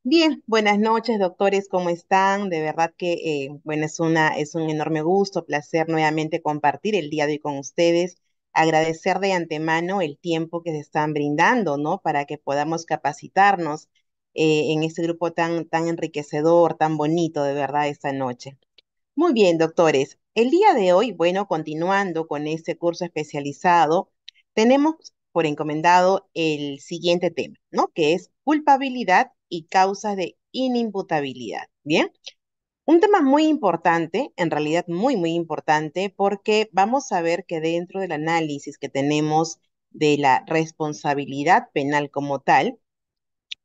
Bien, buenas noches, doctores, ¿cómo están? De verdad que, bueno, es un enorme gusto, placer nuevamente compartir el día de hoy con ustedes. Agradecer de antemano el tiempo que se están brindando, ¿no? Para que podamos capacitarnos en este grupo tan enriquecedor, tan bonito, de verdad, esta noche. Muy bien, doctores. El día de hoy, bueno, continuando con este curso especializado, tenemos por encomendado el siguiente tema, ¿no? Que es culpabilidad y causas de inimputabilidad. Bien, un tema muy importante, en realidad muy importante, porque vamos a ver que dentro del análisis que tenemos de la responsabilidad penal como tal,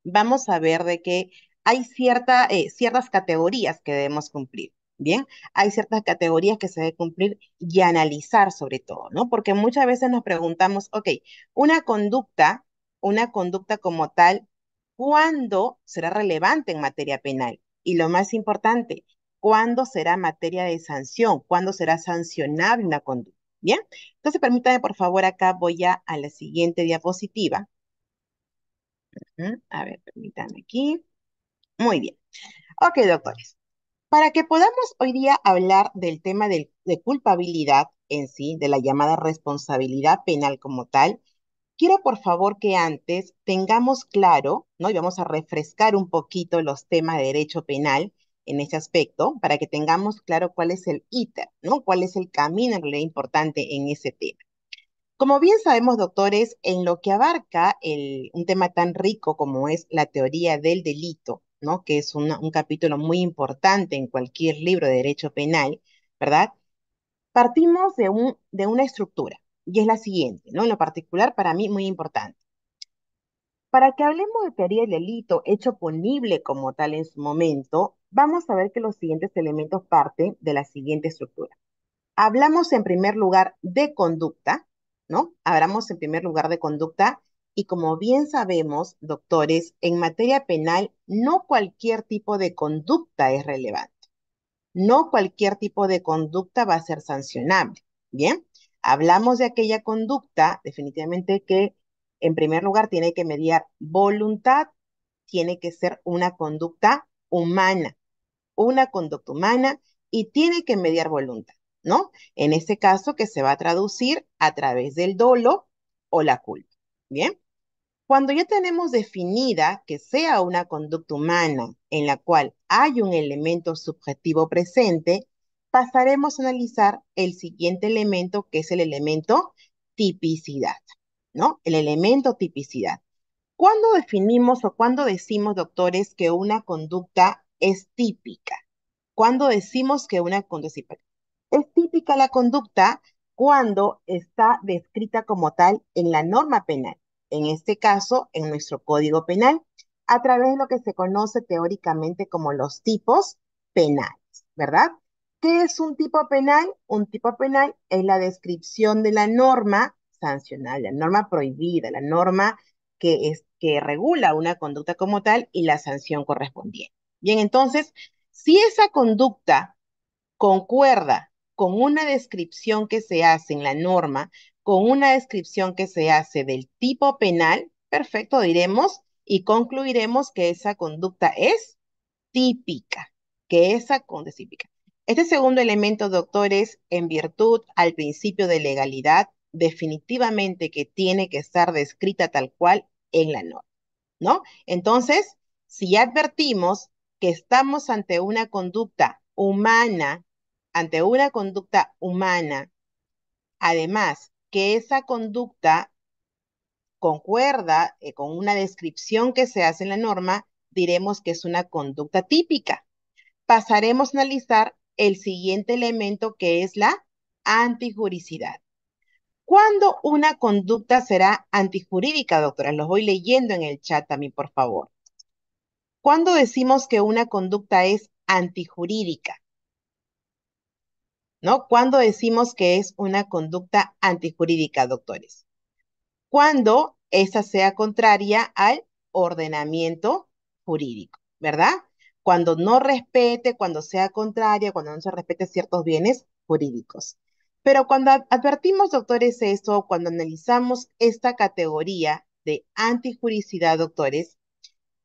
vamos a ver de que hay ciertas categorías que debemos cumplir. Bien, hay ciertas categorías que se deben cumplir y analizar sobre todo, ¿no? Porque muchas veces nos preguntamos, ok, una conducta, una conducta como tal, ¿cuándo será relevante en materia penal? Y lo más importante, ¿cuándo será materia de sanción? ¿Cuándo será sancionable una conducta? Bien, entonces permítame por favor, acá voy a la siguiente diapositiva. A ver, permítame aquí. Muy bien. Ok, doctores. Para que podamos hoy día hablar del tema de culpabilidad en sí, de la llamada responsabilidad penal como tal, quiero por favor que antes tengamos claro, ¿no? Y vamos a refrescar un poquito los temas de derecho penal en ese aspecto, para que tengamos claro cuál es el íter, ¿no? Cuál es el camino en realidad importante en ese tema. Como bien sabemos, doctores, en lo que abarca un tema tan rico como es la teoría del delito, ¿no? Que es un capítulo muy importante en cualquier libro de derecho penal, ¿verdad? Partimos de una estructura, y es la siguiente, ¿no? En lo particular, para mí, muy importante. Para que hablemos de teoría del delito hecho punible como tal en su momento, vamos a ver que los siguientes elementos parten de la siguiente estructura. Hablamos en primer lugar de conducta, ¿no? Hablamos en primer lugar de conducta y como bien sabemos, doctores, en materia penal no cualquier tipo de conducta es relevante. No cualquier tipo de conducta va a ser sancionable. Bien, hablamos de aquella conducta definitivamente que en primer lugar tiene que mediar voluntad, tiene que ser una conducta humana y tiene que mediar voluntad, ¿no? En este caso que se va a traducir a través del dolo o la culpa. Bien, cuando ya tenemos definida que sea una conducta humana en la cual hay un elemento subjetivo presente, pasaremos a analizar el siguiente elemento que es el elemento tipicidad, ¿no? El elemento tipicidad. ¿Cuándo definimos o cuándo decimos, doctores, que una conducta es típica? ¿Cuándo decimos que una conducta es típica? Es típica la conducta cuando está descrita como tal en la norma penal, en este caso, en nuestro Código Penal, a través de lo que se conoce teóricamente como los tipos penales, ¿verdad? ¿Qué es un tipo penal? Un tipo penal es la descripción de la norma sancionable, la norma prohibida, la norma que regula una conducta como tal y la sanción correspondiente. Bien, entonces, si esa conducta concuerda con una descripción que se hace en la norma, con una descripción que se hace del tipo penal, perfecto, diremos y concluiremos que esa conducta es típica, que esa conducta es típica. Este segundo elemento, doctores, en virtud al principio de legalidad, definitivamente que tiene que estar descrita tal cual en la norma, ¿no? Entonces, si ya advertimos que estamos ante una conducta humana, además que esa conducta concuerda con una descripción que se hace en la norma, diremos que es una conducta típica. Pasaremos a analizar el siguiente elemento que es la antijuricidad. ¿Cuándo una conducta será antijurídica, doctora? Los voy leyendo en el chat también, por favor. ¿Cuándo decimos que una conducta es antijurídica? ¿No? ¿Cuándo decimos que es una conducta antijurídica, doctores? Cuando esa sea contraria al ordenamiento jurídico, ¿verdad? Cuando no respete, cuando sea contraria, cuando no se respete ciertos bienes jurídicos. Pero cuando advertimos, doctores, esto, cuando analizamos esta categoría de antijuricidad, doctores,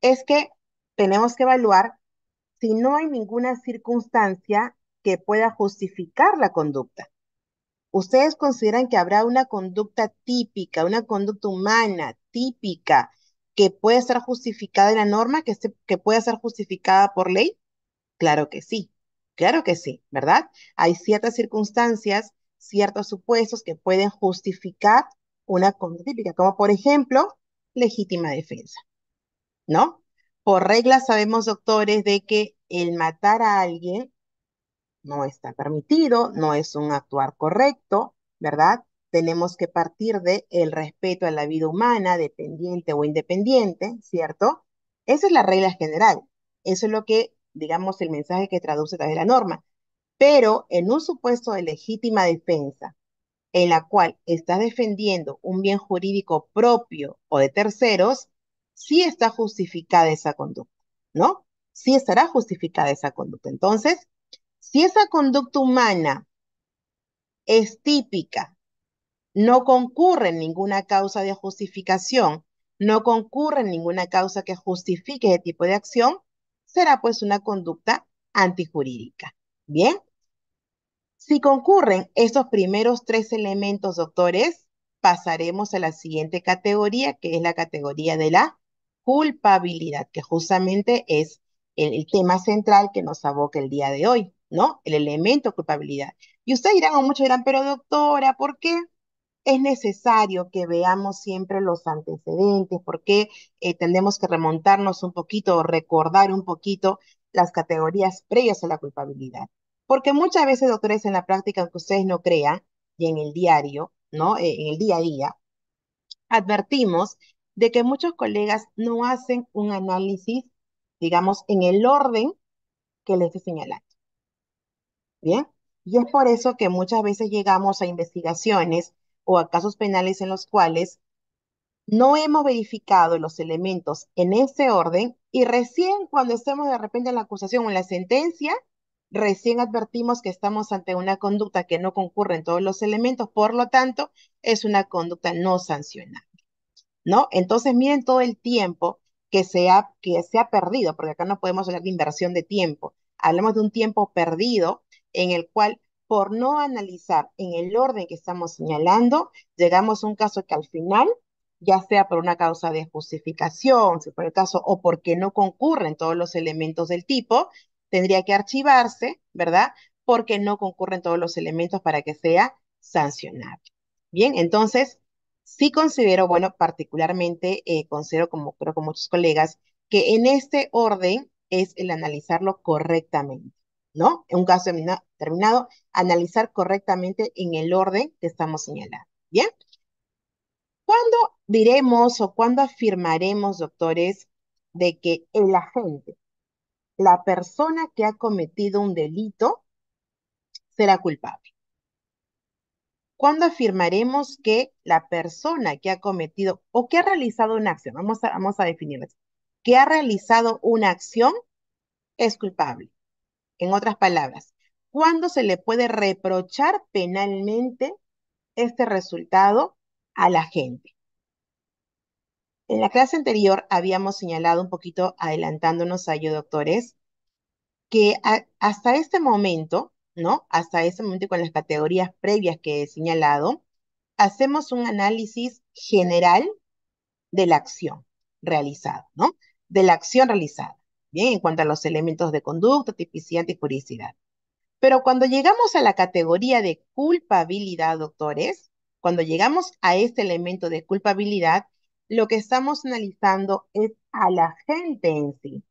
es que tenemos que evaluar si no hay ninguna circunstancia que pueda justificar la conducta. ¿Ustedes consideran que habrá una conducta típica, una conducta humana típica que puede ser justificada en la norma, que puede ser justificada por ley? Claro que sí, ¿verdad? Hay ciertas circunstancias, ciertos supuestos que pueden justificar una conducta típica, como por ejemplo, legítima defensa, ¿no? Por regla sabemos, doctores, de que el matar a alguien no está permitido, no es un actuar correcto, ¿verdad? Tenemos que partir de el respeto a la vida humana, dependiente o independiente, ¿cierto? Esa es la regla general. Eso es lo que, digamos, el mensaje que traduce a través de la norma. Pero en un supuesto de legítima defensa, en la cual estás defendiendo un bien jurídico propio o de terceros, sí está justificada esa conducta, ¿no? Sí estará justificada esa conducta. Entonces, si esa conducta humana es típica, no concurre en ninguna causa de justificación, no concurre en ninguna causa que justifique ese tipo de acción, será pues una conducta antijurídica. Bien, si concurren estos primeros tres elementos, doctores, pasaremos a la siguiente categoría, que es la categoría de la culpabilidad, que justamente es el tema central que nos aboca el día de hoy, ¿no? El elemento culpabilidad. Y ustedes dirán, o muchos dirán, pero doctora, ¿por qué es necesario que veamos siempre los antecedentes? ¿Por qué tenemos que remontarnos un poquito o recordar un poquito las categorías previas a la culpabilidad? Porque muchas veces, doctores, en la práctica, aunque ustedes no crean, y en el diario, ¿no? En el día a día, advertimos de que muchos colegas no hacen un análisis, digamos, en el orden que les he señalado. ¿Bien? Y es por eso que muchas veces llegamos a investigaciones o a casos penales en los cuales no hemos verificado los elementos en ese orden y recién cuando estemos de repente en la acusación o en la sentencia, recién advertimos que estamos ante una conducta que no concurre en todos los elementos, por lo tanto, es una conducta no sancionada. ¿No? Entonces, miren todo el tiempo que se ha perdido, porque acá no podemos hablar de inversión de tiempo. Hablamos de un tiempo perdido en el cual, por no analizar en el orden que estamos señalando, llegamos a un caso que al final, ya sea por una causa de justificación, si por el caso, o porque no concurren todos los elementos del tipo, tendría que archivarse, ¿verdad? Porque no concurren todos los elementos para que sea sancionable. Bien, entonces, sí considero, bueno, particularmente considero, como creo con muchos colegas, que en este orden es el analizarlo correctamente, ¿no? En un caso terminado, analizar correctamente en el orden que estamos señalando. ¿Bien? ¿Cuándo diremos o cuándo afirmaremos, doctores, de que el agente, la persona que ha cometido un delito, será culpable? ¿Cuándo afirmaremos que la persona que ha cometido o que ha realizado una acción, vamos a definirlo, que ha realizado una acción es culpable? En otras palabras, ¿cuándo se le puede reprochar penalmente este resultado a la gente? En la clase anterior habíamos señalado un poquito, adelantándonos a ello, doctores, que hasta este momento, ¿no? Hasta este momento y con las categorías previas que he señalado, hacemos un análisis general de la acción realizada, ¿no? De la acción realizada, bien, en cuanto a los elementos de conducta, tipicidad y juridicidad. Pero cuando llegamos a la categoría de culpabilidad, doctores, cuando llegamos a este elemento de culpabilidad, lo que estamos analizando es a la gente en sí,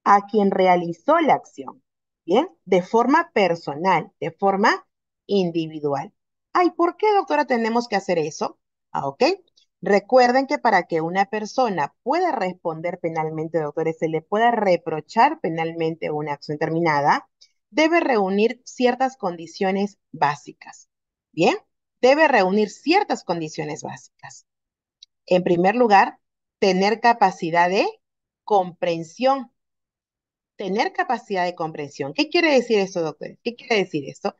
a quien realizó la acción, ¿bien? De forma personal, de forma individual. Ay, ¿por qué, doctora, tenemos que hacer eso? Ok. Recuerden que para que una persona pueda responder penalmente, doctores, se le pueda reprochar penalmente una acción terminada, debe reunir ciertas condiciones básicas. ¿Bien? Debe reunir ciertas condiciones básicas. En primer lugar, tener capacidad de comprensión. Tener capacidad de comprensión. ¿Qué quiere decir esto, doctor? ¿Qué quiere decir esto?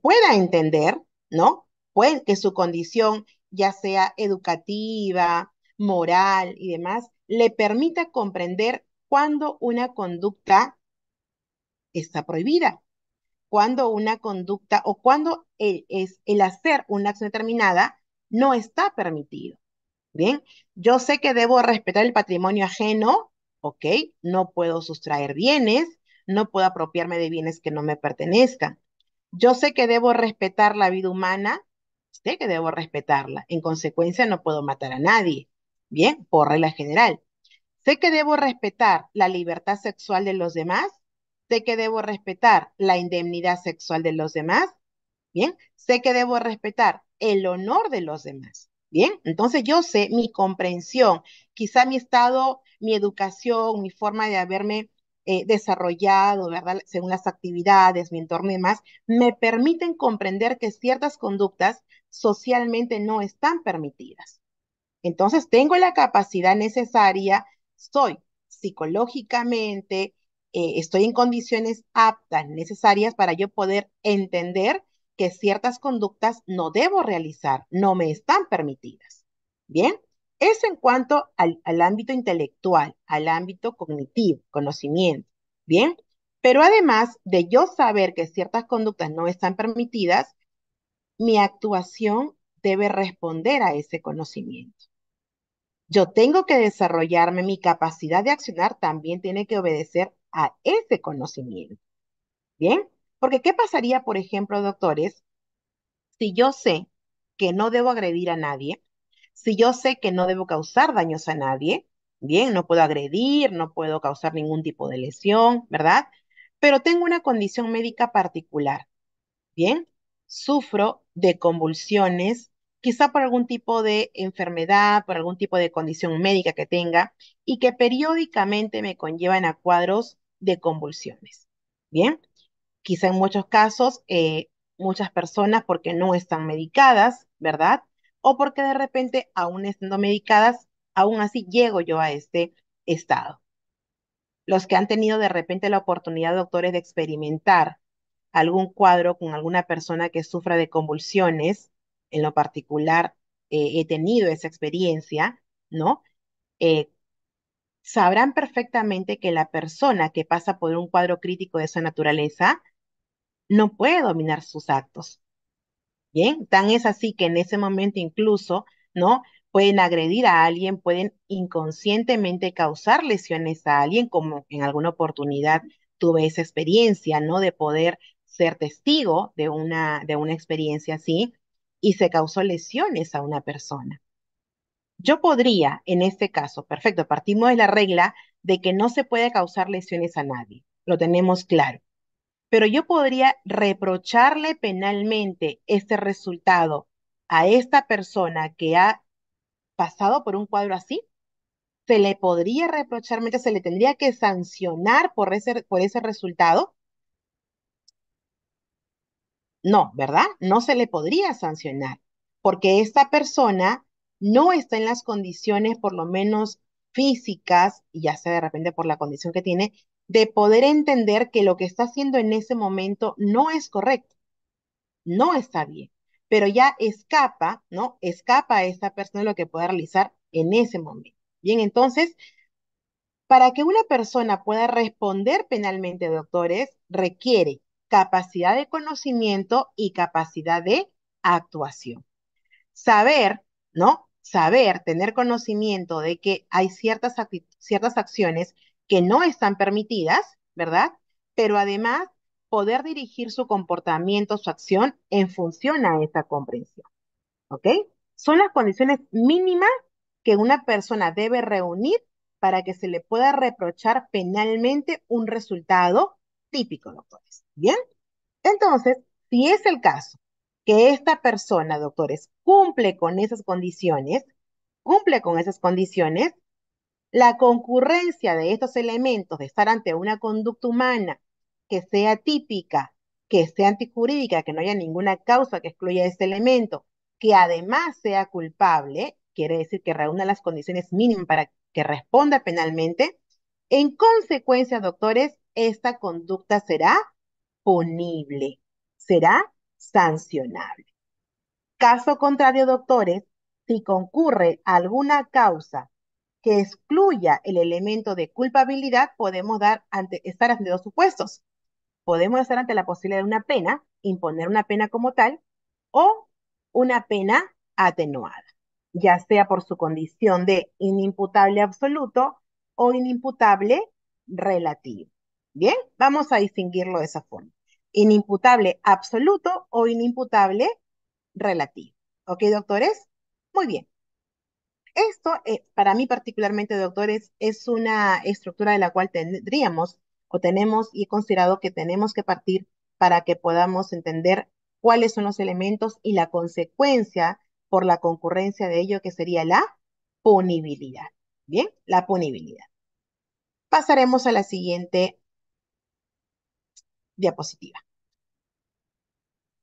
pueda entender, ¿no? Puede que su condición, ya sea educativa, moral y demás, le permita comprender cuando una conducta está prohibida, cuando una conducta o cuando el hacer una acción determinada no está permitido. Bien, yo sé que debo respetar el patrimonio ajeno, ¿ok? No puedo sustraer bienes, no puedo apropiarme de bienes que no me pertenezcan. Yo sé que debo respetar la vida humana, sé que debo respetarla. En consecuencia, no puedo matar a nadie. Bien, por regla general. Sé que debo respetar la libertad sexual de los demás. Sé que debo respetar la indemnidad sexual de los demás. Bien, sé que debo respetar el honor de los demás. Bien, entonces yo sé mi comprensión, quizá mi estado, mi educación, mi forma de haberme desarrollado, ¿verdad? Según las actividades, mi entorno y demás, me permiten comprender que ciertas conductas socialmente no están permitidas. Entonces, tengo la capacidad necesaria, estoy psicológicamente, estoy en condiciones aptas, necesarias para yo poder entender que ciertas conductas no debo realizar, no me están permitidas. Bien, eso en cuanto al ámbito intelectual, al ámbito cognitivo, conocimiento. Bien, pero además de yo saber que ciertas conductas no están permitidas, mi actuación debe responder a ese conocimiento. Yo tengo que desarrollarme, mi capacidad de accionar también tiene que obedecer a ese conocimiento. ¿Bien? Porque ¿qué pasaría, por ejemplo, doctores, si yo sé que no debo agredir a nadie, si yo sé que no debo causar daños a nadie? Bien, no puedo agredir, no puedo causar ningún tipo de lesión, ¿verdad? Pero tengo una condición médica particular. Bien, sufro de convulsiones, quizá por algún tipo de enfermedad, por algún tipo de condición médica que tenga y que periódicamente me conllevan a cuadros de convulsiones. Bien, quizá en muchos casos, muchas personas porque no están medicadas, ¿verdad? O porque de repente, aún estando medicadas, aún así llego yo a este estado. Los que han tenido de repente la oportunidad, doctores, de experimentar algún cuadro con alguna persona que sufra de convulsiones, en lo particular he tenido esa experiencia, ¿no? Eh, Sabrán perfectamente que la persona que pasa por un cuadro crítico de esa naturaleza no puede dominar sus actos. Bien, tan es así que en ese momento incluso, ¿no? Pueden agredir a alguien, pueden inconscientemente causar lesiones a alguien, como en alguna oportunidad tuve esa experiencia, ¿no? De poder ser testigo de una experiencia así y se causó lesiones a una persona. Yo podría, en este caso, perfecto, partimos de la regla de que no se puede causar lesiones a nadie, lo tenemos claro, pero yo podría reprocharle penalmente este resultado a esta persona que ha pasado por un cuadro así. Se le podría reprocharmente, se le tendría que sancionar por ese resultado. No, ¿verdad? No se le podría sancionar porque esta persona no está en las condiciones, por lo menos físicas, y ya sea de repente por la condición que tiene, de poder entender que lo que está haciendo en ese momento no es correcto, no está bien, pero ya escapa, ¿no? Escapa a esta persona lo que pueda realizar en ese momento. Bien, entonces, para que una persona pueda responder penalmente, doctores, requiere capacidad de conocimiento y capacidad de actuación. Saber, ¿no? Saber, tener conocimiento de que hay ciertas acciones que no están permitidas, ¿verdad? Pero además poder dirigir su comportamiento, su acción en función a esa comprensión. ¿Ok? Son las condiciones mínimas que una persona debe reunir para que se le pueda reprochar penalmente un resultado típico, doctores. ¿Bien? Entonces, si es el caso que esta persona, doctores, cumple con esas condiciones, la concurrencia de estos elementos de estar ante una conducta humana que sea típica, que sea antijurídica, que no haya ninguna causa que excluya este elemento, que además sea culpable, quiere decir que reúna las condiciones mínimas para que responda penalmente. En consecuencia, doctores, esta conducta será punible. será sancionable. Caso contrario, doctores, si concurre alguna causa que excluya el elemento de culpabilidad, podemos estar ante dos supuestos. Podemos estar ante la posibilidad de una pena, imponer una pena como tal, o una pena atenuada, ya sea por su condición de inimputable absoluto o inimputable relativo. Bien, vamos a distinguirlo de esa forma. Inimputable absoluto o inimputable relativo. ¿Ok, doctores? Muy bien. Esto, para mí particularmente, doctores, es una estructura de la cual tendríamos o tenemos y he considerado que tenemos que partir para que podamos entender cuáles son los elementos y la consecuencia por la concurrencia de ello, que sería la punibilidad. Bien, la punibilidad. Pasaremos a la siguiente diapositiva.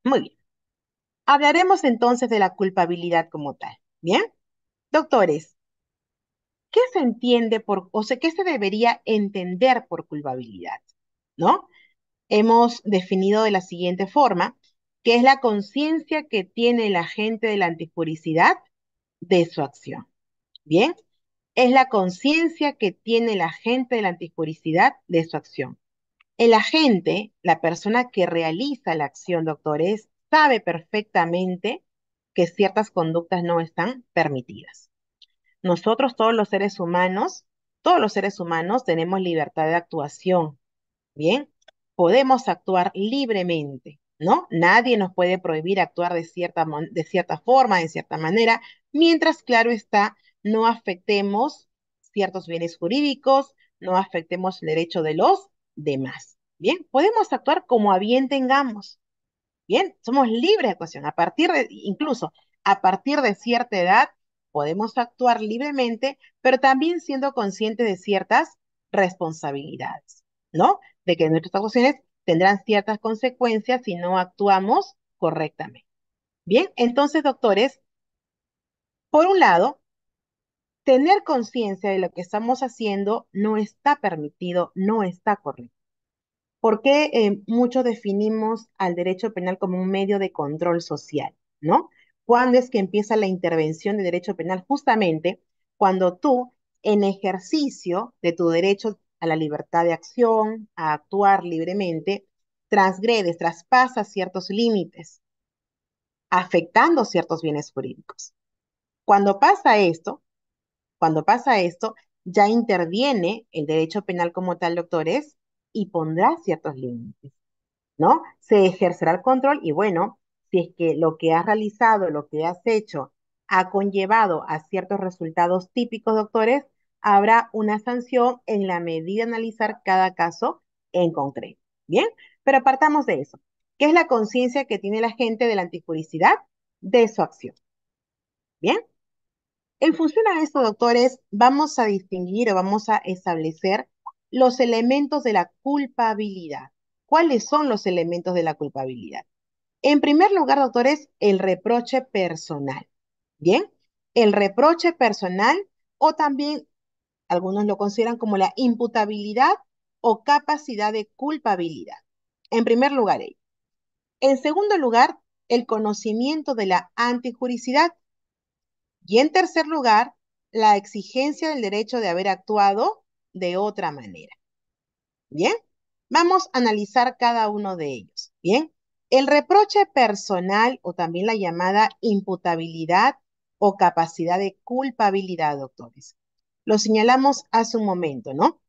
Muy bien. Hablaremos entonces de la culpabilidad como tal. Bien, doctores, ¿qué se entiende o sea, qué se debería entender por culpabilidad? ¿No? Hemos definido de la siguiente forma, que es la conciencia que tiene el agente de la antijuricidad de su acción. Bien, es la conciencia que tiene el agente de la antijuricidad de su acción. El agente, la persona que realiza la acción, doctores, sabe perfectamente que ciertas conductas no están permitidas. Nosotros, todos los seres humanos tenemos libertad de actuación, ¿bien? Podemos actuar libremente, ¿no? Nadie nos puede prohibir actuar de cierta forma, de cierta manera, mientras, claro está, no afectemos ciertos bienes jurídicos, no afectemos el derecho de los demás, ¿bien? Podemos actuar como a bien tengamos. Bien, somos libres de actuación. Incluso a partir de cierta edad, podemos actuar libremente, pero también siendo conscientes de ciertas responsabilidades, ¿no? De que nuestras actuaciones tendrán ciertas consecuencias si no actuamos correctamente. Bien, entonces, doctores, por un lado, tener conciencia de lo que estamos haciendo no está permitido, no está correcto. ¿Por qué muchos definimos al derecho penal como un medio de control social? ¿No? ¿Cuándo es que empieza la intervención de derecho penal? Justamente cuando tú, en ejercicio de tu derecho a la libertad de acción, a actuar libremente, transgredes, traspasas ciertos límites, afectando ciertos bienes jurídicos. Cuando pasa esto, cuando pasa esto, ya interviene el derecho penal como tal, doctores, y pondrá ciertos límites. ¿No? Se ejercerá el control y bueno, si es que lo que has realizado, lo que has hecho, ha conllevado a ciertos resultados típicos, doctores, habrá una sanción en la medida de analizar cada caso en concreto. Bien, pero partamos de eso. ¿Qué es la conciencia que tiene la gente de la antijuricidad de su acción? Bien, en función a esto, doctores, vamos a distinguir o vamos a establecer los elementos de la culpabilidad. ¿Cuáles son los elementos de la culpabilidad? En primer lugar, doctores, el reproche personal. Bien, el reproche personal o también algunos lo consideran como la imputabilidad o capacidad de culpabilidad. En primer lugar, ello. En segundo lugar, el conocimiento de la antijuricidad. Y en tercer lugar, la exigencia del derecho de haber actuado de otra manera. Bien, vamos a analizar cada uno de ellos. Bien, el reproche personal o también la llamada imputabilidad o capacidad de culpabilidad, doctores. Lo señalamos hace un momento, ¿no?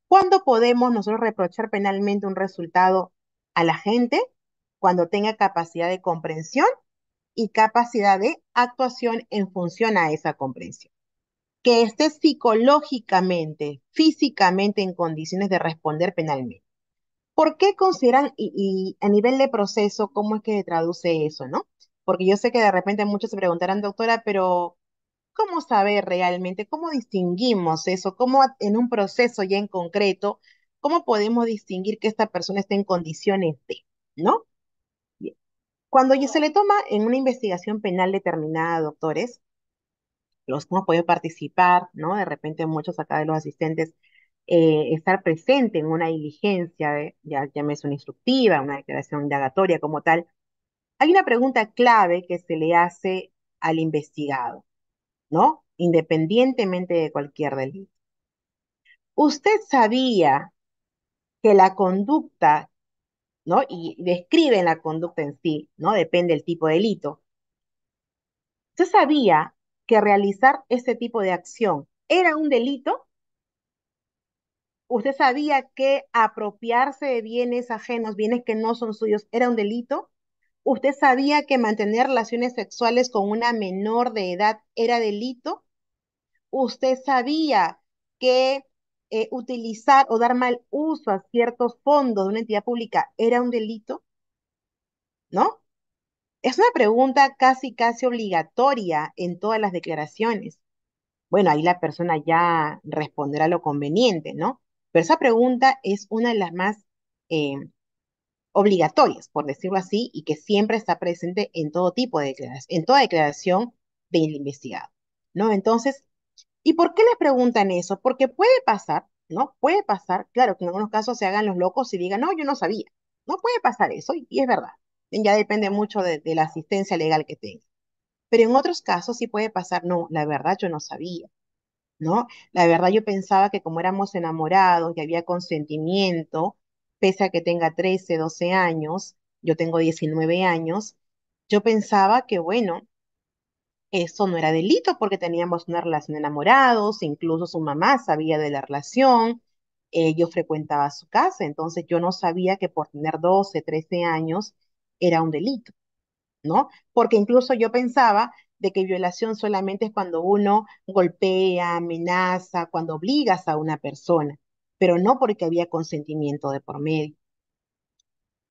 ¿Cuándo podemos nosotros reprochar penalmente un resultado a la gente? Cuando tenga capacidad de comprensión y capacidad de actuación en función a esa comprensión. Que esté psicológicamente, físicamente en condiciones de responder penalmente. ¿Por qué consideran, y a nivel de proceso, cómo es que se traduce eso, no? Porque yo sé que de repente muchos se preguntarán, doctora, pero ¿cómo saber realmente, cómo distinguimos eso? ¿Cómo en un proceso ya en concreto, cómo podemos distinguir que esta persona está en condiciones de, ¿no? Bien. Cuando ya se le toma en una investigación penal determinada, doctores, los que hemos podido participar, ¿no? De repente muchos acá de los asistentes estar presente en una diligencia, ya llámese una instructiva, una declaración indagatoria como tal, hay una pregunta clave que se le hace al investigado, ¿no? Independientemente de cualquier delito. ¿Usted sabía que la conducta, ¿no? Y describen la conducta en sí, ¿no? Depende del tipo de delito. ¿Usted sabía que realizar ese tipo de acción era un delito? ¿Usted sabía que apropiarse de bienes ajenos, bienes que no son suyos, era un delito? ¿Usted sabía que mantener relaciones sexuales con una menor de edad era delito? ¿Usted sabía que utilizar o dar mal uso a ciertos fondos de una entidad pública era un delito? ¿No? Es una pregunta casi, casi obligatoria en todas las declaraciones. Bueno, ahí la persona ya responderá lo conveniente, ¿no? Pero esa pregunta es una de las más eh, obligatorias, por decirlo así, y que siempre está presente en todo tipo de declaración, en toda declaración del investigado, ¿no? Entonces, ¿y por qué le preguntan eso? Porque puede pasar, ¿no? Puede pasar, claro, que en algunos casos se hagan los locos y digan, no, yo no sabía. No puede pasar eso, y es verdad. Ya depende mucho de la asistencia legal que tenga. Pero en otros casos sí puede pasar, no, la verdad yo no sabía. ¿No? La verdad yo pensaba que como éramos enamorados y había consentimiento, pese a que tenga 13, 12 años, yo tengo 19 años, yo pensaba que, bueno, eso no era delito porque teníamos una relación de enamorados, incluso su mamá sabía de la relación, yo frecuentaba su casa, entonces yo no sabía que por tener 12, 13 años era un delito. ¿No? Porque incluso yo pensaba de que violación solamente es cuando uno golpea, amenaza, cuando obligas a una persona, pero no porque había consentimiento de por medio.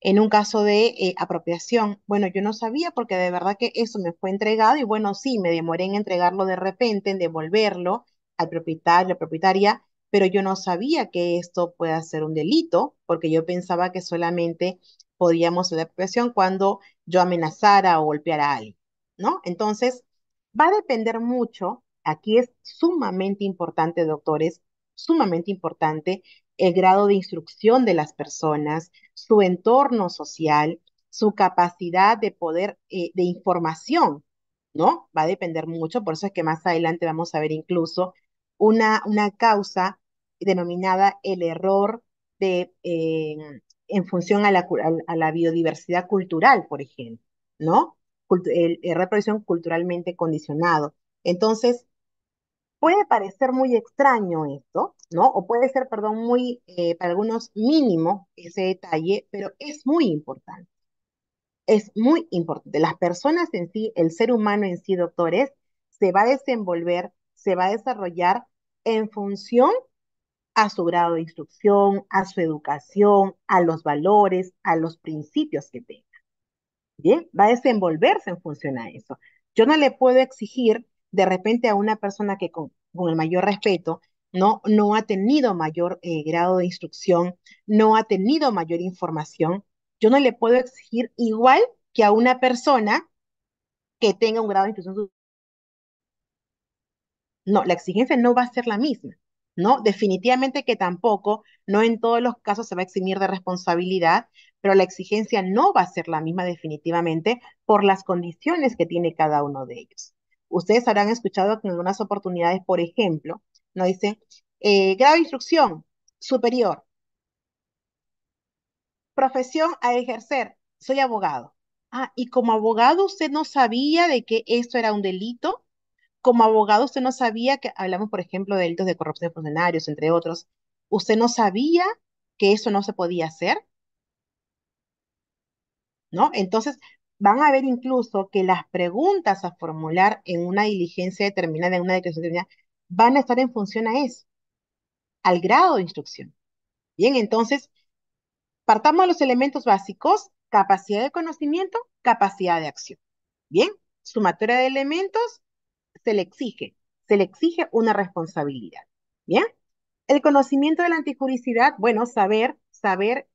En un caso de apropiación, bueno, yo no sabía porque de verdad que eso me fue entregado y bueno, sí, me demoré en entregarlo de repente, en devolverlo al propietario, la propietaria, pero yo no sabía que esto pueda ser un delito porque yo pensaba que solamente podíamos hacer apropiación cuando yo amenazara o golpeara a alguien, ¿no? Entonces, va a depender mucho, aquí es sumamente importante, doctores, sumamente importante el grado de instrucción de las personas, su entorno social, su capacidad de poder, de información, ¿no? Va a depender mucho, por eso es que más adelante vamos a ver incluso una causa denominada el error de, en función a a la biodiversidad cultural, por ejemplo, ¿no? El error de producción culturalmente condicionado. Entonces, puede parecer muy extraño esto, ¿no? O puede ser, perdón, muy, para algunos mínimo ese detalle, pero es muy importante. Es muy importante. Las personas en sí, el ser humano en sí, doctores, se va a desenvolver, se va a desarrollar en función a su grado de instrucción, a su educación, a los valores, a los principios que tenga. Bien, va a desenvolverse en función a eso. Yo no le puedo exigir de repente a una persona que con el mayor respeto no ha tenido mayor grado de instrucción, no ha tenido mayor información, yo no le puedo exigir igual que a una persona que tenga un grado de instrucción. No, la exigencia no va a ser la misma, ¿no? Definitivamente que tampoco, no en todos los casos se va a eximir de responsabilidad, pero la exigencia no va a ser la misma definitivamente por las condiciones que tiene cada uno de ellos. Ustedes habrán escuchado que en algunas oportunidades, por ejemplo, nos dicen, grado de instrucción superior, profesión a ejercer, soy abogado. Ah, y como abogado usted no sabía de que esto era un delito. Como abogado, usted no sabía que, hablamos, por ejemplo, de delitos de corrupción de funcionarios, entre otros, usted no sabía que eso no se podía hacer, ¿no? Entonces, van a ver incluso que las preguntas a formular en una diligencia determinada, en una declaración determinada, van a estar en función a eso, al grado de instrucción. Bien, entonces, partamos de los elementos básicos, capacidad de conocimiento, capacidad de acción. Bien, sumatoria de elementos, se le exige, se le exige una responsabilidad. Bien. El conocimiento de la antijuricidad, bueno, saber,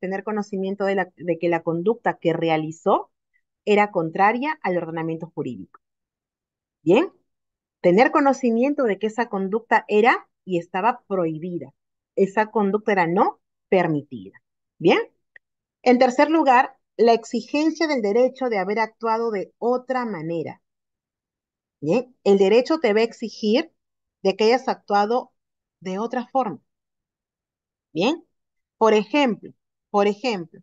tener conocimiento de que la conducta que realizó era contraria al ordenamiento jurídico. Bien, tener conocimiento de que esa conducta era y estaba prohibida. esa conducta era no permitida. Bien. En tercer lugar, la exigencia del derecho de haber actuado de otra manera. Bien. El derecho te va a exigir de que hayas actuado de otra forma. Bien. Por ejemplo, por ejemplo,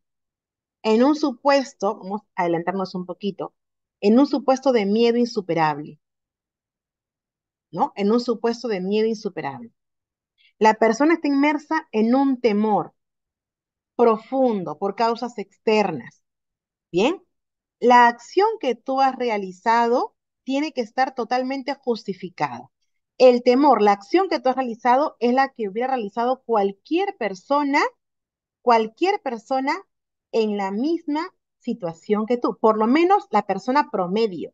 en un supuesto, vamos a adelantarnos un poquito, en un supuesto de miedo insuperable, ¿no? En un supuesto de miedo insuperable. La persona está inmersa en un temor profundo por causas externas. Bien, la acción que tú has realizado tiene que estar totalmente justificada. El temor, la acción que tú has realizado es la que hubiera realizado cualquier persona en la misma situación que tú, por lo menos la persona promedio.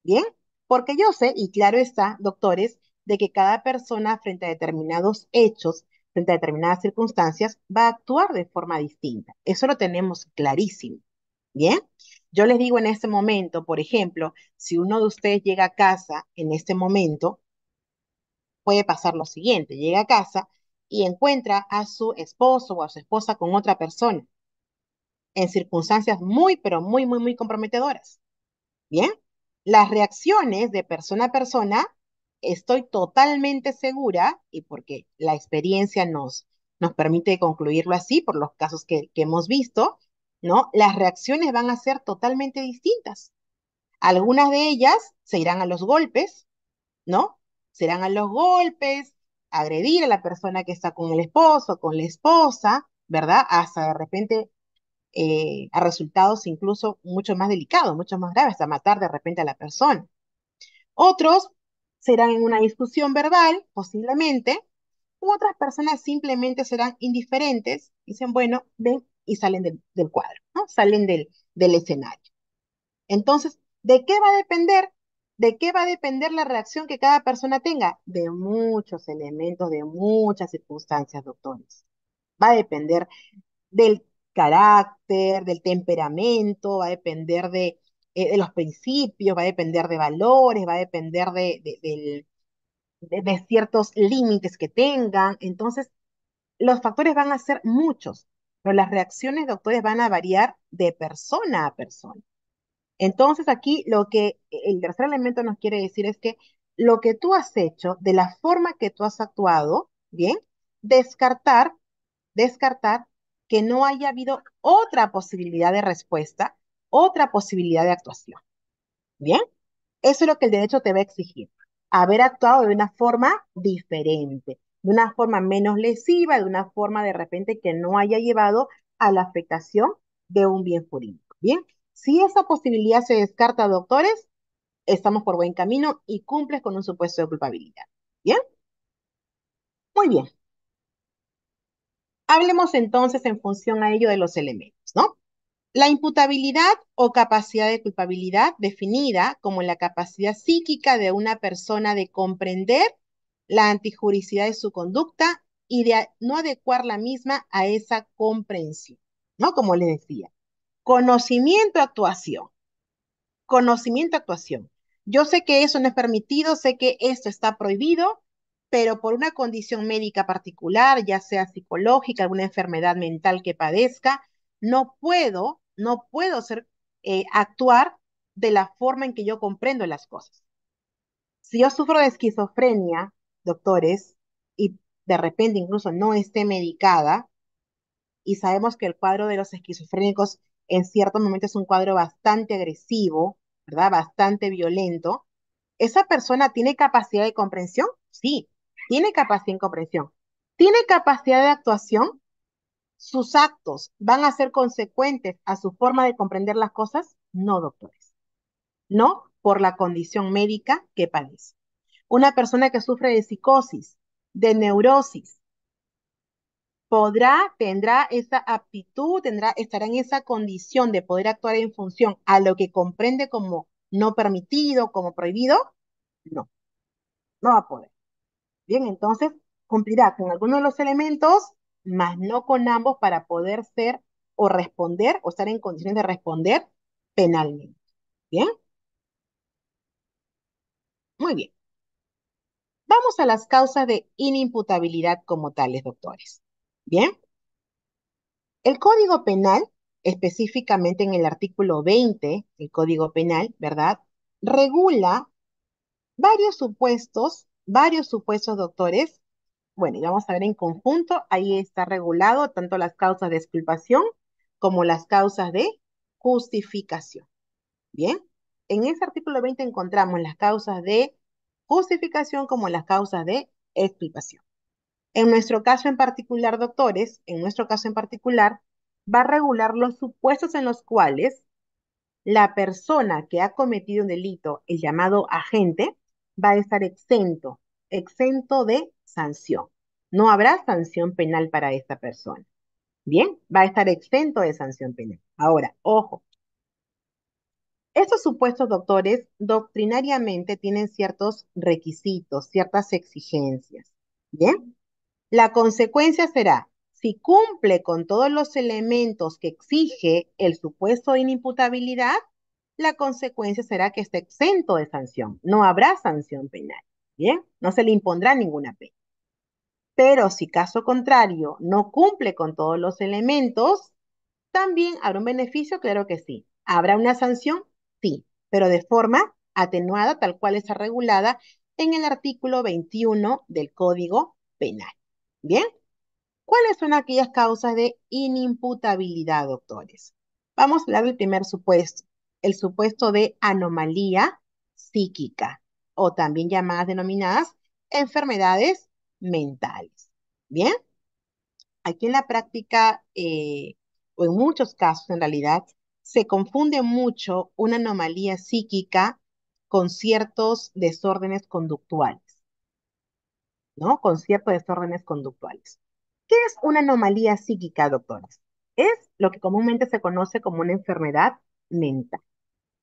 Bien, porque yo sé, y claro está, doctores, de que cada persona frente a determinados hechos, frente a determinadas circunstancias, va a actuar de forma distinta. Eso lo tenemos clarísimo. Bien, yo les digo en este momento, por ejemplo, si uno de ustedes llega a casa en este momento, puede pasar lo siguiente, llega a casa y encuentra a su esposo o a su esposa con otra persona en circunstancias muy, pero muy, muy, muy comprometedoras. Bien, las reacciones de persona a persona, estoy totalmente segura, y porque la experiencia nos permite concluirlo así por los casos que hemos visto, ¿no? Las reacciones van a ser totalmente distintas. Algunas de ellas se irán a los golpes, ¿no? Se irán a los golpes, agredir a la persona que está con el esposo, con la esposa, ¿verdad? Hasta de repente a resultados incluso mucho más delicados, mucho más graves, hasta matar de repente a la persona. Otros serán en una discusión verbal, posiblemente, u otras personas simplemente serán indiferentes, dicen, bueno, ven y salen del cuadro, ¿no? Salen del escenario. Entonces, ¿de qué va a depender? ¿De qué va a depender la reacción que cada persona tenga? De muchos elementos, de muchas circunstancias, doctores. Va a depender del carácter, del temperamento, va a depender de los principios, va a depender de valores, va a depender de ciertos límites que tengan. Entonces, los factores van a ser muchos, pero las reacciones, doctores, van a variar de persona a persona. Entonces, aquí lo que el tercer elemento nos quiere decir es que lo que tú has hecho, de la forma que tú has actuado, bien, descartar descartar que no haya habido otra posibilidad de respuesta, otra posibilidad de actuación. ¿Bien? Eso es lo que el derecho te va a exigir. Haber actuado de una forma diferente, de una forma menos lesiva, de una forma de repente que no haya llevado a la afectación de un bien jurídico. ¿Bien? Si esa posibilidad se descarta, doctores, estamos por buen camino y cumples con un supuesto de culpabilidad. ¿Bien? Muy bien. Hablemos entonces en función a ello de los elementos, ¿no? La imputabilidad o capacidad de culpabilidad, definida como la capacidad psíquica de una persona de comprender la antijuricidad de su conducta y de no adecuar la misma a esa comprensión, ¿no? Como les decía, conocimiento, actuación, conocimiento, actuación. Yo sé que eso no es permitido, sé que esto está prohibido, pero por una condición médica particular, ya sea psicológica, alguna enfermedad mental que padezca, no puedo actuar de la forma en que yo comprendo las cosas. Si yo sufro de esquizofrenia, doctores, y de repente incluso no esté medicada, y sabemos que el cuadro de los esquizofrénicos en ciertos momentos es un cuadro bastante agresivo, ¿verdad? Bastante violento. ¿Esa persona tiene capacidad de comprensión? Sí, tiene capacidad de comprensión. ¿Tiene capacidad de actuación? ¿Sus actos van a ser consecuentes a su forma de comprender las cosas? No, doctores. No por la condición médica que padece. Una persona que sufre de psicosis, de neurosis, tendrá esa aptitud, estará en esa condición de poder actuar en función a lo que comprende como no permitido, como prohibido, no, no va a poder. Bien, entonces cumplirá con algunos de los elementos, más no con ambos para poder ser o responder o estar en condiciones de responder penalmente. Bien, muy bien. Vamos a las causas de inimputabilidad como tales, doctores. Bien, el Código Penal, específicamente en el artículo 20 del Código Penal, ¿verdad? Regula varios supuestos, doctores. Bueno, y vamos a ver en conjunto, ahí está regulado tanto las causas de exculpación como las causas de justificación. Bien, en ese artículo 20 encontramos las causas de justificación como las causas de exculpación. En nuestro caso en particular, doctores, en nuestro caso en particular, va a regular los supuestos en los cuales la persona que ha cometido un delito, el llamado agente, va a estar exento de sanción. No habrá sanción penal para esta persona. Bien, va a estar exento de sanción penal. Ahora, ojo, estos supuestos, doctores, doctrinariamente tienen ciertos requisitos, ciertas exigencias. Bien, la consecuencia será, si cumple con todos los elementos que exige el supuesto de inimputabilidad, la consecuencia será que esté exento de sanción. No habrá sanción penal. Bien, no se le impondrá ninguna pena. Pero si caso contrario no cumple con todos los elementos, también habrá un beneficio, claro que sí. ¿Habrá una sanción? Sí, pero de forma atenuada, tal cual está regulada en el artículo 21 del Código Penal. Bien, ¿cuáles son aquellas causas de inimputabilidad, doctores? Vamos a hablar del primer supuesto, el supuesto de anomalía psíquica, o también llamadas denominadas enfermedades mentales. Bien, aquí en la práctica, o en muchos casos en realidad, se confunde mucho una anomalía psíquica con ciertos desórdenes conductuales, ¿no? Con ciertos desórdenes conductuales. ¿Qué es una anomalía psíquica, doctores? Es lo que comúnmente se conoce como una enfermedad mental.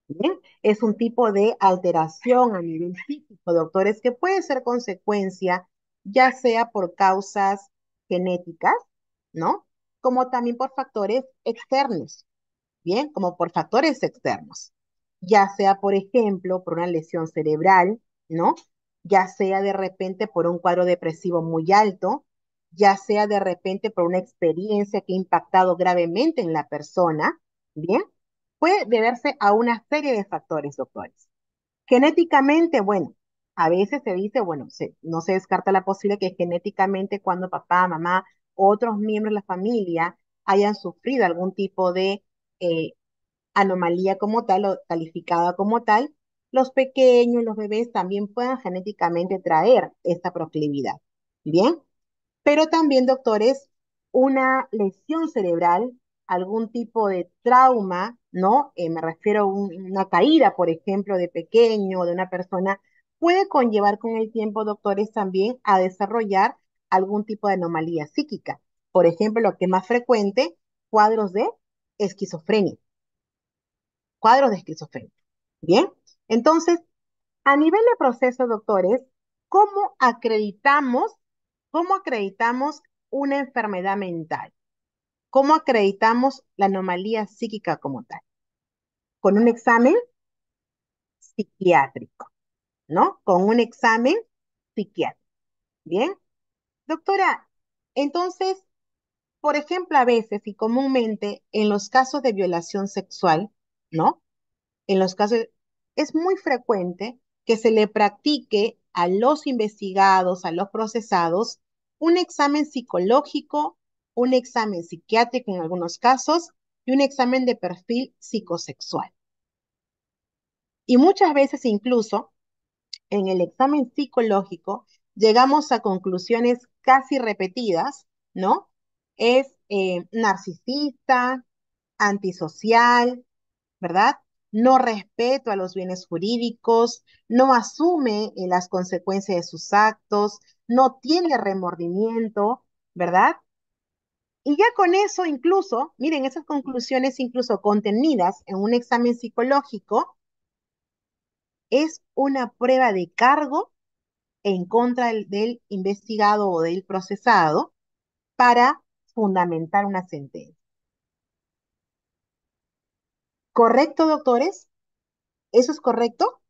¿Bien? Es un tipo de alteración a nivel físico, doctores, que puede ser consecuencia ya sea por causas genéticas, ¿no? Como también por factores externos, ¿bien? Como por factores externos, ya sea, por ejemplo, por una lesión cerebral, ¿no? Ya sea de repente por un cuadro depresivo muy alto, ya sea de repente por una experiencia que ha impactado gravemente en la persona, ¿bien? Puede deberse a una serie de factores, doctores. Genéticamente, bueno, a veces se dice, bueno, no se descarta la posibilidad que genéticamente cuando papá, mamá, otros miembros de la familia hayan sufrido algún tipo de eh, anomalía como tal o calificada como tal, los pequeños, los bebés también puedan genéticamente traer esta proclividad. Bien, pero también, doctores, una lesión cerebral, algún tipo de trauma, ¿no? Me refiero a una caída, por ejemplo, de pequeño, de una persona, puede conllevar con el tiempo, doctores, también a desarrollar algún tipo de anomalía psíquica. Por ejemplo, lo que es más frecuente, cuadros de esquizofrenia, cuadros de esquizofrenia. Bien, entonces, a nivel de proceso, doctores, ¿cómo acreditamos, cómo acreditamos una enfermedad mental? ¿Cómo acreditamos la anomalía psíquica como tal? Con un examen psiquiátrico, ¿no? Con un examen psiquiátrico. Bien, doctora, entonces, por ejemplo, a veces y comúnmente en los casos de violación sexual, ¿no? En los casos, es muy frecuente que se le practique a los investigados, a los procesados, un examen psicológico, un examen psiquiátrico en algunos casos y un examen de perfil psicosexual. Y muchas veces incluso en el examen psicológico llegamos a conclusiones casi repetidas, ¿no? Es narcisista, antisocial, ¿verdad? No respeto a los bienes jurídicos, no asume las consecuencias de sus actos, no tiene remordimiento, ¿verdad? Y ya con eso incluso, miren, esas conclusiones incluso contenidas en un examen psicológico, es una prueba de cargo en contra del investigado o del procesado para fundamentar una sentencia. ¿Correcto, doctores? ¿Eso es correcto?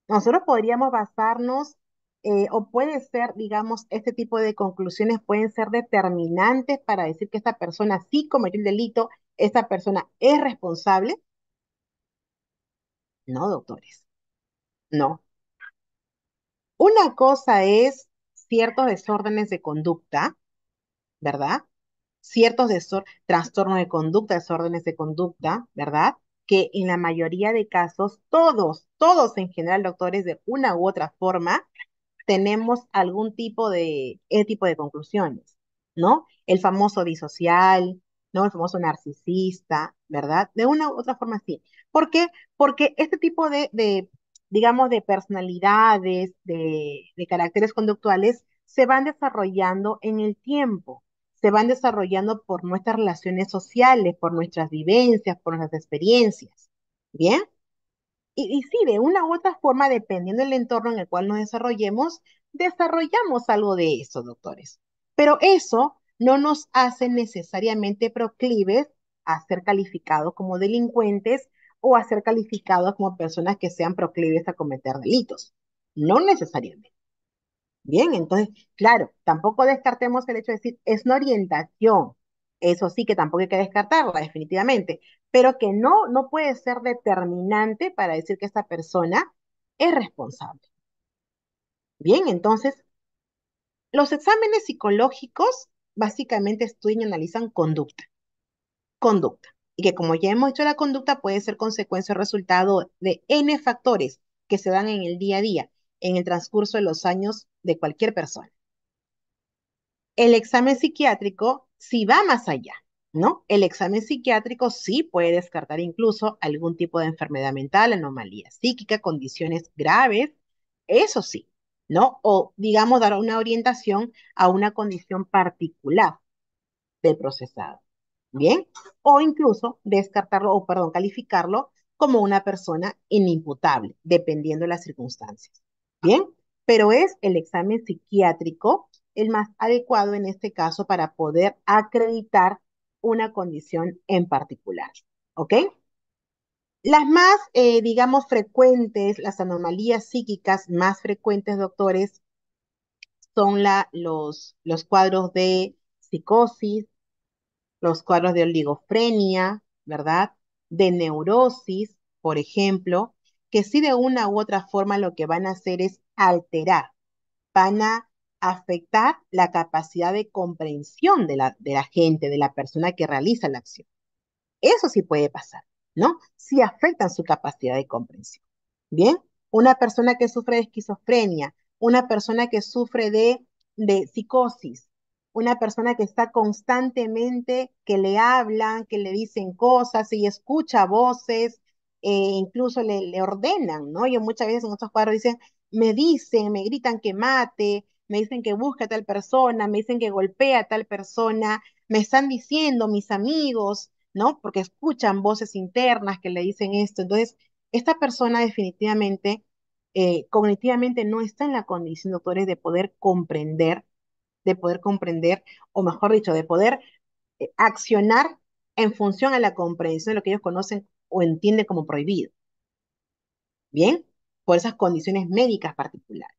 Nosotros podríamos basarnos o puede ser, digamos, este tipo de conclusiones pueden ser determinantes para decir que esta persona sí cometió el delito, esta persona es responsable. No, doctores, no. Una cosa es ciertos desórdenes de conducta, ¿verdad? Trastornos de conducta, desórdenes de conducta, ¿verdad? Que en la mayoría de casos, todos en general, doctores, de una u otra forma, tenemos algún tipo de conclusiones, ¿no? El famoso disocial, ¿no? El famoso narcisista, ¿verdad? De una u otra forma sí. ¿Por qué? Porque este tipo digamos, de personalidades, de caracteres conductuales, se van desarrollando en el tiempo, se van desarrollando por nuestras relaciones sociales, por nuestras vivencias, por nuestras experiencias. ¿Bien? Y sí, de una u otra forma, dependiendo del entorno en el cual nos desarrollemos, desarrollamos algo de eso, doctores. Pero eso no nos hace necesariamente proclives a ser calificados como delincuentes o a ser calificados como personas que sean proclives a cometer delitos. No necesariamente. Bien, entonces, claro, tampoco descartemos el hecho de decir, es una orientación. Eso sí que tampoco hay que descartarla, definitivamente, pero que no puede ser determinante para decir que esta persona es responsable. Bien, entonces, los exámenes psicológicos básicamente estudian y analizan conducta. Y que como ya hemos dicho, la conducta puede ser consecuencia o resultado de N factores que se dan en el día a día, en el transcurso de los años de cualquier persona. El examen psiquiátrico sí va más allá, ¿no? El examen psiquiátrico sí puede descartar incluso algún tipo de enfermedad mental, anomalía psíquica, condiciones graves, eso sí, ¿no? O digamos dar una orientación a una condición particular del procesado, ¿bien? O incluso descartarlo, o perdón, calificarlo como una persona inimputable, dependiendo de las circunstancias, ¿bien? Pero es el examen psiquiátrico el más adecuado en este caso para poder acreditar una condición en particular, ¿ok? Las más, digamos, frecuentes, las anomalías psíquicas más frecuentes, doctores, son los cuadros de psicosis, los cuadros de oligofrenia, ¿verdad? De neurosis, por ejemplo, que sí de una u otra forma lo que van a hacer es alterar, van a afectar la capacidad de comprensión de la gente, de la persona que realiza la acción. Eso sí puede pasar, ¿no? Sí afectan su capacidad de comprensión. Bien, una persona que sufre de esquizofrenia, una persona que sufre de psicosis, una persona que está constantemente, que le hablan, que le dicen cosas y escucha voces, incluso le ordenan, ¿no? Yo muchas veces en estos cuadros dicen, me gritan que mate, me dicen que busque a tal persona, me dicen que golpea a tal persona, me están diciendo mis amigos, ¿no? Porque escuchan voces internas que le dicen esto. Entonces, esta persona definitivamente, cognitivamente no está en la condición, doctores, de poder comprender, o mejor dicho, de poder accionar en función a la comprensión de lo que ellos conocen o entienden como prohibido. ¿Bien? Por esas condiciones médicas particulares.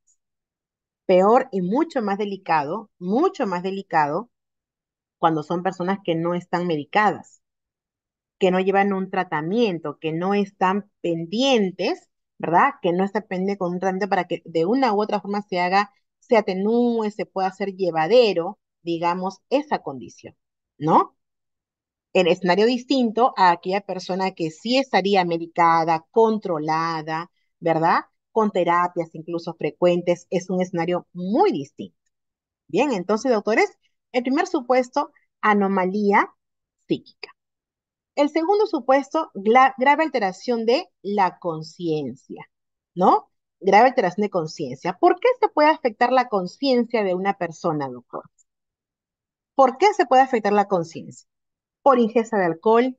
Peor y mucho más delicado cuando son personas que no están medicadas, que no llevan un tratamiento, que no están pendientes, ¿verdad? Que no están pendientes con un tratamiento para que de una u otra forma se atenúe, se pueda hacer llevadero, digamos, esa condición, ¿no? En escenario distinto a aquella persona que sí estaría medicada, controlada, ¿verdad? Con terapias incluso frecuentes, es un escenario muy distinto. Bien, entonces, doctores, el primer supuesto, anomalía psíquica. El segundo supuesto, grave alteración de la conciencia, ¿no? Grave alteración de conciencia. ¿Por qué se puede afectar la conciencia de una persona, doctor? ¿Por qué se puede afectar la conciencia? Por ingesta de alcohol,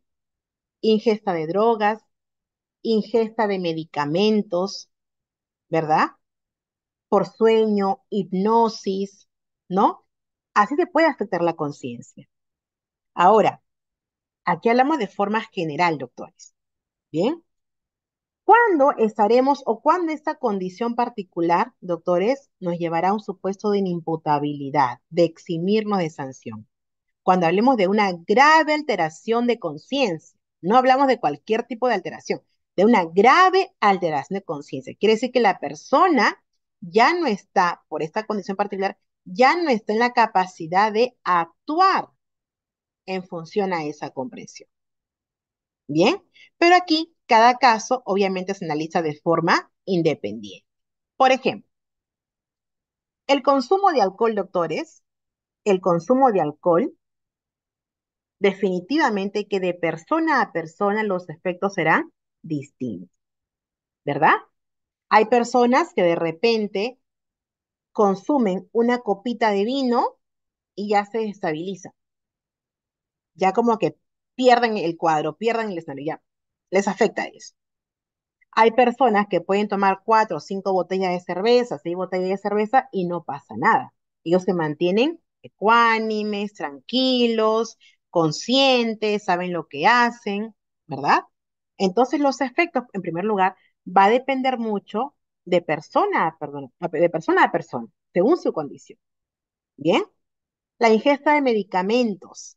ingesta de drogas, ingesta de medicamentos, ¿verdad? Por sueño, hipnosis, ¿no? Así se puede afectar la conciencia. Ahora, aquí hablamos de forma general, doctores. ¿Bien? ¿Cuándo estaremos o cuándo esta condición particular, doctores, nos llevará a un supuesto de inimputabilidad, de eximirnos de sanción? Cuando hablemos de una grave alteración de conciencia, no hablamos de cualquier tipo de alteración, de una grave alteración de conciencia. Quiere decir que la persona ya no está, por esta condición particular, ya no está en la capacidad de actuar en función a esa comprensión. Bien, pero aquí cada caso obviamente se analiza de forma independiente. Por ejemplo, el consumo de alcohol, doctores, el consumo de alcohol, definitivamente que de persona a persona los efectos serán distintos, ¿verdad? Hay personas que de repente consumen una copita de vino y ya se estabilizan, ya como que pierden el cuadro, pierden el escenario, ya les afecta eso. Hay personas que pueden tomar 4 o 5 botellas de cerveza, 6 botellas de cerveza y no pasa nada. Ellos se mantienen ecuánimes, tranquilos, conscientes, saben lo que hacen, ¿verdad? Entonces los efectos, en primer lugar, va a depender mucho de persona a, perdón, de persona a persona, según su condición. Bien, la ingesta de medicamentos.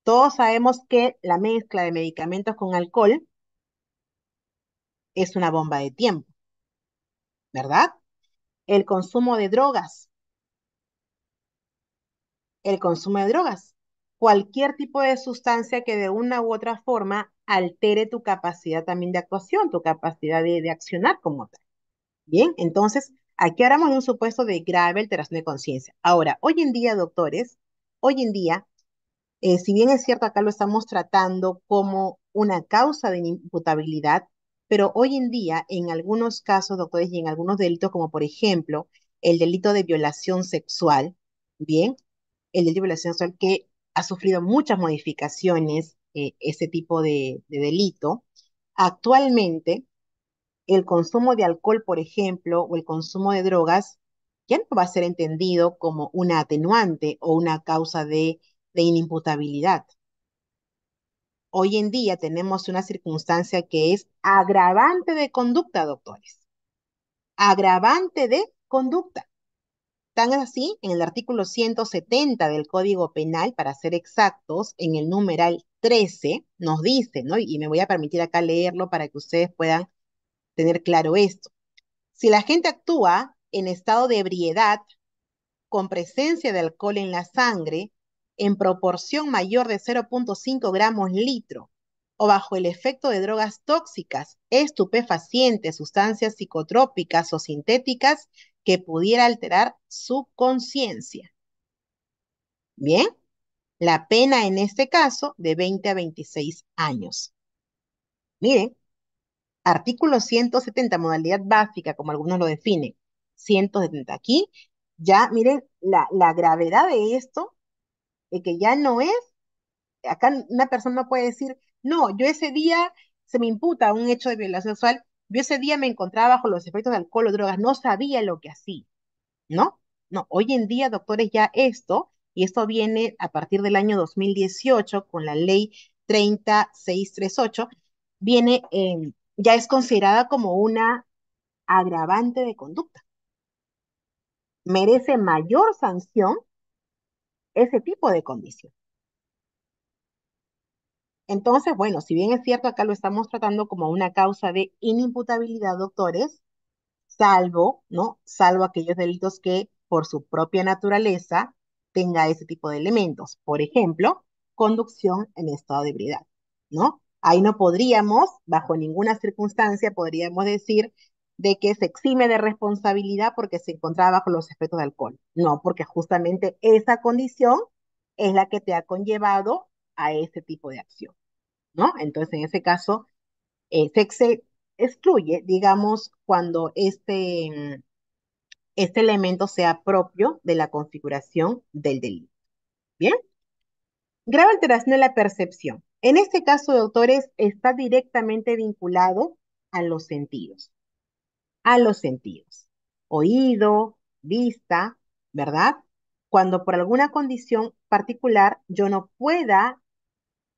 Todos sabemos que la mezcla de medicamentos con alcohol es una bomba de tiempo, ¿verdad? El consumo de drogas, el consumo de drogas, cualquier tipo de sustancia que de una u otra forma altere tu capacidad también de actuación, tu capacidad de accionar como tal. Bien, entonces aquí hablamos de un supuesto de grave alteración de conciencia. Ahora, hoy en día, doctores, hoy en día si bien es cierto, acá lo estamos tratando como una causa de inimputabilidad, pero hoy en día, en algunos casos, doctores, y en algunos delitos, como por ejemplo el delito de violación sexual, bien, el delito de violación sexual que ha sufrido muchas modificaciones, ese tipo de delito, actualmente el consumo de alcohol, por ejemplo, o el consumo de drogas, ya no va a ser entendido como una atenuante o una causa de inimputabilidad. Hoy en día tenemos una circunstancia que es agravante de conducta, doctores. Agravante de conducta. Tan así, en el artículo 170 del Código Penal, para ser exactos, en el numeral 13, nos dice, ¿no? Y me voy a permitir acá leerlo para que ustedes puedan tener claro esto. Si la gente actúa en estado de ebriedad, con presencia de alcohol en la sangre, en proporción mayor de 0,5 gramos litro, o bajo el efecto de drogas tóxicas, estupefacientes, sustancias psicotrópicas o sintéticas que pudiera alterar su conciencia. Bien, la pena en este caso de 20 a 26 años. Miren, artículo 170, modalidad básica, como algunos lo definen. 170. Aquí, ya miren la gravedad de esto, de que ya no es, acá una persona no puede decir, no, yo ese día se me imputa un hecho de violación sexual, yo ese día me encontraba bajo los efectos de alcohol o drogas, no sabía lo que hacía, ¿no? No, hoy en día, doctores, ya esto, y esto viene a partir del año 2018 con la ley 30638, viene, ya es considerada como una agravante de conducta. Merece mayor sanción ese tipo de condición. Entonces, bueno, si bien es cierto, acá lo estamos tratando como una causa de inimputabilidad, doctores, salvo, ¿no? Salvo aquellos delitos que por su propia naturaleza tenga ese tipo de elementos. Por ejemplo, conducción en estado de ebriedad, ¿no? Ahí no podríamos, bajo ninguna circunstancia, podríamos decir de que se exime de responsabilidad porque se encontraba bajo los efectos de alcohol. No, porque justamente esa condición es la que te ha conllevado a ese tipo de acción, ¿no? Entonces, en ese caso, se excluye, digamos, cuando este elemento sea propio de la configuración del delito. Bien, grave alteración de la percepción. En este caso, doctores, está directamente vinculado a los sentidos, a los sentidos. Oído, vista, ¿verdad? Cuando por alguna condición particular yo no pueda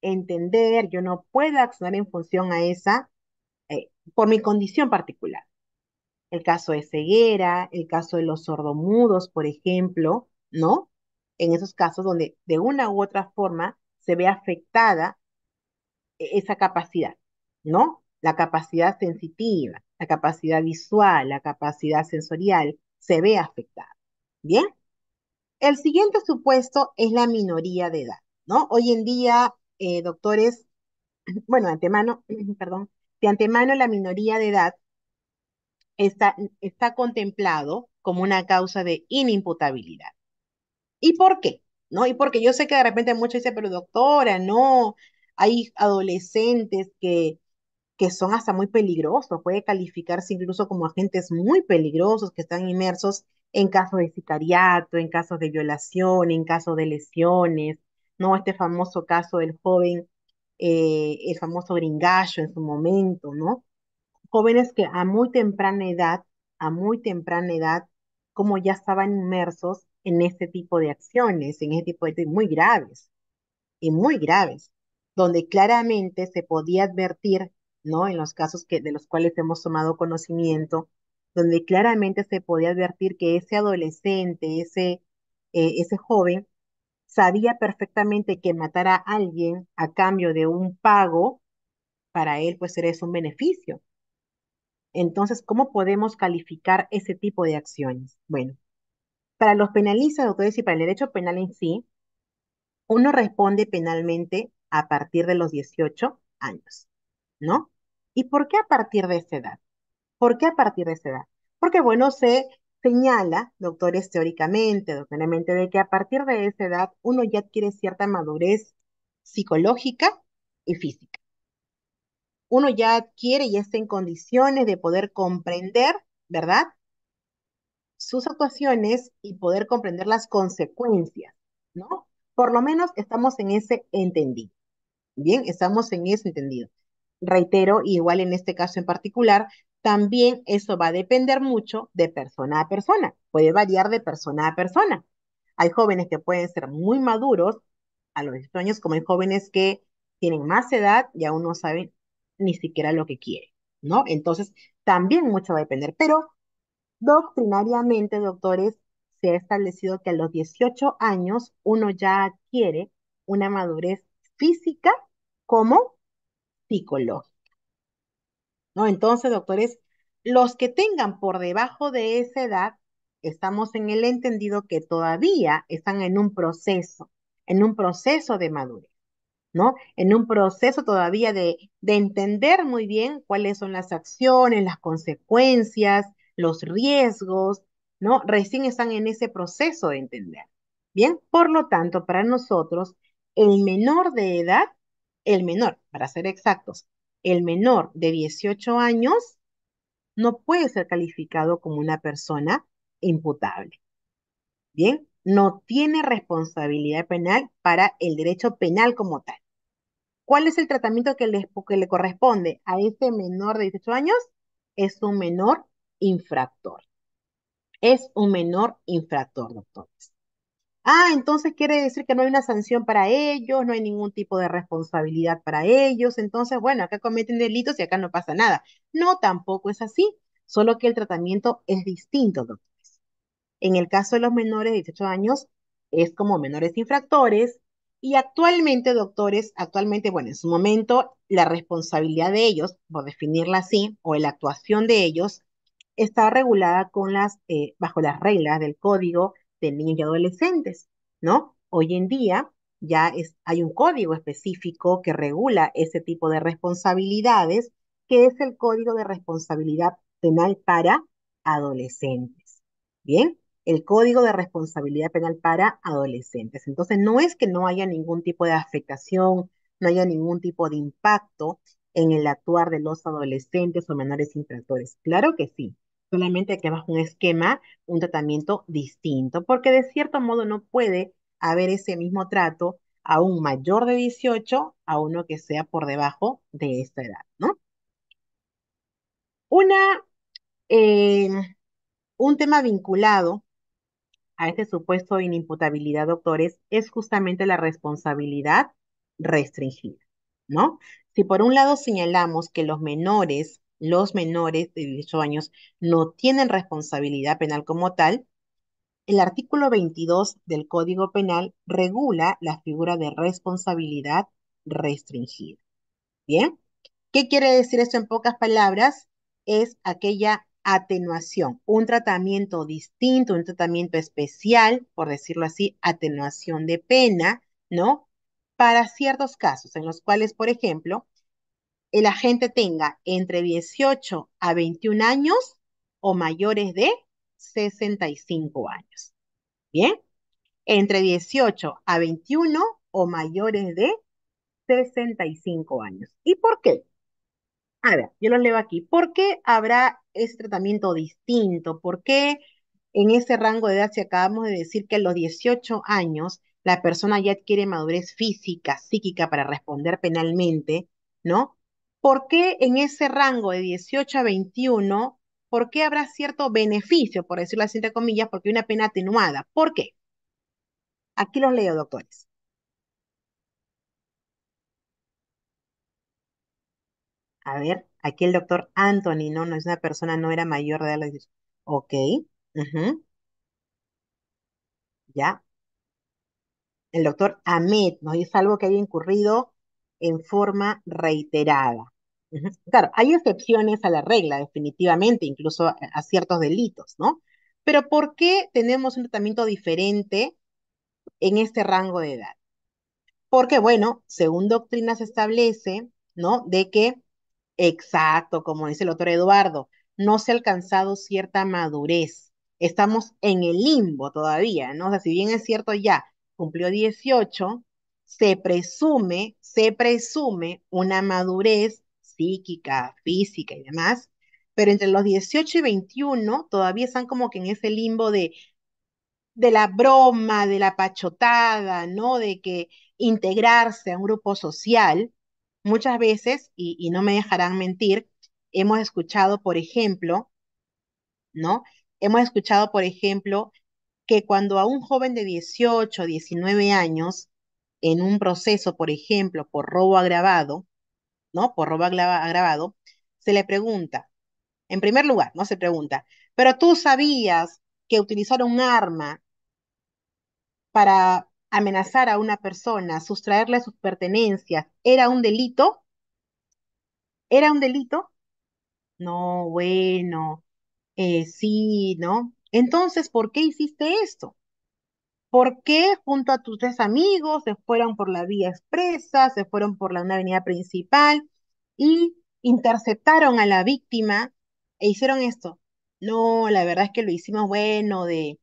entender, yo no pueda accionar en función a esa por mi condición particular. El caso de ceguera, el caso de los sordomudos, por ejemplo, ¿no? En esos casos donde de una u otra forma se ve afectada esa capacidad, ¿no? La capacidad sensitiva, la capacidad visual, la capacidad sensorial, se ve afectada. Bien, el siguiente supuesto es la minoría de edad, ¿no? Hoy en día, doctores, bueno, de antemano, perdón, de antemano la minoría de edad está contemplado como una causa de inimputabilidad. ¿Y por qué? ¿No? Y porque yo sé que de repente muchos dicen, pero doctora, no, hay adolescentes que son hasta muy peligrosos, puede calificarse incluso como agentes muy peligrosos que están inmersos en casos de sicariato, en casos de violación, en casos de lesiones, ¿no? Este famoso caso del joven, el famoso gringallo en su momento, ¿no? Jóvenes que a muy temprana edad, como ya estaban inmersos en este tipo de acciones, en este tipo de muy graves y muy graves, donde claramente se podía advertir, ¿no? En los casos de los cuales hemos tomado conocimiento, donde claramente se podía advertir que ese adolescente, ese joven, sabía perfectamente que matar a alguien a cambio de un pago, para él pues era eso un beneficio. Entonces, ¿cómo podemos calificar ese tipo de acciones? Bueno, para los penalistas, doctores, y para el derecho penal en sí, uno responde penalmente a partir de los 18 años, ¿no? ¿Y por qué a partir de esa edad? ¿Por qué a partir de esa edad? Porque, bueno, se señala, doctores, teóricamente, doctrinalmente, de que a partir de esa edad uno ya adquiere cierta madurez psicológica y física. Uno ya adquiere y está en condiciones de poder comprender, ¿verdad? Sus actuaciones y poder comprender las consecuencias, ¿no? Por lo menos estamos en ese entendido. Bien, estamos en ese entendido. Reitero, igual en este caso en particular, también eso va a depender mucho de persona a persona. Puede variar de persona a persona. Hay jóvenes que pueden ser muy maduros a los 18 años, como hay jóvenes que tienen más edad y aún no saben ni siquiera lo que quieren, ¿no? Entonces, también mucho va a depender. Pero doctrinariamente, doctores, se ha establecido que a los 18 años uno ya adquiere una madurez física como psicológica, ¿no? Entonces, doctores, los que tengan por debajo de esa edad, estamos en el entendido que todavía están en un proceso de madurez. ¿No? En un proceso todavía de entender muy bien cuáles son las acciones, las consecuencias, los riesgos, ¿no? Recién están en ese proceso de entender. Bien, por lo tanto, para nosotros, el menor de edad, el menor, para ser exactos, el menor de 18 años no puede ser calificado como una persona imputable. Bien, no tiene responsabilidad penal para el derecho penal como tal. ¿Cuál es el tratamiento que le corresponde a ese menor de 18 años? Es un menor infractor. Es un menor infractor, doctores. Ah, entonces quiere decir que no hay una sanción para ellos, no hay ningún tipo de responsabilidad para ellos. Entonces, bueno, acá cometen delitos y acá no pasa nada. No, tampoco es así, solo que el tratamiento es distinto, doctores. En el caso de los menores de 18 años, es como menores infractores. Y actualmente, doctores, actualmente, bueno, en su momento, la responsabilidad de ellos, por definirla así, o la actuación de ellos, está regulada bajo las reglas del Código de Niños y Adolescentes, ¿no? Hoy en día hay un código específico que regula ese tipo de responsabilidades, que es el Código de Responsabilidad Penal para Adolescentes. Bien, el Código de Responsabilidad Penal para Adolescentes. Entonces, no es que no haya ningún tipo de afectación, no haya ningún tipo de impacto en el actuar de los adolescentes o menores infractores. Claro que sí, solamente que bajo un esquema, un tratamiento distinto, porque de cierto modo no puede haber ese mismo trato a un mayor de 18 a uno que sea por debajo de esta edad, ¿no? Una, eh, un tema vinculado a este supuesto de inimputabilidad, doctores, es justamente la responsabilidad restringida. ¿no? Si por un lado señalamos que los menores de 18 años no tienen responsabilidad penal como tal, el artículo 22 del Código Penal regula la figura de responsabilidad restringida. ¿Bien? ¿Qué quiere decir esto en pocas palabras? Es aquella atenuación, un tratamiento distinto, un tratamiento especial, por decirlo así, atenuación de pena, ¿no? Para ciertos casos en los cuales, por ejemplo, el agente tenga entre 18 a 21 años o mayores de 65 años. ¿Bien? Entre 18 a 21 o mayores de 65 años. ¿Y por qué? A ver, yo lo leo aquí. ¿Por qué habrá ese tratamiento distinto? ¿Por qué en ese rango de edad, si acabamos de decir que a los 18 años la persona ya adquiere madurez física, psíquica para responder penalmente, ¿no? ¿Por qué en ese rango de 18 a 21, por qué habrá cierto beneficio, por decirlo así entre comillas, porque hay una pena atenuada? ¿Por qué? Aquí los leo, doctores. A ver, aquí el doctor Anthony, ¿no? No es una persona, no era mayor de edad. Ok, ujú, ya. El doctor Ahmed nos dice algo que haya incurrido en forma reiterada. Ujú. Claro, hay excepciones a la regla, definitivamente, incluso a ciertos delitos, ¿no? Pero ¿por qué tenemos un tratamiento diferente en este rango de edad? Porque, bueno, según doctrina se establece, ¿no? De que, exacto, como dice el doctor Eduardo, no se ha alcanzado cierta madurez. Estamos en el limbo todavía, ¿no? O sea, si bien es cierto ya cumplió 18, se presume una madurez psíquica, física y demás, pero entre los 18 y 21 todavía están como que en ese limbo de la broma, de la pachotada, ¿no? De que integrarse a un grupo social, muchas veces, y no me dejarán mentir, hemos escuchado, por ejemplo, ¿no? Hemos escuchado, por ejemplo, que cuando a un joven de 18, 19 años, en un proceso, por ejemplo, por robo agravado, ¿no? Por robo agravado, se le pregunta, en primer lugar, no se pregunta, pero tú sabías que utilizar un arma para amenazar a una persona, sustraerle sus pertenencias, ¿era un delito? ¿Era un delito? No, bueno, sí, ¿no? Entonces, ¿por qué hiciste esto? ¿Por qué junto a tus tres amigos se fueron por la vía expresa, se fueron por una avenida principal y interceptaron a la víctima e hicieron esto? No, la verdad es que lo hicimos bueno de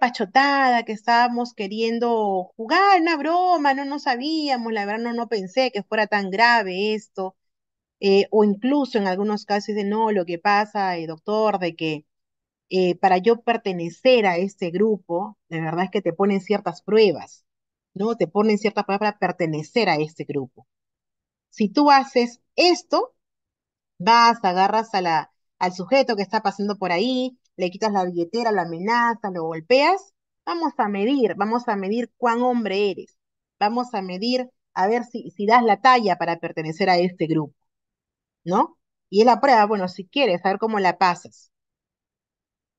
pachotada, que estábamos queriendo jugar, una broma, no sabíamos, la verdad no pensé que fuera tan grave esto, o incluso en algunos casos de no, lo que pasa, doctor, de que para yo pertenecer a este grupo, de verdad es que te ponen ciertas pruebas, ¿no? Te ponen ciertas pruebas para pertenecer a este grupo. Si tú haces esto, vas, agarras al sujeto que está pasando por ahí, le quitas la billetera, lo amenazas, lo golpeas. Vamos a medir cuán hombre eres. Vamos a medir a ver si das la talla para pertenecer a este grupo, ¿no? Y es la prueba, bueno, si quieres, saber cómo la pasas.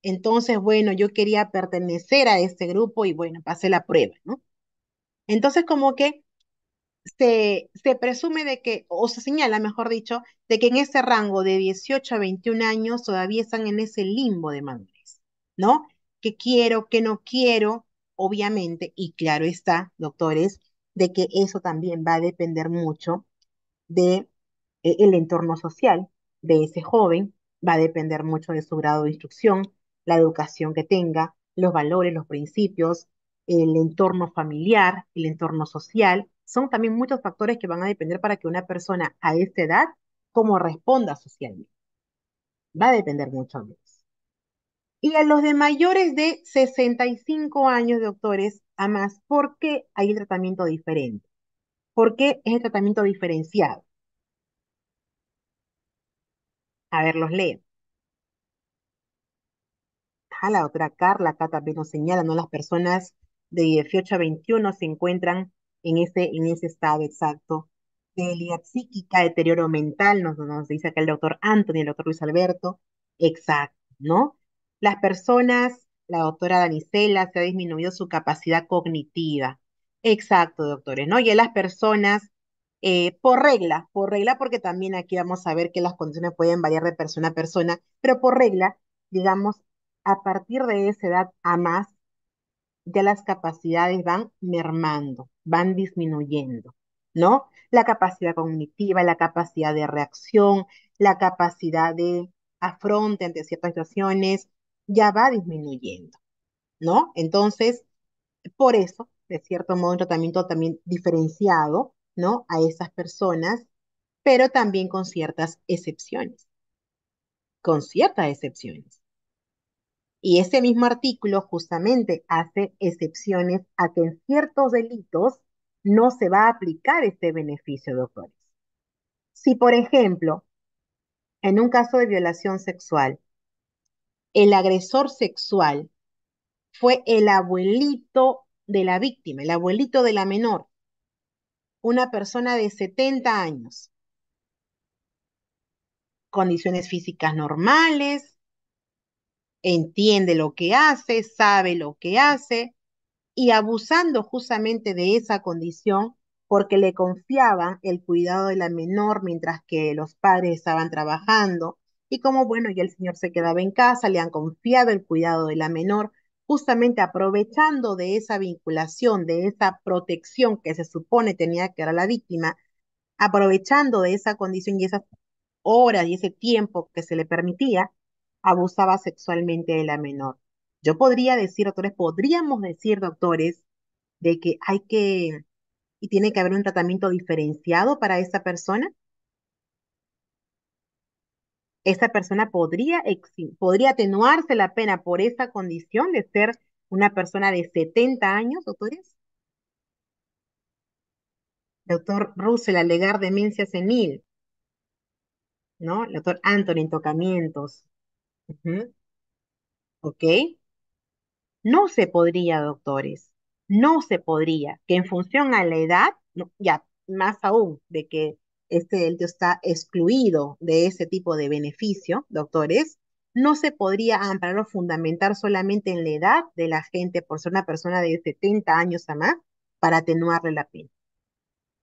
Entonces, bueno, yo quería pertenecer a este grupo y bueno, pasé la prueba, ¿no? Entonces, como que se presume de que, o se señala, mejor dicho, de que en ese rango de 18 a 21 años todavía están en ese limbo de madurez, ¿no? ¿Qué quiero, qué no quiero? Obviamente, y claro está, doctores, de que eso también va a depender mucho de el entorno social de ese joven, va a depender mucho de su grado de instrucción, la educación que tenga, los valores, los principios, el entorno familiar, el entorno social. Son también muchos factores que van a depender para que una persona a esta edad, cómo responda socialmente. Va a depender mucho de eso. Y a los de mayores de 65 años, doctores, a más, ¿por qué hay un tratamiento diferente? ¿Por qué es el tratamiento diferenciado? A ver, los leo. La doctora Carla acá también nos señala, ¿no? Las personas de 18 a 21 se encuentran en ese estado exacto. debilidad psíquica, deterioro mental, nos dice acá el doctor Anthony, el doctor Luis Alberto. Exacto, ¿no? Las personas, la doctora Danicela, se ha disminuido su capacidad cognitiva. Exacto, doctores, ¿no? Y en las personas, por regla, porque también aquí vamos a ver que las condiciones pueden variar de persona a persona, pero por regla, digamos, a partir de esa edad a más, ya las capacidades van mermando, van disminuyendo, ¿no? La capacidad cognitiva, la capacidad de reacción, la capacidad de afronte ante ciertas situaciones, ya va disminuyendo, ¿no? Entonces, por eso, de cierto modo, un tratamiento también diferenciado, ¿no? A esas personas, pero también con ciertas excepciones. Y ese mismo artículo justamente hace excepciones a que en ciertos delitos no se va a aplicar este beneficio, doctores. Si, por ejemplo, en un caso de violación sexual, el agresor sexual fue el abuelito de la víctima, el abuelito de la menor, una persona de 70 años, condiciones físicas normales, entiende lo que hace, sabe lo que hace, y abusando justamente de esa condición porque le confiaban el cuidado de la menor mientras que los padres estaban trabajando. Y como bueno, ya el señor se quedaba en casa, le han confiado el cuidado de la menor, justamente aprovechando de esa vinculación, de esa protección que se supone tenía que dar a la víctima, aprovechando de esa condición y esas horas y ese tiempo que se le permitía, abusaba sexualmente de la menor. Yo podría decir, doctores, podríamos decir, doctores, de que hay que y tiene que haber un tratamiento diferenciado para esa persona. Esa persona podría atenuarse la pena por esa condición de ser una persona de 70 años, doctores. Doctor Russell, alegar demencia senil, ¿no? El doctor Anthony, en tocamientos. Ujú. ¿Ok? No se podría, doctores, no se podría, que en función a la edad, ya más aún de que este delito está excluido de ese tipo de beneficio, doctores, no se podría amparar o fundamentar solamente en la edad de la gente por ser una persona de 70 años a más para atenuarle la pena.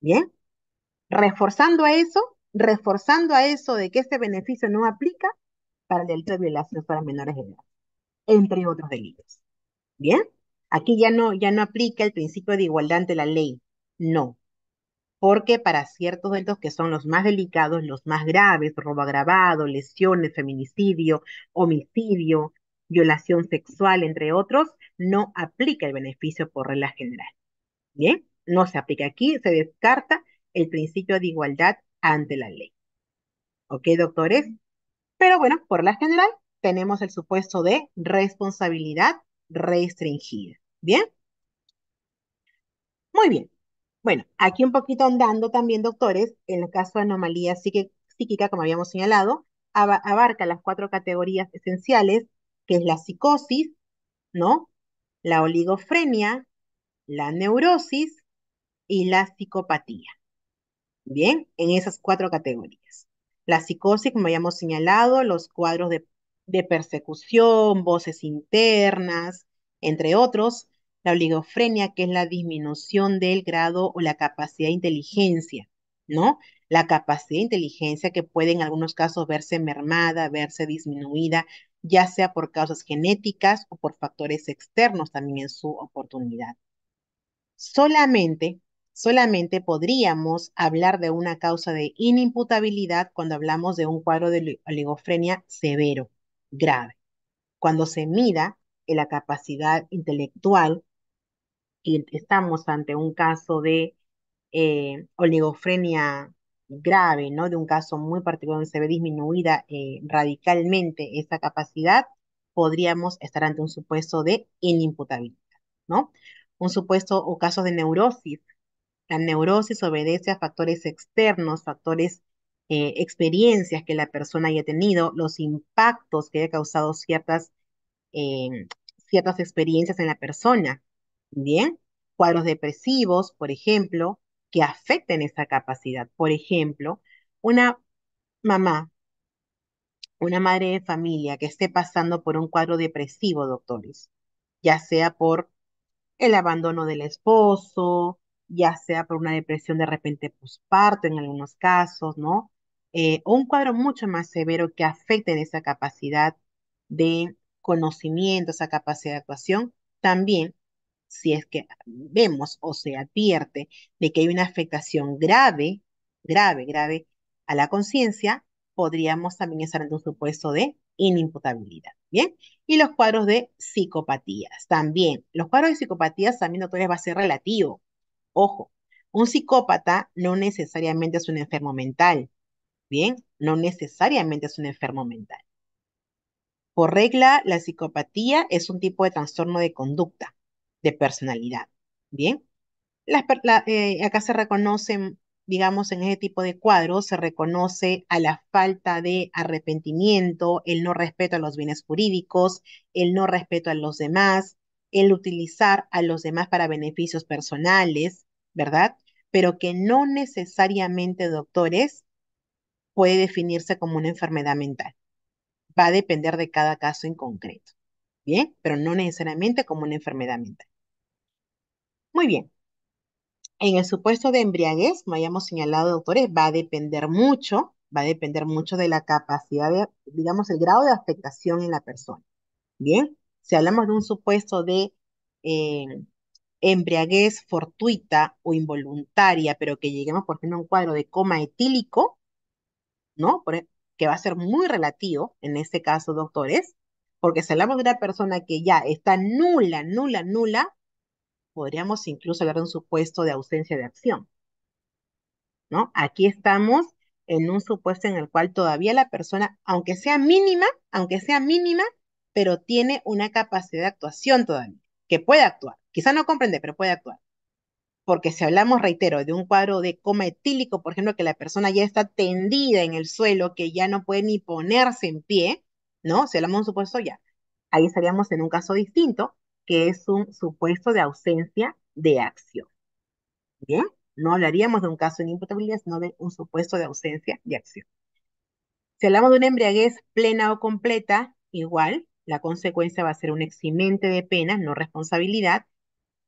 Bien, reforzando a eso de que este beneficio no aplica para el delito de violación para menores de edad, entre otros delitos. Bien, aquí ya no aplica el principio de igualdad ante la ley. No, porque para ciertos delitos que son los más delicados, los más graves, robo agravado, lesiones, feminicidio, homicidio, violación sexual, entre otros, no aplica el beneficio por regla general. Bien, no se aplica aquí, se descarta el principio de igualdad ante la ley. ¿Ok, doctores? Pero bueno, por la general tenemos el supuesto de responsabilidad restringida. Bien, muy bien. Bueno, aquí un poquito andando también, doctores, en el caso de anomalía psíquica, como habíamos señalado, abarca las cuatro categorías esenciales, que es la psicosis, ¿no? La oligofrenia, la neurosis y la psicopatía. Bien, en esas cuatro categorías. La psicosis, como ya hemos señalado, los cuadros de persecución, voces internas, entre otros. La oligofrenia, que es la disminución del grado o la capacidad de inteligencia, ¿no? La capacidad de inteligencia que puede en algunos casos verse mermada, verse disminuida, ya sea por causas genéticas o por factores externos también en su oportunidad. Solamente, solamente podríamos hablar de una causa de inimputabilidad cuando hablamos de un cuadro de oligofrenia severo, grave. Cuando se mida en la capacidad intelectual y estamos ante un caso de oligofrenia grave, ¿no? De un caso muy particular donde se ve disminuida radicalmente esa capacidad, podríamos estar ante un supuesto de inimputabilidad, ¿no? Un supuesto o casos de neurosis. La neurosis obedece a factores externos, factores, experiencias que la persona haya tenido, los impactos que haya causado eh, ciertas experiencias en la persona. Bien, cuadros depresivos, por ejemplo, que afecten esa capacidad. Por ejemplo, una mamá, una madre de familia que esté pasando por un cuadro depresivo, doctores, ya sea por el abandono del esposo, ya sea por una depresión de repente posparto en algunos casos, ¿no? O un cuadro mucho más severo que afecte en esa capacidad de conocimiento, esa capacidad de actuación, también, si es que vemos o se advierte de que hay una afectación grave, grave a la conciencia, podríamos también estar en un supuesto de inimputabilidad. ¿Bien? Y los cuadros de psicopatías también. Los cuadros de psicopatías también, doctores, va a ser relativo. Ojo, un psicópata no necesariamente es un enfermo mental. Bien, no necesariamente es un enfermo mental. Por regla, la psicopatía es un tipo de trastorno de conducta, de personalidad. Bien, acá se reconocen, digamos, en ese tipo de cuadros, se reconoce a la falta de arrepentimiento, el no respeto a los bienes jurídicos, el no respeto a los demás, el utilizar a los demás para beneficios personales, ¿verdad? Pero que no necesariamente, doctores, puede definirse como una enfermedad mental. Va a depender de cada caso en concreto, ¿bien? Pero no necesariamente como una enfermedad mental. Muy bien. En el supuesto de embriaguez, como hayamos señalado, doctores, va a depender mucho de la capacidad de, digamos, el grado de afectación en la persona. Bien, si hablamos de un supuesto de eh, embriaguez fortuita o involuntaria, pero que lleguemos, por ejemplo, a un cuadro de coma etílico, ¿no? Que va a ser muy relativo en este caso, doctores, porque si hablamos de una persona que ya está nula, podríamos incluso hablar de un supuesto de ausencia de acción. ¿No? Aquí estamos en un supuesto en el cual todavía la persona, aunque sea mínima, pero tiene una capacidad de actuación todavía, que puede actuar. Quizá no comprende, pero puede actuar. Porque si hablamos, reitero, de un cuadro de coma etílico, por ejemplo, que la persona ya está tendida en el suelo, que ya no puede ni ponerse en pie, ¿no? Si hablamos de un supuesto, ya. Ahí estaríamos en un caso distinto, que es un supuesto de ausencia de acción. Bien, no hablaríamos de un caso de imputabilidad, sino de un supuesto de ausencia de acción. Si hablamos de una embriaguez plena o completa, igual, la consecuencia va a ser un eximente de pena, no responsabilidad.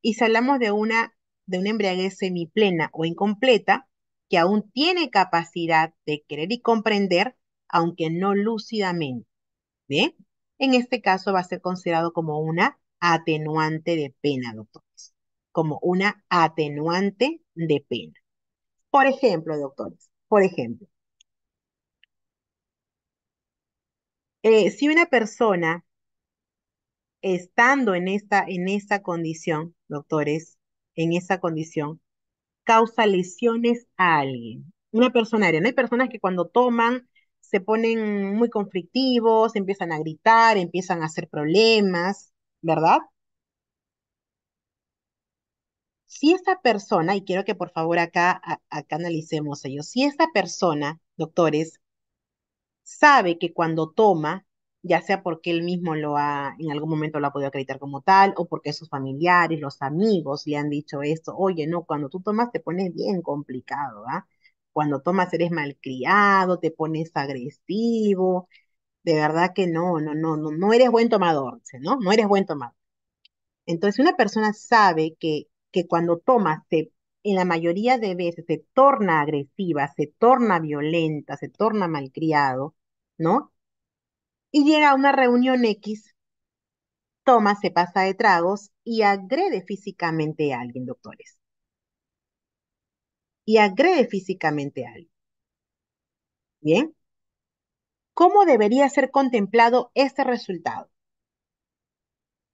Y si hablamos de una embriaguez semiplena o incompleta, que aún tiene capacidad de querer y comprender, aunque no lúcidamente. Bien, en este caso va a ser considerado como una atenuante de pena, doctores. Como una atenuante de pena. Por ejemplo, doctores, por ejemplo, si una persona estando en esta condición, doctores, en esa condición, causa lesiones a alguien, una persona aérea, ¿no? Hay personas que cuando toman se ponen muy conflictivos, empiezan a gritar, empiezan a hacer problemas, ¿verdad? Si esta persona, y quiero que por favor acá analicemos ello, si esta persona, doctores, sabe que cuando toma, ya sea porque él mismo en algún momento lo ha podido acreditar como tal, o porque sus familiares, los amigos le han dicho esto, oye, no, cuando tú tomas te pones bien complicado, ¿ah? Cuando tomas eres malcriado, te pones agresivo, de verdad que no eres buen tomador, dice, ¿no? No eres buen tomador. Entonces, una persona sabe que cuando toma, en la mayoría de veces se torna agresiva, se torna violenta, se torna malcriado, ¿no? Y llega a una reunión X, toma, se pasa de tragos y agrede físicamente a alguien, doctores. Y agrede físicamente a alguien. Bien, ¿cómo debería ser contemplado este resultado?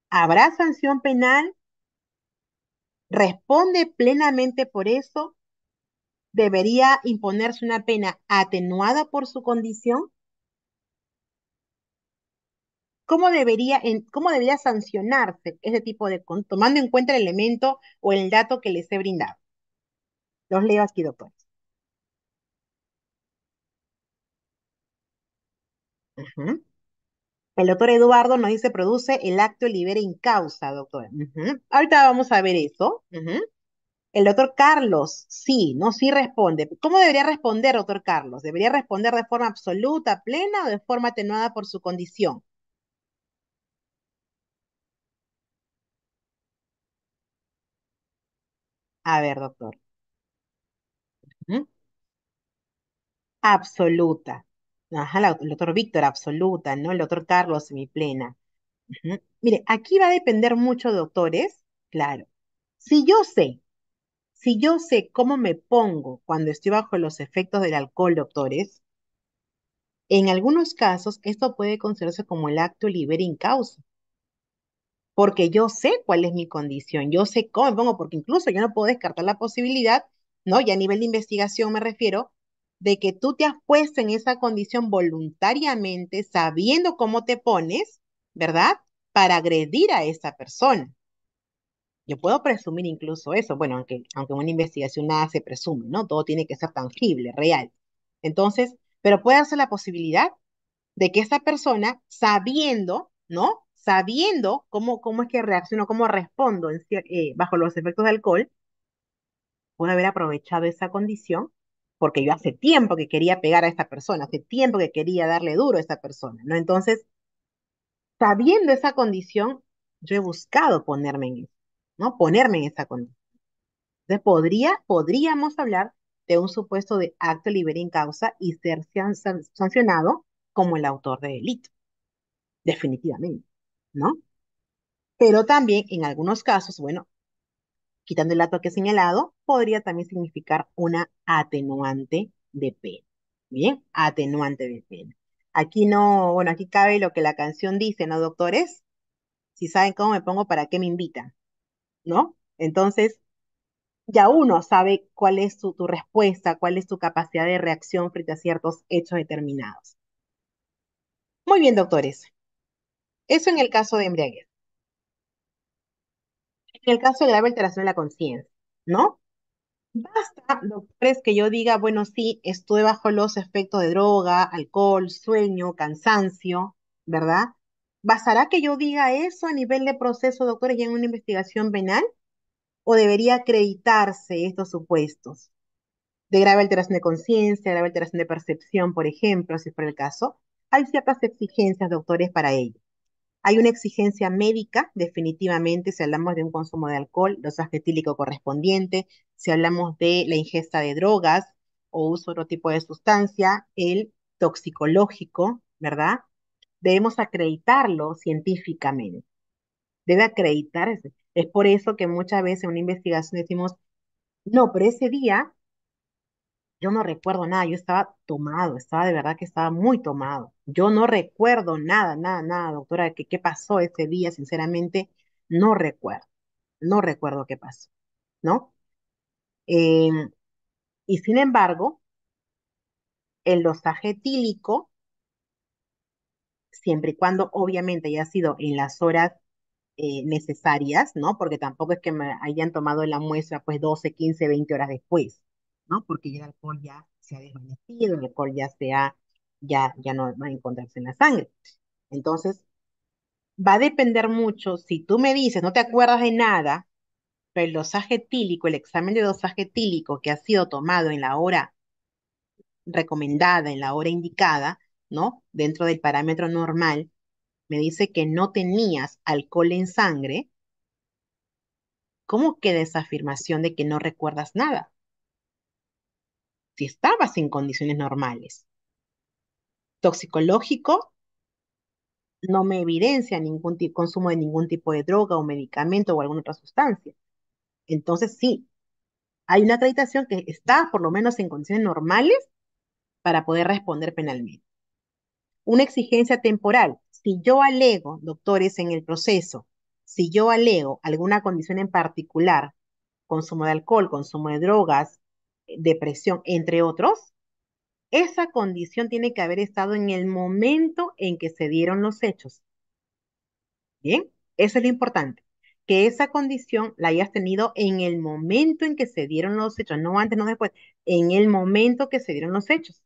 ¿Habrá sanción penal? ¿Responde plenamente por eso? ¿Debería imponerse una pena atenuada por su condición? ¿Cómo debería sancionarse ese tipo de, tomando en cuenta el elemento o el dato que les he brindado? Los leo aquí, doctores. Ujú. El doctor Eduardo nos dice, produce el acto libere in causa, doctor. Ujú. Ahorita vamos a ver eso. Ujú. El doctor Carlos, sí, no, sí responde. ¿Cómo debería responder, doctor Carlos? ¿Debería responder de forma absoluta, plena o de forma atenuada por su condición? A ver, doctor. Ujú. Absoluta. Ajá, el doctor Víctor, absoluta, ¿no? El doctor Carlos, semiplena. Ujú. Mire, aquí va a depender mucho, doctores. Claro. Si yo sé, si yo sé cómo me pongo cuando estoy bajo los efectos del alcohol, doctores, en algunos casos esto puede considerarse como el acto liber in causa, porque yo sé cuál es mi condición, yo sé cómo me pongo, porque incluso yo no puedo descartar la posibilidad, ¿no? Ya a nivel de investigación me refiero, de que tú te has puesto en esa condición voluntariamente, sabiendo cómo te pones, ¿verdad? Para agredir a esa persona. Yo puedo presumir incluso eso, bueno, aunque en una investigación nada se presume, ¿no? Todo tiene que ser tangible, real. Entonces, pero puede darse la posibilidad de que esa persona, sabiendo, ¿no? Sabiendo cómo es que reacciono, cómo respondo bajo los efectos de alcohol, puede haber aprovechado esa condición, porque yo hace tiempo que quería pegar a esta persona, hace tiempo que quería darle duro a esta persona, ¿no? Entonces, sabiendo esa condición, yo he buscado ponerme en eso, ¿no? Ponerme en esa condición. Entonces, podríamos hablar de un supuesto de acto libre en causa y ser sancionado como el autor de delito, definitivamente, ¿no? Pero también en algunos casos, bueno, quitando el dato que he señalado, podría también significar una atenuante de pena. Bien, atenuante de pena. Aquí no, bueno, aquí cabe lo que la canción dice, ¿no, doctores? Si saben cómo me pongo, ¿para qué me invitan? ¿No? Entonces, ya uno sabe cuál es tu respuesta, cuál es tu capacidad de reacción frente a ciertos hechos determinados. Muy bien, doctores. Eso en el caso de embriaguez. En el caso de grave alteración de la conciencia, ¿no? Basta, doctores, que yo diga, bueno, sí, estuve bajo los efectos de droga, alcohol, sueño, cansancio, ¿verdad? ¿Bastará que yo diga eso a nivel de proceso, doctores, ya en una investigación penal? ¿O debería acreditarse estos supuestos de grave alteración de conciencia, grave alteración de percepción, por ejemplo, si fuera el caso? Hay ciertas exigencias, doctores, para ello. Hay una exigencia médica, definitivamente, si hablamos de un consumo de alcohol, dosaje etílico correspondiente, si hablamos de la ingesta de drogas o uso de otro tipo de sustancia, el toxicológico, ¿verdad? Debemos acreditarlo científicamente. Debe acreditarse. Es por eso que muchas veces en una investigación decimos, no, pero ese día yo no recuerdo nada, yo estaba tomado, estaba de verdad que estaba muy tomado. Yo no recuerdo nada, nada, nada, doctora, que qué pasó ese día, sinceramente, no recuerdo, no recuerdo qué pasó, ¿no? Em, y sin embargo, el dosaje etílico, siempre y cuando obviamente haya sido en las horas necesarias, ¿no? Porque tampoco es que me hayan tomado la muestra pues 12, 15, 20 horas después, ¿no? Porque ya el alcohol ya se ha desvanecido, el alcohol ya no va a encontrarse en la sangre. Entonces, va a depender mucho, si tú me dices, no te acuerdas de nada, pero el dosaje etílico, el examen de dosaje etílico que ha sido tomado en la hora recomendada, en la hora indicada, ¿no? Dentro del parámetro normal, me dice que no tenías alcohol en sangre. ¿Cómo queda esa afirmación de que no recuerdas nada? Si estabas en condiciones normales. Toxicológico no me evidencia ningún consumo de ningún tipo de droga o medicamento o alguna otra sustancia. Entonces, sí, hay una acreditación que está por lo menos en condiciones normales para poder responder penalmente. Una exigencia temporal. Si yo alego, doctores, en el proceso, si yo alego alguna condición en particular, consumo de alcohol, consumo de drogas, depresión, entre otros, esa condición tiene que haber estado en el momento en que se dieron los hechos. ¿Bien? Eso es lo importante. Que esa condición la hayas tenido en el momento en que se dieron los hechos, no antes, no después, en el momento que se dieron los hechos.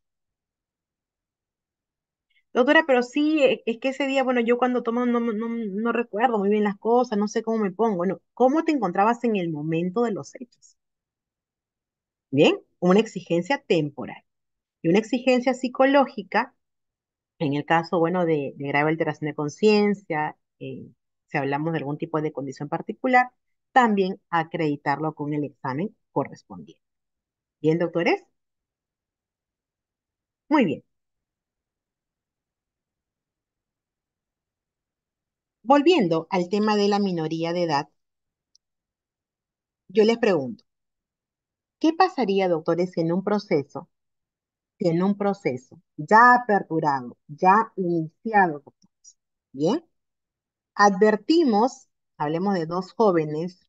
Doctora, pero sí, es que ese día, bueno, yo cuando tomo no recuerdo muy bien las cosas, no sé cómo me pongo. Bueno, ¿cómo te encontrabas en el momento de los hechos? Bien, una exigencia temporal. Y una exigencia psicológica, en el caso, bueno, de grave alteración de conciencia, si hablamos de algún tipo de condición particular, también acreditarlo con el examen correspondiente. Bien, doctores. Muy bien. Volviendo al tema de la minoría de edad, yo les pregunto, ¿qué pasaría, doctores, si en un proceso ya aperturado, ya iniciado, doctores, bien, advertimos, hablemos de dos jóvenes,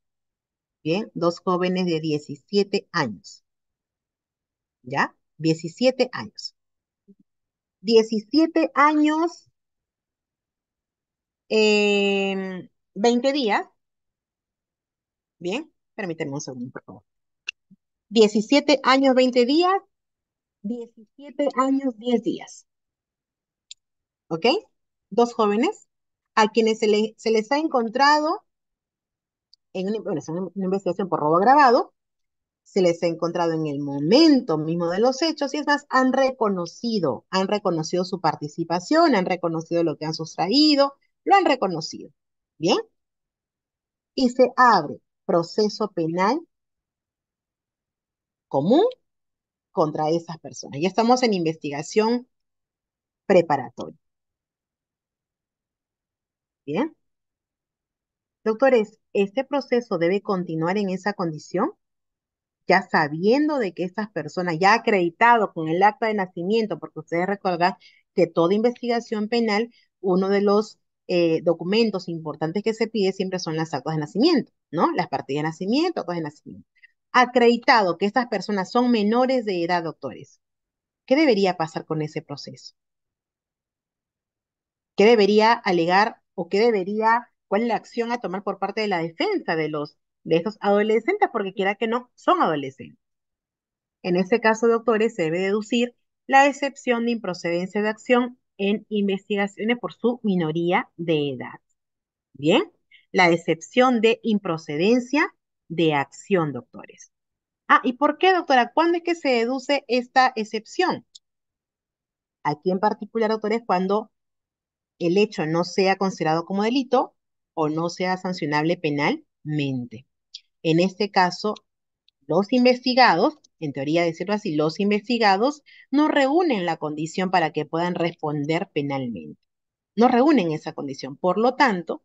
bien, dos jóvenes de 17 años, ¿ya? 17 años. 17 años, 20 días, bien, permítanme un segundo, por favor. 17 años, 20 días, 17 años, 10 días, ¿ok? Dos jóvenes a quienes se les ha encontrado bueno, es una investigación por robo agravado, se les ha encontrado en el momento mismo de los hechos y es más, han reconocido su participación, han reconocido lo que han sustraído, lo han reconocido. Bien, y se abre proceso penal común contra esas personas. Ya estamos en investigación preparatoria. Bien, doctores, ¿este proceso debe continuar en esa condición? Ya sabiendo de que estas personas, ya acreditado con el acta de nacimiento, porque ustedes recuerdan que toda investigación penal, uno de los documentos importantes que se pide siempre son las actas de nacimiento, ¿no? Las partidas de nacimiento, actas de nacimiento. Acreditado que estas personas son menores de edad, doctores, ¿qué debería pasar con ese proceso? ¿Qué debería alegar o cuál es la acción a tomar por parte de la defensa de estos adolescentes? Porque quiera que no, son adolescentes. En este caso, doctores, se debe deducir la excepción de improcedencia de acción en investigaciones por su minoría de edad. Bien, la excepción de improcedencia de acción, doctores. Ah, ¿y por qué, doctora? ¿Cuándo es que se deduce esta excepción? Aquí en particular, doctores, cuando el hecho no sea considerado como delito o no sea sancionable penalmente. En este caso, los investigados, en teoría decirlo así, los investigados no reúnen la condición para que puedan responder penalmente. No reúnen esa condición. Por lo tanto,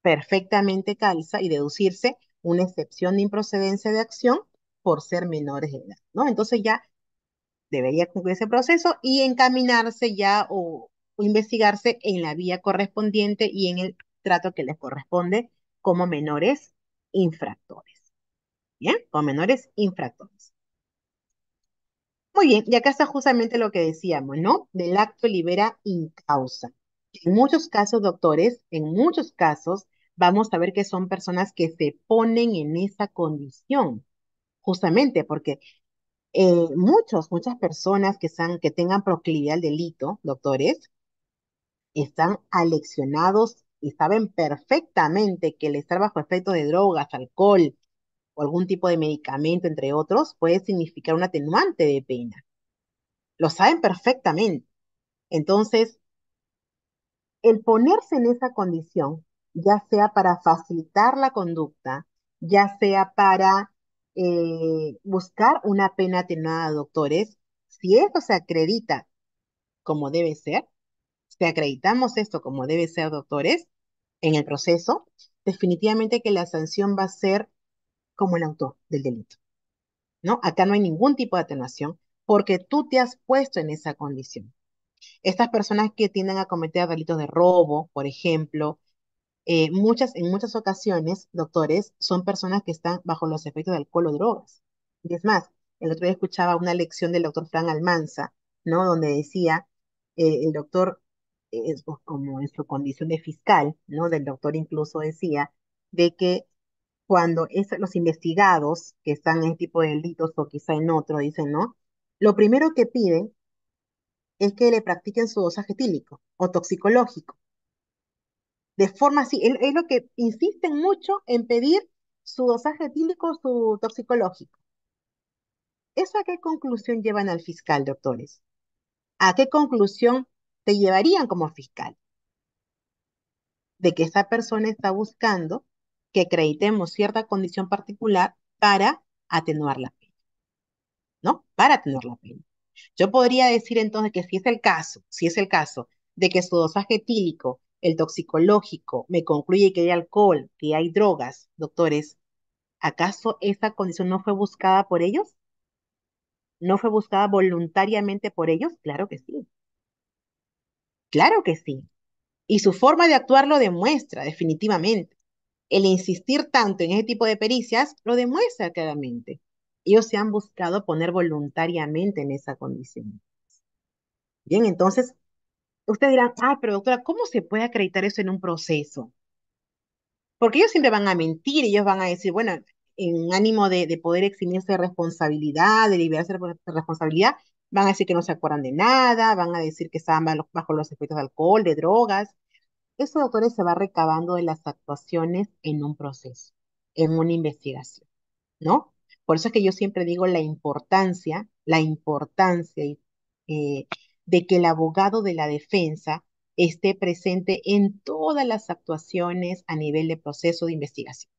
perfectamente calza y deducirse una excepción de improcedencia de acción por ser menores de edad, ¿no? Entonces ya debería concluir ese proceso y encaminarse ya o investigarse en la vía correspondiente y en el trato que les corresponde como menores infractores. ¿Bien? Como menores infractores. Muy bien, y acá está justamente lo que decíamos, ¿no? Del acto libera in causa. En muchos casos, doctores, en muchos casos, vamos a ver que son personas que se ponen en esa condición, justamente porque muchas personas que tengan proclividad al delito, doctores, están aleccionados y saben perfectamente que el estar bajo efectos de drogas, alcohol o algún tipo de medicamento, entre otros, puede significar un atenuante de pena. Lo saben perfectamente. Entonces, el ponerse en esa condición, ya sea para facilitar la conducta, ya sea para buscar una pena atenuada, doctores, si esto se acredita como debe ser, si acreditamos esto como debe ser, doctores, en el proceso, definitivamente que la sanción va a ser como el autor del delito, ¿no? Acá no hay ningún tipo de atenuación porque tú te has puesto en esa condición. Estas personas que tienden a cometer delitos de robo, por ejemplo, en muchas ocasiones, doctores, son personas que están bajo los efectos de alcohol o drogas. Y es más, el otro día escuchaba una lección del doctor Fran Almanza, ¿no? Donde decía, el doctor, como en su condición de fiscal, ¿no? Del doctor incluso decía de que cuando los investigados que están en este tipo de delitos o quizá en otro, dicen, ¿no? Lo primero que piden es que le practiquen su dosaje etílico o toxicológico. De forma así, es lo que insisten mucho en pedir su dosaje etílico, su toxicológico. ¿eso a qué conclusión llevan al fiscal, doctores? ¿A qué conclusión te llevarían como fiscal? De que esa persona está buscando que acreditemos cierta condición particular para atenuar la pena, ¿no? Para atenuar la pena. Yo podría decir entonces que si es el caso de que su dosaje etílico, el toxicológico, me concluye que hay alcohol, que hay drogas, doctores, ¿acaso esa condición no fue buscada por ellos? ¿No fue buscada voluntariamente por ellos? Claro que sí. Y su forma de actuar lo demuestra definitivamente. El insistir tanto en ese tipo de pericias lo demuestra claramente. Ellos se han buscado poner voluntariamente en esa condición. Bien, entonces, ustedes dirán, ah, pero doctora, ¿cómo se puede acreditar eso en un proceso? Porque ellos siempre van a mentir, ellos van a decir, bueno, en ánimo de poder eximirse de responsabilidad, de liberarse de responsabilidad, van a decir que no se acuerdan de nada, van a decir que estaban bajo los efectos de alcohol, de drogas. Eso, doctores, se va recabando de las actuaciones en un proceso, en una investigación, ¿no? Por eso es que yo siempre digo la importancia eh, de que el abogado de la defensa esté presente en todas las actuaciones a nivel de proceso de investigación.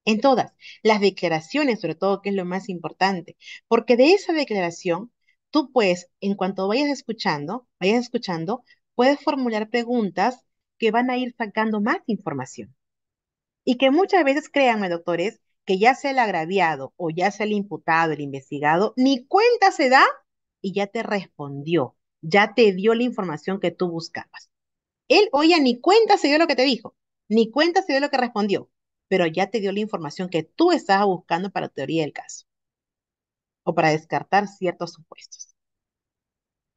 En todas las declaraciones, sobre todo, que es lo más importante, porque de esa declaración, tú puedes, en cuanto vayas escuchando, puedes formular preguntas que van a ir sacando más información. Y que muchas veces, créanme, doctores, que ya sea el agraviado o ya sea el imputado, el investigado, ni cuenta se da y ya te respondió, ya te dio la información que tú buscabas. Él, oye, ni cuenta se dio lo que te dijo, ni cuenta se dio lo que respondió, pero ya te dio la información que tú estabas buscando para la teoría del caso o para descartar ciertos supuestos.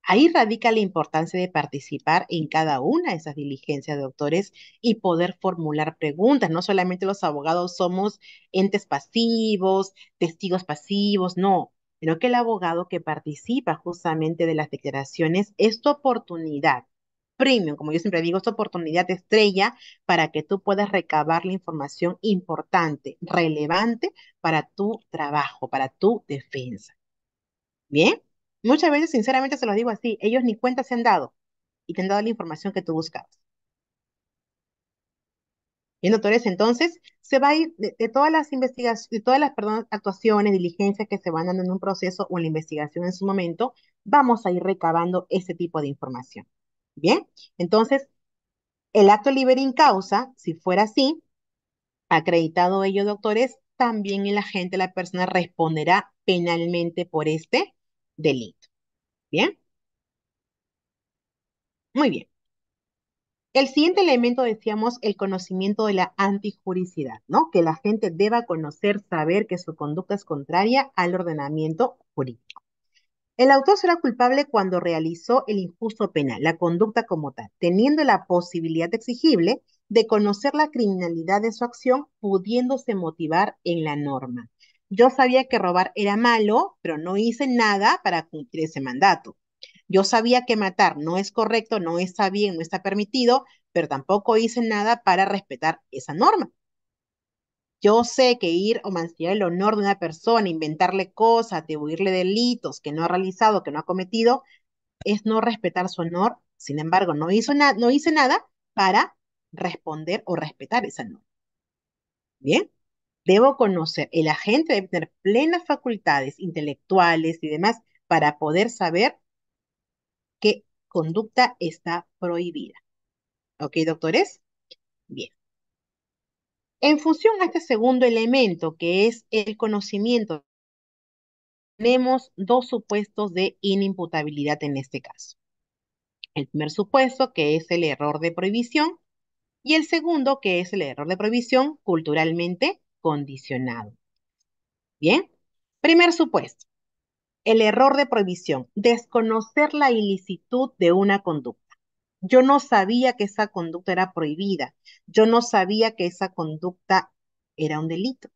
Ahí radica la importancia de participar en cada una de esas diligencias, doctores, y poder formular preguntas. No solamente los abogados somos entes pasivos, testigos pasivos, no, sino que el abogado que participa justamente de las declaraciones es tu oportunidad premium, como yo siempre digo, es tu oportunidad estrella para que tú puedas recabar la información importante, relevante para tu trabajo, para tu defensa. Bien, muchas veces, sinceramente, se los digo así, ellos ni cuenta se han dado y te han dado la información que tú buscabas. Bien, doctores, entonces se va a ir de todas las investigaciones, de todas las, perdón, actuaciones, diligencias que se van dando en un proceso o en la investigación en su momento, vamos a ir recabando ese tipo de información. Bien, entonces, el acto libre in causa, si fuera así, acreditado ello, doctores, también el agente, la persona responderá penalmente por este delito. Bien, muy bien. El siguiente elemento decíamos el conocimiento de la antijuricidad, ¿no? Que la gente deba conocer, saber que su conducta es contraria al ordenamiento jurídico. El autor será culpable cuando realizó el injusto penal, la conducta como tal, teniendo la posibilidad exigible de conocer la criminalidad de su acción, pudiéndose motivar en la norma. Yo sabía que robar era malo, pero no hice nada para cumplir ese mandato. Yo sabía que matar no es correcto, no está bien, no está permitido, pero tampoco hice nada para respetar esa norma. Yo sé que ir o mancillar el honor de una persona, inventarle cosas, atribuirle delitos que no ha realizado, que no ha cometido, es no respetar su honor. Sin embargo, no hice nada para responder o respetar esa norma. Bien, debo conocer, el agente debe tener plenas facultades intelectuales y demás para poder saber qué conducta está prohibida. ¿Ok, doctores? Bien. En función a este segundo elemento, que es el conocimiento, tenemos dos supuestos de inimputabilidad en este caso. El primer supuesto, que es el error de prohibición, y el segundo, que es el error de prohibición culturalmente condicionado. Bien. Primer supuesto, el error de prohibición, desconocer la ilicitud de una conducta. Yo no sabía que esa conducta era prohibida. Yo no sabía que esa conducta era un delito.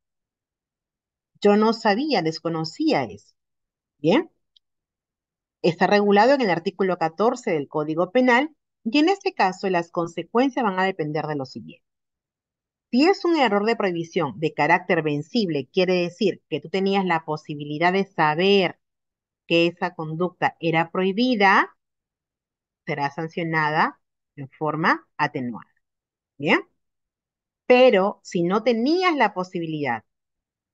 Yo no sabía, desconocía eso. Bien, está regulado en el artículo 14 del Código Penal y en este caso las consecuencias van a depender de lo siguiente. Si es un error de prohibición de carácter vencible, quiere decir que tú tenías la posibilidad de saber que esa conducta era prohibida, será sancionada en forma atenuada. ¿Bien? Pero si no tenías la posibilidad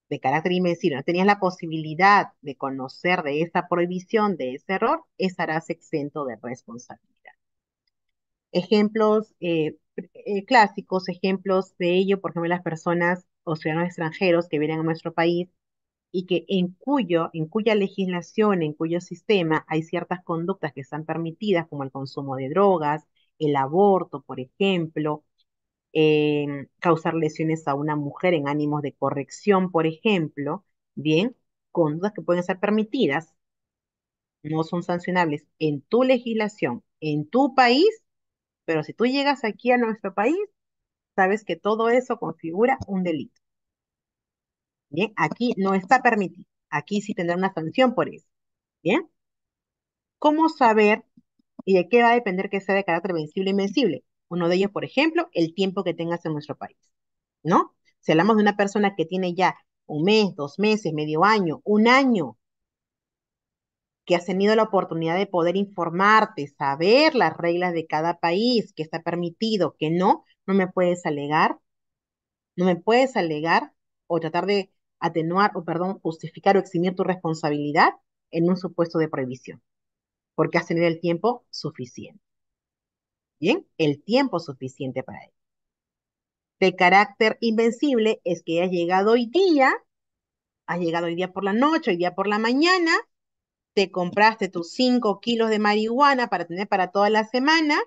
de carácter invencible, no tenías la posibilidad de conocer de esa prohibición, de ese error, estarás exento de responsabilidad. Ejemplos clásicos, ejemplos de ello, por ejemplo, las personas o ciudadanos extranjeros que vienen a nuestro país y que en cuya legislación, en cuyo sistema hay ciertas conductas que están permitidas, como el consumo de drogas, el aborto, por ejemplo, causar lesiones a una mujer en ánimos de corrección, por ejemplo, bien, conductas que pueden ser permitidas, no son sancionables en tu legislación, en tu país, pero si tú llegas aquí a nuestro país, sabes que todo eso configura un delito. Bien, aquí no está permitido. Aquí sí tendrá una sanción por eso. Bien, ¿cómo saber y de qué va a depender que sea de carácter vencible e invencible? Uno de ellos, por ejemplo, el tiempo que tengas en nuestro país, ¿no? Si hablamos de una persona que tiene ya un mes, 2 meses, medio año, un año, que has tenido la oportunidad de poder informarte, saber las reglas de cada país, que está permitido, que no, no me puedes alegar o tratar de atenuar o, perdón, justificar o eximir tu responsabilidad en un supuesto de prohibición, porque has tenido el tiempo suficiente. Bien, el tiempo suficiente para ello. De carácter invencible es que has llegado hoy día por la noche, hoy día por la mañana, te compraste tus 5 kilos de marihuana para tener para toda la semana,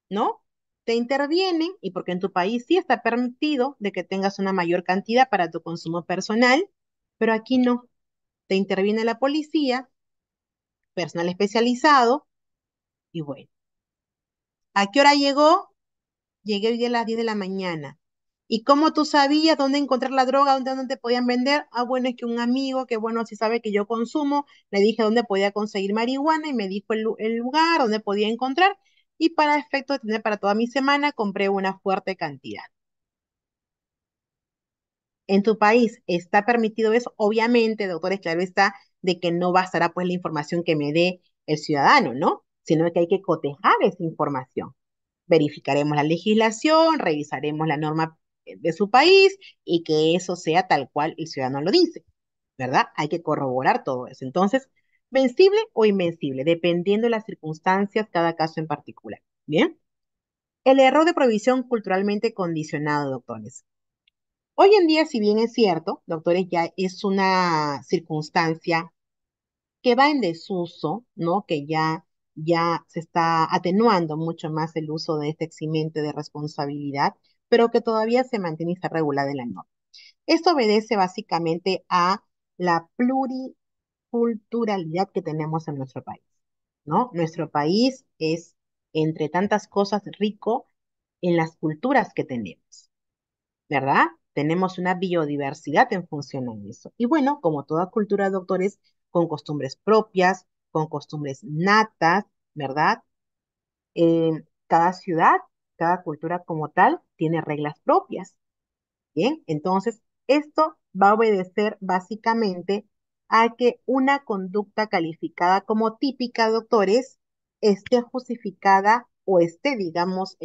¿no? Te intervienen y porque en tu país sí está permitido de que tengas una mayor cantidad para tu consumo personal, pero aquí no. Te interviene la policía, personal especializado y bueno. ¿A qué hora llegó? Llegué hoy día a las 10 de la mañana. ¿Y cómo tú sabías dónde encontrar la droga, dónde te podían vender? Ah, bueno, es que un amigo que, bueno, sí sabe que yo consumo, le dije dónde podía conseguir marihuana y me dijo el lugar donde podía encontrar. Y para efecto de tener para toda mi semana, compré una fuerte cantidad. En tu país está permitido eso, obviamente, doctores, claro está, de que no bastará pues la información que me dé el ciudadano, ¿no? Sino que hay que cotejar esa información. Verificaremos la legislación, revisaremos la norma de su país y que eso sea tal cual el ciudadano lo dice, ¿verdad? Hay que corroborar todo eso. Entonces, vencible o invencible, dependiendo de las circunstancias, cada caso en particular. Bien. El error de provisión culturalmente condicionado, doctores. Hoy en día, si bien es cierto, doctores, ya es una circunstancia que va en desuso, ¿no? Que ya se está atenuando mucho más el uso de este eximente de responsabilidad, pero que todavía se mantiene y está regulada en la norma. Esto obedece básicamente a la pluriculturalidad que tenemos en nuestro país, ¿no? Nuestro país es, entre tantas cosas, rico en las culturas que tenemos. ¿Verdad? Tenemos una biodiversidad en función a eso. Y bueno, como toda cultura, doctores, con costumbres propias, con costumbres natas, ¿verdad? Cada ciudad, cada cultura como tal, tiene reglas propias. Bien, entonces, esto va a obedecer básicamente a que una conducta calificada como típica, doctores, esté justificada o esté, digamos,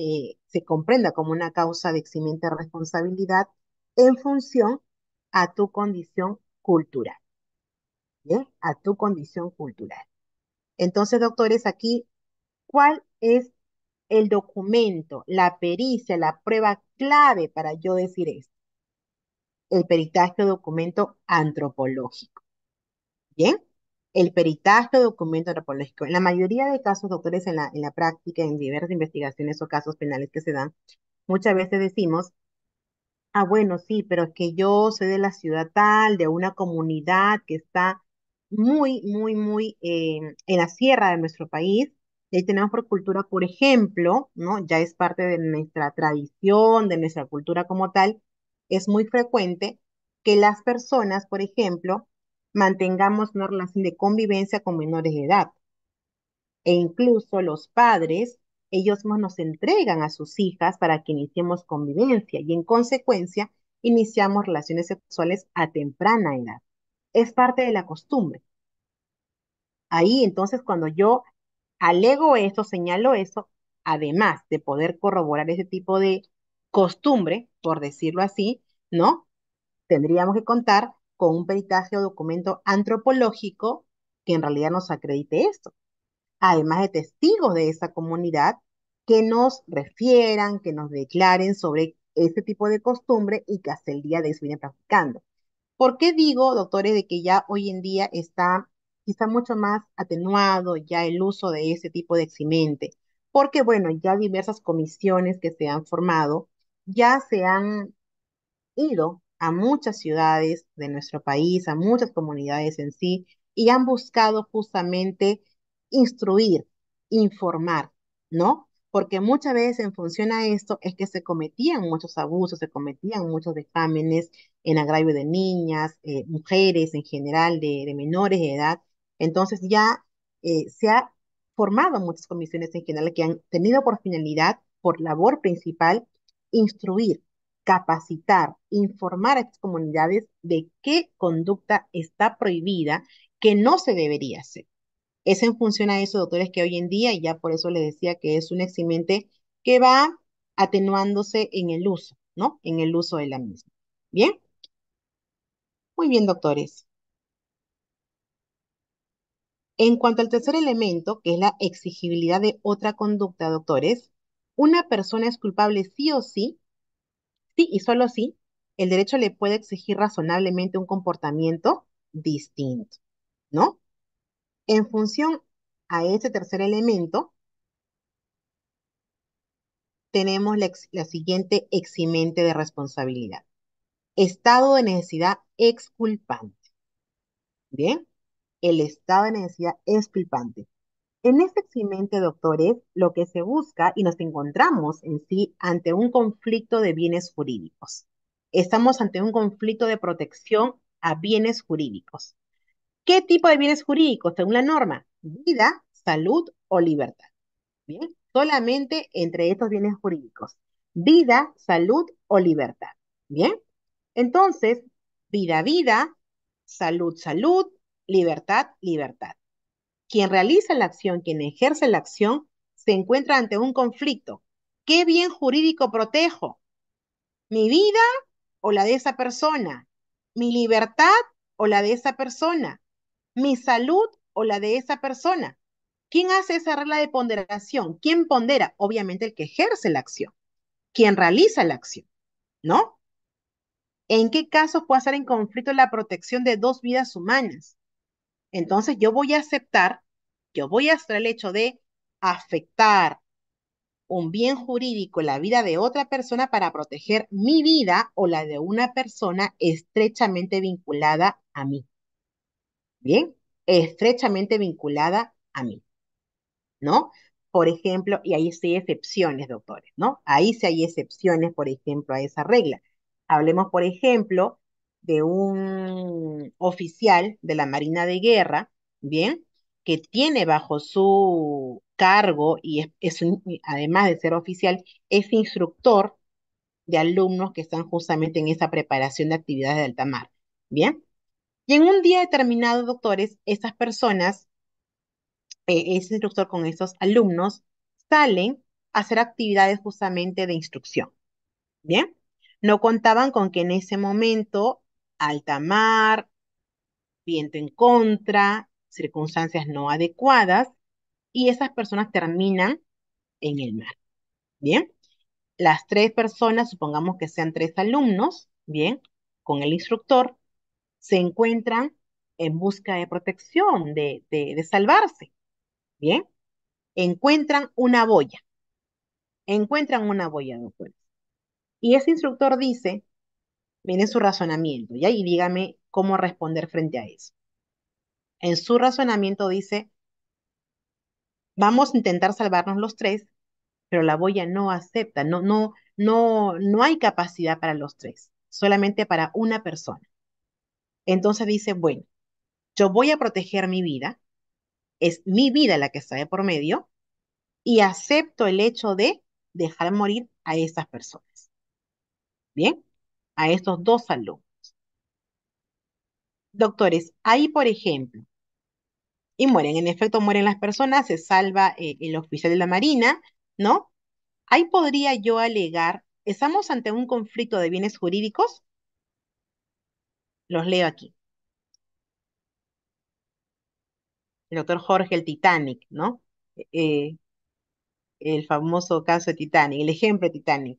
se comprenda como una causa de eximiente de responsabilidad en función a tu condición cultural, ¿bien? A tu condición cultural. Entonces, doctores, aquí, ¿cuál es el documento, la pericia, la prueba clave para yo decir esto? El peritaje o documento antropológico. ¿Bien? El peritaje o documento antropológico. En la mayoría de casos, doctores, en la práctica, en diversas investigaciones o casos penales que se dan, muchas veces decimos, ah, bueno, sí, pero es que yo soy de la ciudad tal, de una comunidad que está muy, muy, muy en la sierra de nuestro país. Y ahí tenemos por cultura, por ejemplo, ¿no? Ya es parte de nuestra tradición, de nuestra cultura como tal. Es muy frecuente que las personas, por ejemplo, mantengamos una relación de convivencia con menores de edad. E incluso los padres ellos mismos nos entregan a sus hijas para que iniciemos convivencia y en consecuencia iniciamos relaciones sexuales a temprana edad. Es parte de la costumbre. Ahí entonces cuando yo alego eso, señalo eso, además de poder corroborar ese tipo de costumbre, por decirlo así, ¿no? Tendríamos que contar con un peritaje o documento antropológico que en realidad nos acredite esto, además de testigos de esa comunidad que nos refieran, que nos declaren sobre ese tipo de costumbre y que hasta el día de hoy se viene practicando. ¿Por qué digo, doctores, de que ya hoy en día está quizá mucho más atenuado ya el uso de ese tipo de eximente? Porque, bueno, ya diversas comisiones que se han formado ya se han ido a muchas ciudades de nuestro país, a muchas comunidades en sí, y han buscado justamente instruir, informar, ¿no? Porque muchas veces en función a esto es que se cometían muchos abusos, se cometían muchos vejámenes en agravio de niñas, mujeres en general, de menores de edad. Entonces ya se ha formado muchas comisiones en general que han tenido por finalidad, por labor principal, instruir, capacitar, informar a estas comunidades de qué conducta está prohibida, que no se debería hacer. Es en función a eso, doctores, que hoy en día, y ya por eso les decía que es un eximente que va atenuándose en el uso, ¿no? En el uso de la misma. Bien, muy bien, doctores. En cuanto al tercer elemento, que es la exigibilidad de otra conducta, doctores, una persona es culpable sí o sí. Sí, y solo sí, el derecho le puede exigir razonablemente un comportamiento distinto, ¿no? En función a ese tercer elemento, tenemos la siguiente eximente de responsabilidad. Estado de necesidad exculpante. Bien, el estado de necesidad exculpante. En este eximente, doctores, lo que se busca y nos encontramos en sí ante un conflicto de bienes jurídicos. Estamos ante un conflicto de protección a bienes jurídicos. ¿Qué tipo de bienes jurídicos según la norma? Vida, salud o libertad. Bien, solamente entre estos bienes jurídicos. Vida, salud o libertad. Bien, entonces, vida, vida, salud, salud, libertad, libertad. Quien realiza la acción, quien ejerce la acción, se encuentra ante un conflicto. ¿Qué bien jurídico protejo? ¿Mi vida o la de esa persona? ¿Mi libertad o la de esa persona? ¿Mi salud o la de esa persona? ¿Quién hace esa regla de ponderación? ¿Quién pondera? Obviamente el que ejerce la acción, quien realiza la acción, ¿no? ¿En qué casos puede estar en conflicto la protección de dos vidas humanas? Entonces yo voy a aceptar, yo voy a hacer el hecho de afectar un bien jurídico, la vida de otra persona para proteger mi vida o la de una persona estrechamente vinculada a mí. Bien, estrechamente vinculada a mí. ¿No? Por ejemplo, y ahí sí hay excepciones, doctores, ¿no? Ahí sí hay excepciones, por ejemplo, a esa regla. Hablemos, por ejemplo, de un oficial de la Marina de Guerra, ¿bien? Que tiene bajo su cargo y además de ser oficial, es instructor de alumnos que están justamente en esa preparación de actividades de alta mar, ¿bien? Y en un día determinado, doctores, estas personas ese instructor con esos alumnos salen a hacer actividades justamente de instrucción. Bien, no contaban con que en ese momento alta mar, viento en contra, circunstancias no adecuadas y esas personas terminan en el mar. Bien, las tres personas, supongamos que sean tres alumnos, bien, con el instructor, se encuentran en busca de protección, de salvarse. Bien, encuentran una boya, doctor. Y ese instructor dice, viene su razonamiento, ¿ya? Y dígame cómo responder frente a eso. En su razonamiento dice, vamos a intentar salvarnos los tres, pero la boya no acepta, no hay capacidad para los tres, solamente para una persona. Entonces dice, bueno, yo voy a proteger mi vida, es mi vida la que está de por medio, y acepto el hecho de dejar morir a estas personas. Bien, a estos dos alumnos. Doctores, ahí por ejemplo, y mueren, en efecto mueren las personas, se salva el oficial de la Marina, ¿no? Ahí podría yo alegar, ¿estamos ante un conflicto de bienes jurídicos? Los leo aquí. El doctor Jorge, el Titanic, ¿no? Eh, el famoso caso de Titanic, el ejemplo de Titanic.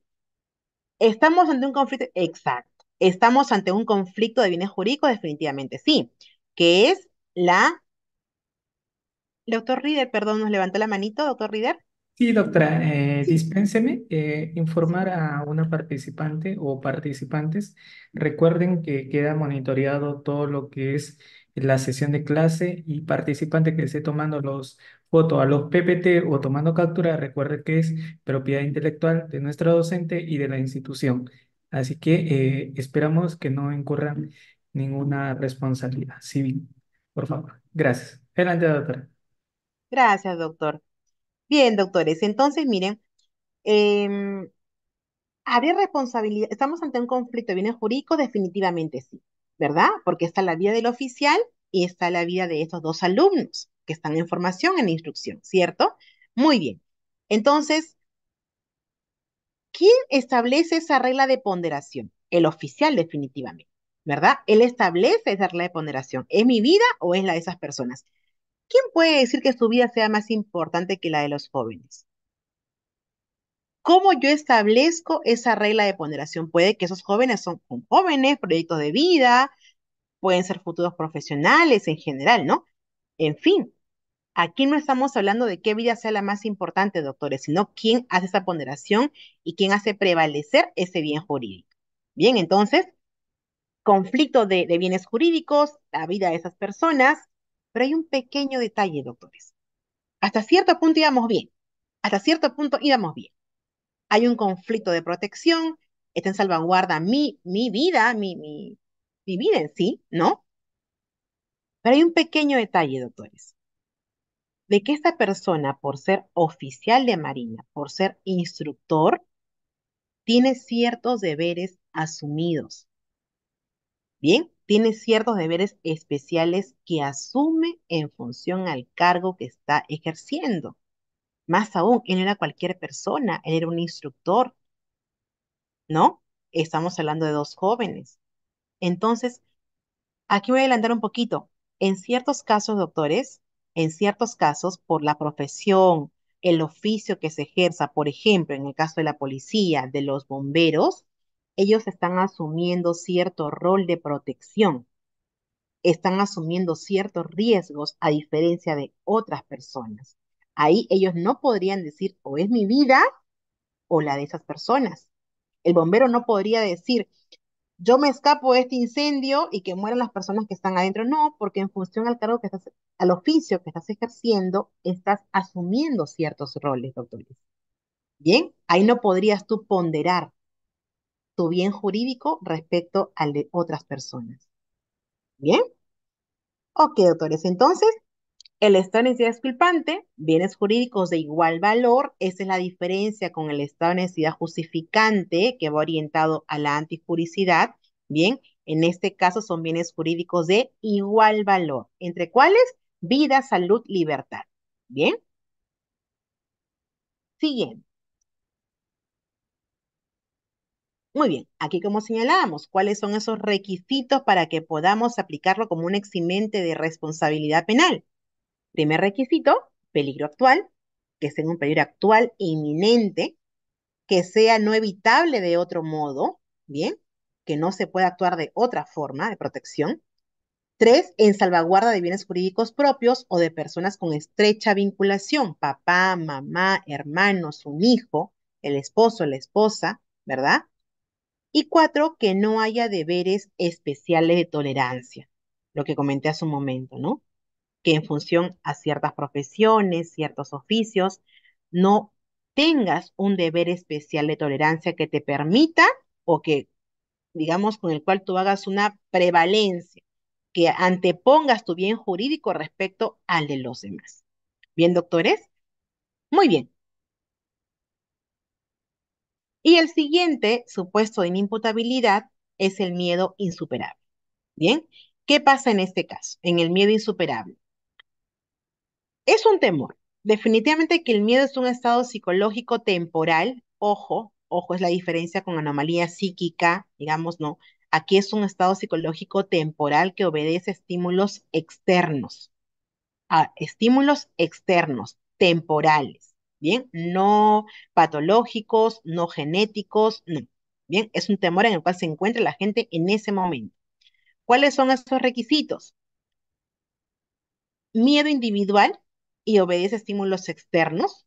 ¿Estamos ante un conflicto? Exacto. ¿Estamos ante un conflicto de bienes jurídicos? Definitivamente sí. Que es la... Doctor Rieder, perdón, nos levantó la manito, doctor Rieder. Sí, doctora, Sí. dispénseme informar a una participante o participantes. Recuerden que queda monitoreado todo lo que es la sesión de clase y participante que esté tomando los fotos a los PPT o tomando captura, recuerde que es propiedad intelectual de nuestra docente y de la institución. Así que esperamos que no incurran ninguna responsabilidad civil. Por favor. Gracias. Adelante, doctora. Gracias, doctor. Bien, doctores. Entonces, miren, em, ¿habría responsabilidad? ¿Estamos ante un conflicto de bienes jurídicos? Definitivamente sí, ¿verdad? Porque está la vida del oficial y está la vida de estos dos alumnos que están en formación, en instrucción, ¿cierto? Muy bien. Entonces, ¿quién establece esa regla de ponderación? El oficial, definitivamente, ¿verdad? Él establece esa regla de ponderación. ¿Es mi vida o es la de esas personas? ¿Quién puede decir que su vida sea más importante que la de los jóvenes? ¿Cómo yo establezco esa regla de ponderación? Puede que esos jóvenes son jóvenes, proyectos de vida, pueden ser futuros profesionales en general, ¿no? En fin, aquí no estamos hablando de qué vida sea la más importante, doctores, sino quién hace esa ponderación y quién hace prevalecer ese bien jurídico. Bien, entonces, conflicto de bienes jurídicos, la vida de esas personas, pero hay un pequeño detalle, doctores. Hasta cierto punto íbamos bien, hasta cierto punto íbamos bien. Hay un conflicto de protección, está en salvaguarda mi vida, mi vida en sí, ¿no? Pero hay un pequeño detalle, doctores, de que esta persona, por ser oficial de Marina, por ser instructor, tiene ciertos deberes asumidos, ¿bien? Tiene ciertos deberes especiales que asume en función al cargo que está ejerciendo. Más aún, él no era cualquier persona, él era un instructor, ¿no? Estamos hablando de dos jóvenes. Entonces, aquí voy a adelantar un poquito. En ciertos casos, doctores, en ciertos casos, por la profesión, el oficio que se ejerza, por ejemplo, en el caso de la policía, de los bomberos, ellos están asumiendo cierto rol de protección, están asumiendo ciertos riesgos a diferencia de otras personas. Ahí ellos no podrían decir o es mi vida o la de esas personas. El bombero no podría decir, yo me escapo de este incendio y que mueran las personas que están adentro. No, porque en función al cargo que estás, al oficio que estás ejerciendo, estás asumiendo ciertos roles, doctores. Bien, ahí no podrías tú ponderar tu bien jurídico respecto al de otras personas. Bien, ok, doctores. Entonces, el estado de necesidad exculpante, bienes jurídicos de igual valor, esa es la diferencia con el estado de necesidad justificante que va orientado a la antijuricidad. Bien, en este caso son bienes jurídicos de igual valor, entre cuáles vida, salud, libertad. Bien, siguiente. Muy bien, aquí como señalábamos, ¿cuáles son esos requisitos para que podamos aplicarlo como un eximente de responsabilidad penal? Primer requisito, peligro actual, que sea un peligro actual inminente, que sea no evitable de otro modo, ¿bien? Que no se pueda actuar de otra forma de protección. Tres, en salvaguarda de bienes jurídicos propios o de personas con estrecha vinculación, papá, mamá, hermanos, un hijo, el esposo, la esposa, ¿verdad? Y cuatro, que no haya deberes especiales de tolerancia, lo que comenté hace un momento, ¿no? Que en función a ciertas profesiones, ciertos oficios, no tengas un deber especial de tolerancia que te permita o que, digamos, con el cual tú hagas una prevalencia, que antepongas tu bien jurídico respecto al de los demás. Bien, doctores. Muy bien. Y el siguiente supuesto de inimputabilidad es el miedo insuperable. Bien, ¿qué pasa en este caso? En el miedo insuperable. Es un temor. Definitivamente que el miedo es un estado psicológico temporal. Ojo, ojo, es la diferencia con anomalía psíquica, digamos, no. Aquí es un estado psicológico temporal que obedece a estímulos externos, a estímulos externos, temporales. Bien, no patológicos, no genéticos, no. Bien, es un temor en el cual se encuentra la gente en ese momento. ¿Cuáles son esos requisitos? Miedo individual y obedece a estímulos externos,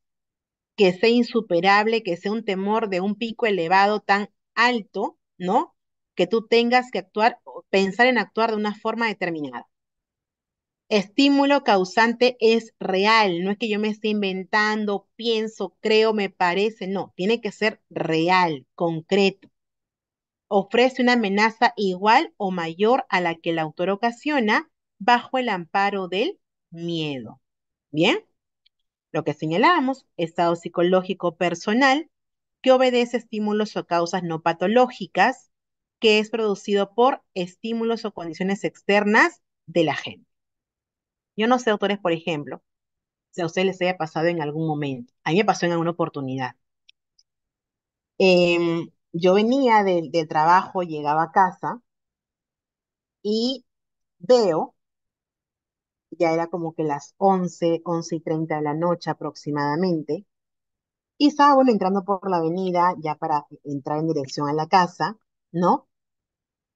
que sea insuperable, que sea un temor de un pico elevado tan alto, ¿no? Que tú tengas que actuar, pensar en actuar de una forma determinada. Estímulo causante es real, no es que yo me esté inventando, pienso, creo, me parece, no, tiene que ser real, concreto. Ofrece una amenaza igual o mayor a la que el autor ocasiona bajo el amparo del miedo. Bien, lo que señalamos, estado psicológico personal que obedece a estímulos o causas no patológicas, que es producido por estímulos o condiciones externas de la gente. Yo no sé, autores, por ejemplo, si a ustedes les haya pasado en algún momento. A mí me pasó en alguna oportunidad. Yo venía del trabajo, llegaba a casa y veo, ya era como que las 11:30 de la noche aproximadamente, y estaba, bueno, entrando por la avenida ya para entrar en dirección a la casa, ¿no?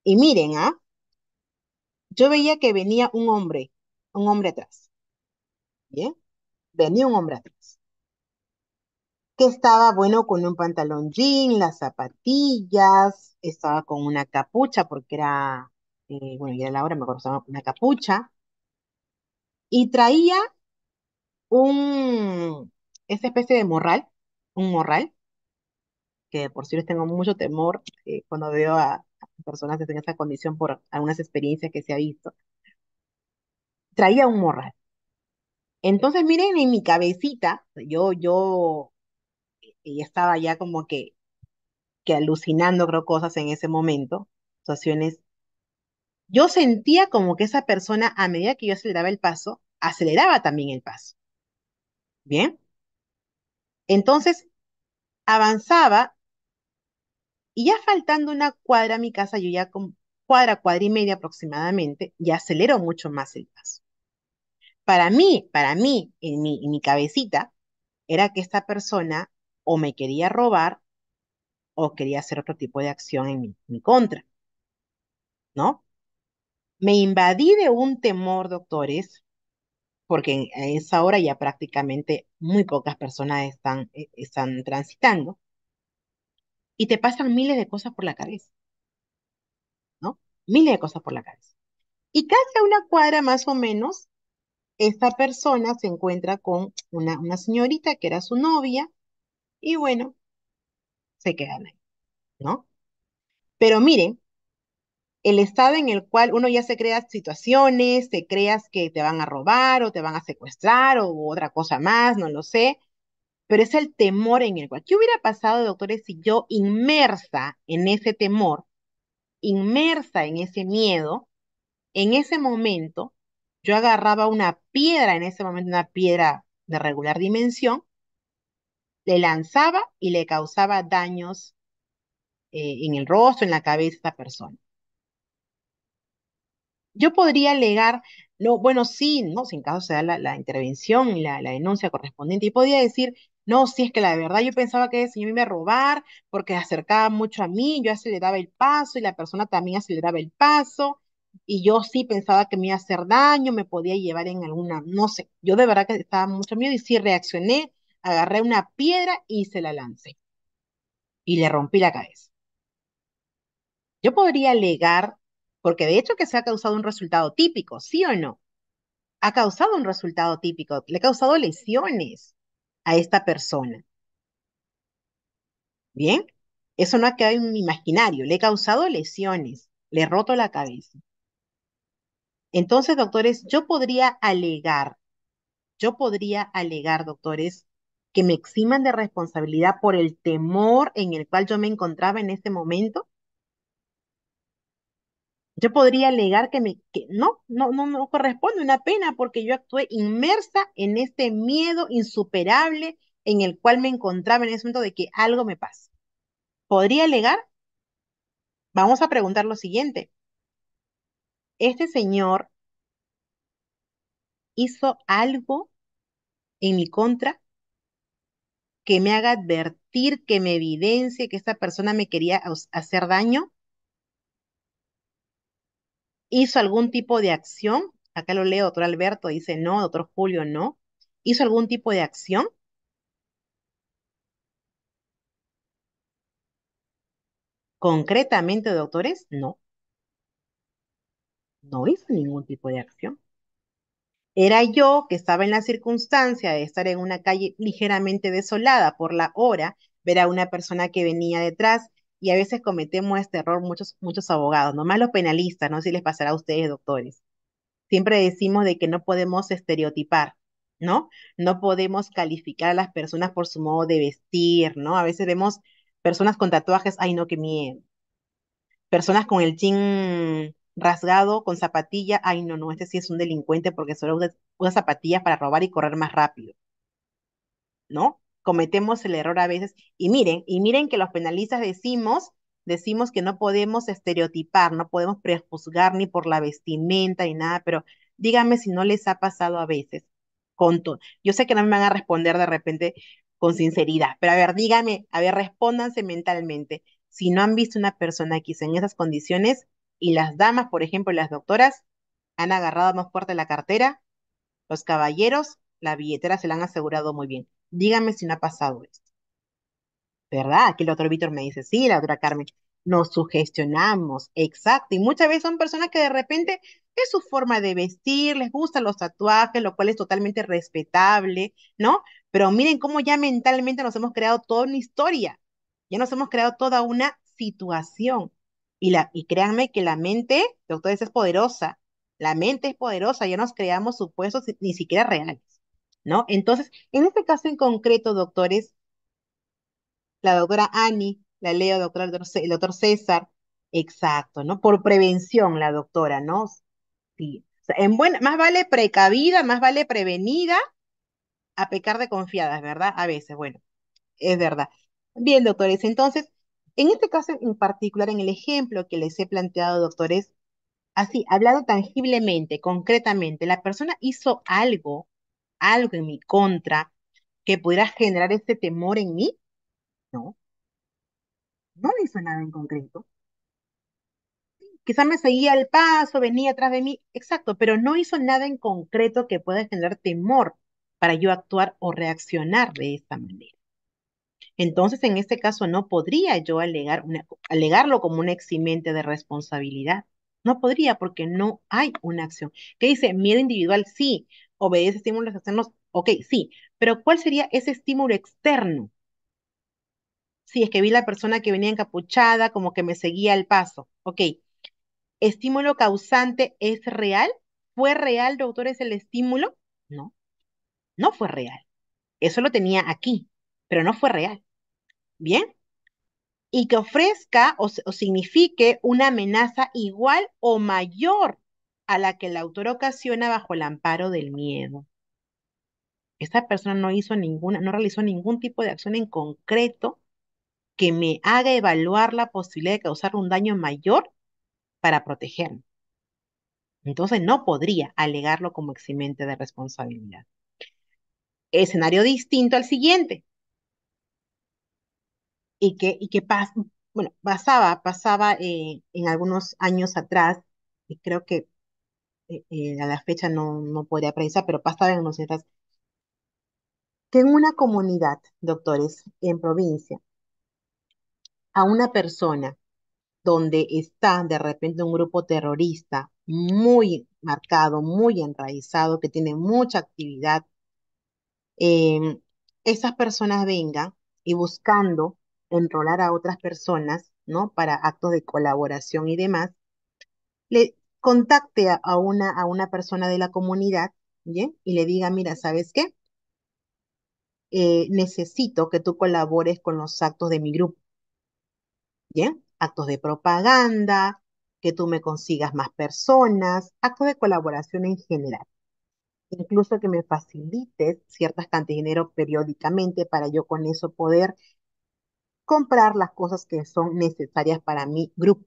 Y miren, ¿ah? Yo veía que venía un hombre atrás, ¿bien? Venía un hombre atrás, que estaba, bueno, con un pantalón jean, las zapatillas, estaba con una capucha porque era, bueno, ya era la hora, me acuerdo, usaba una capucha, y traía un, esa especie de morral, un morral, que por si les tengo mucho temor cuando veo a personas que están en esa condición por algunas experiencias que se ha visto, traía un morral. Entonces, miren, en mi cabecita, yo estaba ya como que alucinando, creo, cosas en ese momento, situaciones. Yo sentía como que esa persona, a medida que yo aceleraba el paso, aceleraba también el paso. Bien, entonces avanzaba y ya faltando una cuadra a mi casa, yo ya con cuadra y media aproximadamente, ya acelero mucho más el paso. Para mí, en mi cabecita, era que esta persona o me quería robar o quería hacer otro tipo de acción en mi contra, ¿no? Me invadí de un temor, doctores, porque a esa hora ya prácticamente muy pocas personas están transitando y te pasan miles de cosas por la cabeza, ¿no? Miles de cosas por la cabeza. Y casi a una cuadra más o menos, esta persona se encuentra con una señorita que era su novia y bueno, se quedan ahí, ¿no? Pero miren, el estado en el cual uno ya se crea situaciones, te creas que te van a robar o te van a secuestrar o otra cosa más, no lo sé, pero es el temor en el cual. ¿Qué hubiera pasado, doctores, si yo inmersa en ese temor, inmersa en ese miedo, en ese momento, yo agarraba una piedra, en ese momento una piedra de regular dimensión, le lanzaba y le causaba daños en el rostro, en la cabeza a esta persona? Yo podría alegar, no, bueno, sí, no, si en caso se da la intervención y la denuncia correspondiente, y podría decir, no, si es que la de verdad yo pensaba que el señor me iba a robar porque se acercaba mucho a mí, yo aceleraba el paso y la persona también aceleraba el paso, y yo sí pensaba que me iba a hacer daño, me podía llevar en alguna, no sé, yo de verdad que estaba mucho miedo y sí reaccioné, agarré una piedra y se la lancé y le rompí la cabeza. Yo podría alegar, porque de hecho que se ha causado un resultado típico, ¿sí o no? Ha causado un resultado típico, le ha causado lesiones a esta persona. ¿Bien? Eso no ha quedado en mi imaginario, le he causado lesiones, le he roto la cabeza. Entonces, doctores, yo podría alegar, doctores, que me eximan de responsabilidad por el temor en el cual yo me encontraba en ese momento. Yo podría alegar que no corresponde una pena porque yo actué inmersa en este miedo insuperable en el cual me encontraba en ese momento de que algo me pasa. ¿Podría alegar? Vamos a preguntar lo siguiente. ¿Este señor hizo algo en mi contra que me haga advertir, que me evidencie que esta persona me quería hacer daño? ¿Hizo algún tipo de acción? Acá lo leo, doctor Alberto dice no, doctor Julio no. ¿Hizo algún tipo de acción? Concretamente, doctores, no, no hizo ningún tipo de acción. Era yo que estaba en la circunstancia de estar en una calle ligeramente desolada por la hora, ver a una persona que venía detrás y a veces cometemos este error muchos abogados, nomás los penalistas, no sé si les pasará a ustedes, doctores. Siempre decimos de que no podemos estereotipar, ¿no? No podemos calificar a las personas por su modo de vestir, ¿no? A veces vemos personas con tatuajes, ay no, qué miedo. Personas con el jean rasgado, con zapatilla, ay no, no, este sí es un delincuente porque solo usa zapatillas para robar y correr más rápido. ¿No? Cometemos el error a veces. Y miren que los penalistas decimos que no podemos estereotipar, no podemos prejuzgar ni por la vestimenta ni nada, pero díganme si no les ha pasado a veces. Yo sé que no me van a responder de repente con sinceridad, pero a ver, díganme, a ver, respóndanse mentalmente. Si no han visto una persona quizá en esas condiciones y las damas, por ejemplo, las doctoras, han agarrado más fuerte la cartera, los caballeros, la billetera se la han asegurado muy bien. Dígame si no ha pasado esto. ¿Verdad? Aquí el otro Víctor me dice, sí, la otra Carmen, nos sugestionamos, exacto. Y muchas veces son personas que de repente es su forma de vestir, les gustan los tatuajes, lo cual es totalmente respetable, ¿no? Pero miren cómo ya mentalmente nos hemos creado toda una historia, ya nos hemos creado toda una situación. Y créanme que la mente, doctores, es poderosa. La mente es poderosa, ya nos creamos supuestos ni siquiera reales, ¿no? Entonces, en este caso en concreto, doctores, la doctora Annie, la leo, doctora, el doctor César, exacto, ¿no? Por prevención, la doctora, ¿no? Sí. O sea, más vale precavida, más vale prevenida a pecar de confiadas, ¿verdad? A veces, bueno, es verdad. Bien, doctores, entonces, en este caso en particular, en el ejemplo que les he planteado, doctores, así, hablado tangiblemente, concretamente, la persona hizo algo en mi contra que pudiera generar este temor en mí, no, no hizo nada en concreto. Quizá me seguía el paso, venía atrás de mí, exacto, pero no hizo nada en concreto que pueda generar temor para yo actuar o reaccionar de esta manera. Entonces, en este caso, no podría yo alegarlo como un eximente de responsabilidad. No podría porque no hay una acción. ¿Qué dice? Miedo individual, sí. Obedece estímulos externos, ok, sí. Pero ¿cuál sería ese estímulo externo? Sí, es que vi la persona que venía encapuchada, como que me seguía el paso. Ok, ¿estímulo causante es real? ¿Fue real, doctores, el estímulo? No, no fue real. Eso lo tenía aquí, pero no fue real. ¿Bien? Y que ofrezca o signifique una amenaza igual o mayor a la que el autor ocasiona bajo el amparo del miedo. Esta persona no realizó ningún tipo de acción en concreto que me haga evaluar la posibilidad de causar un daño mayor para protegerme. Entonces no podría alegarlo como eximente de responsabilidad. Escenario distinto al siguiente. Bueno, pasaba en algunos años atrás, y creo que a la fecha no podría precisar, pero pasaba en unos años atrás, que en una comunidad, doctores, en provincia, a una persona donde está de repente un grupo terrorista muy marcado, muy enraizado, que tiene mucha actividad, em, esas personas vengan y buscando enrolar a otras personas, ¿no? Para actos de colaboración y demás, le contacte a una persona de la comunidad, ¿bien? Y le diga, mira, ¿sabes qué? necesito que tú colabores con los actos de mi grupo, ¿bien? Actos de propaganda, que tú me consigas más personas, actos de colaboración en general. Incluso que me facilites ciertas cantidades de dinero periódicamente para yo con eso poder comprar las cosas que son necesarias para mi grupo.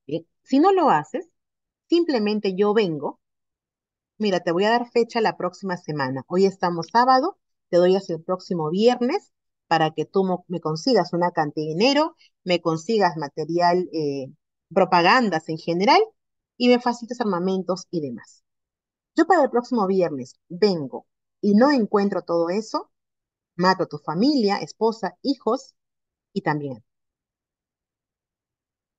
¿Bien? Si no lo haces, simplemente yo vengo. Mira, te voy a dar fecha la próxima semana. Hoy estamos sábado, te doy hasta el próximo viernes para que tú me consigas una cantidad de dinero, me consigas material, propagandas en general y me facilites armamentos y demás. Yo para el próximo viernes vengo y no encuentro todo eso, mato a tu familia, esposa, hijos y también.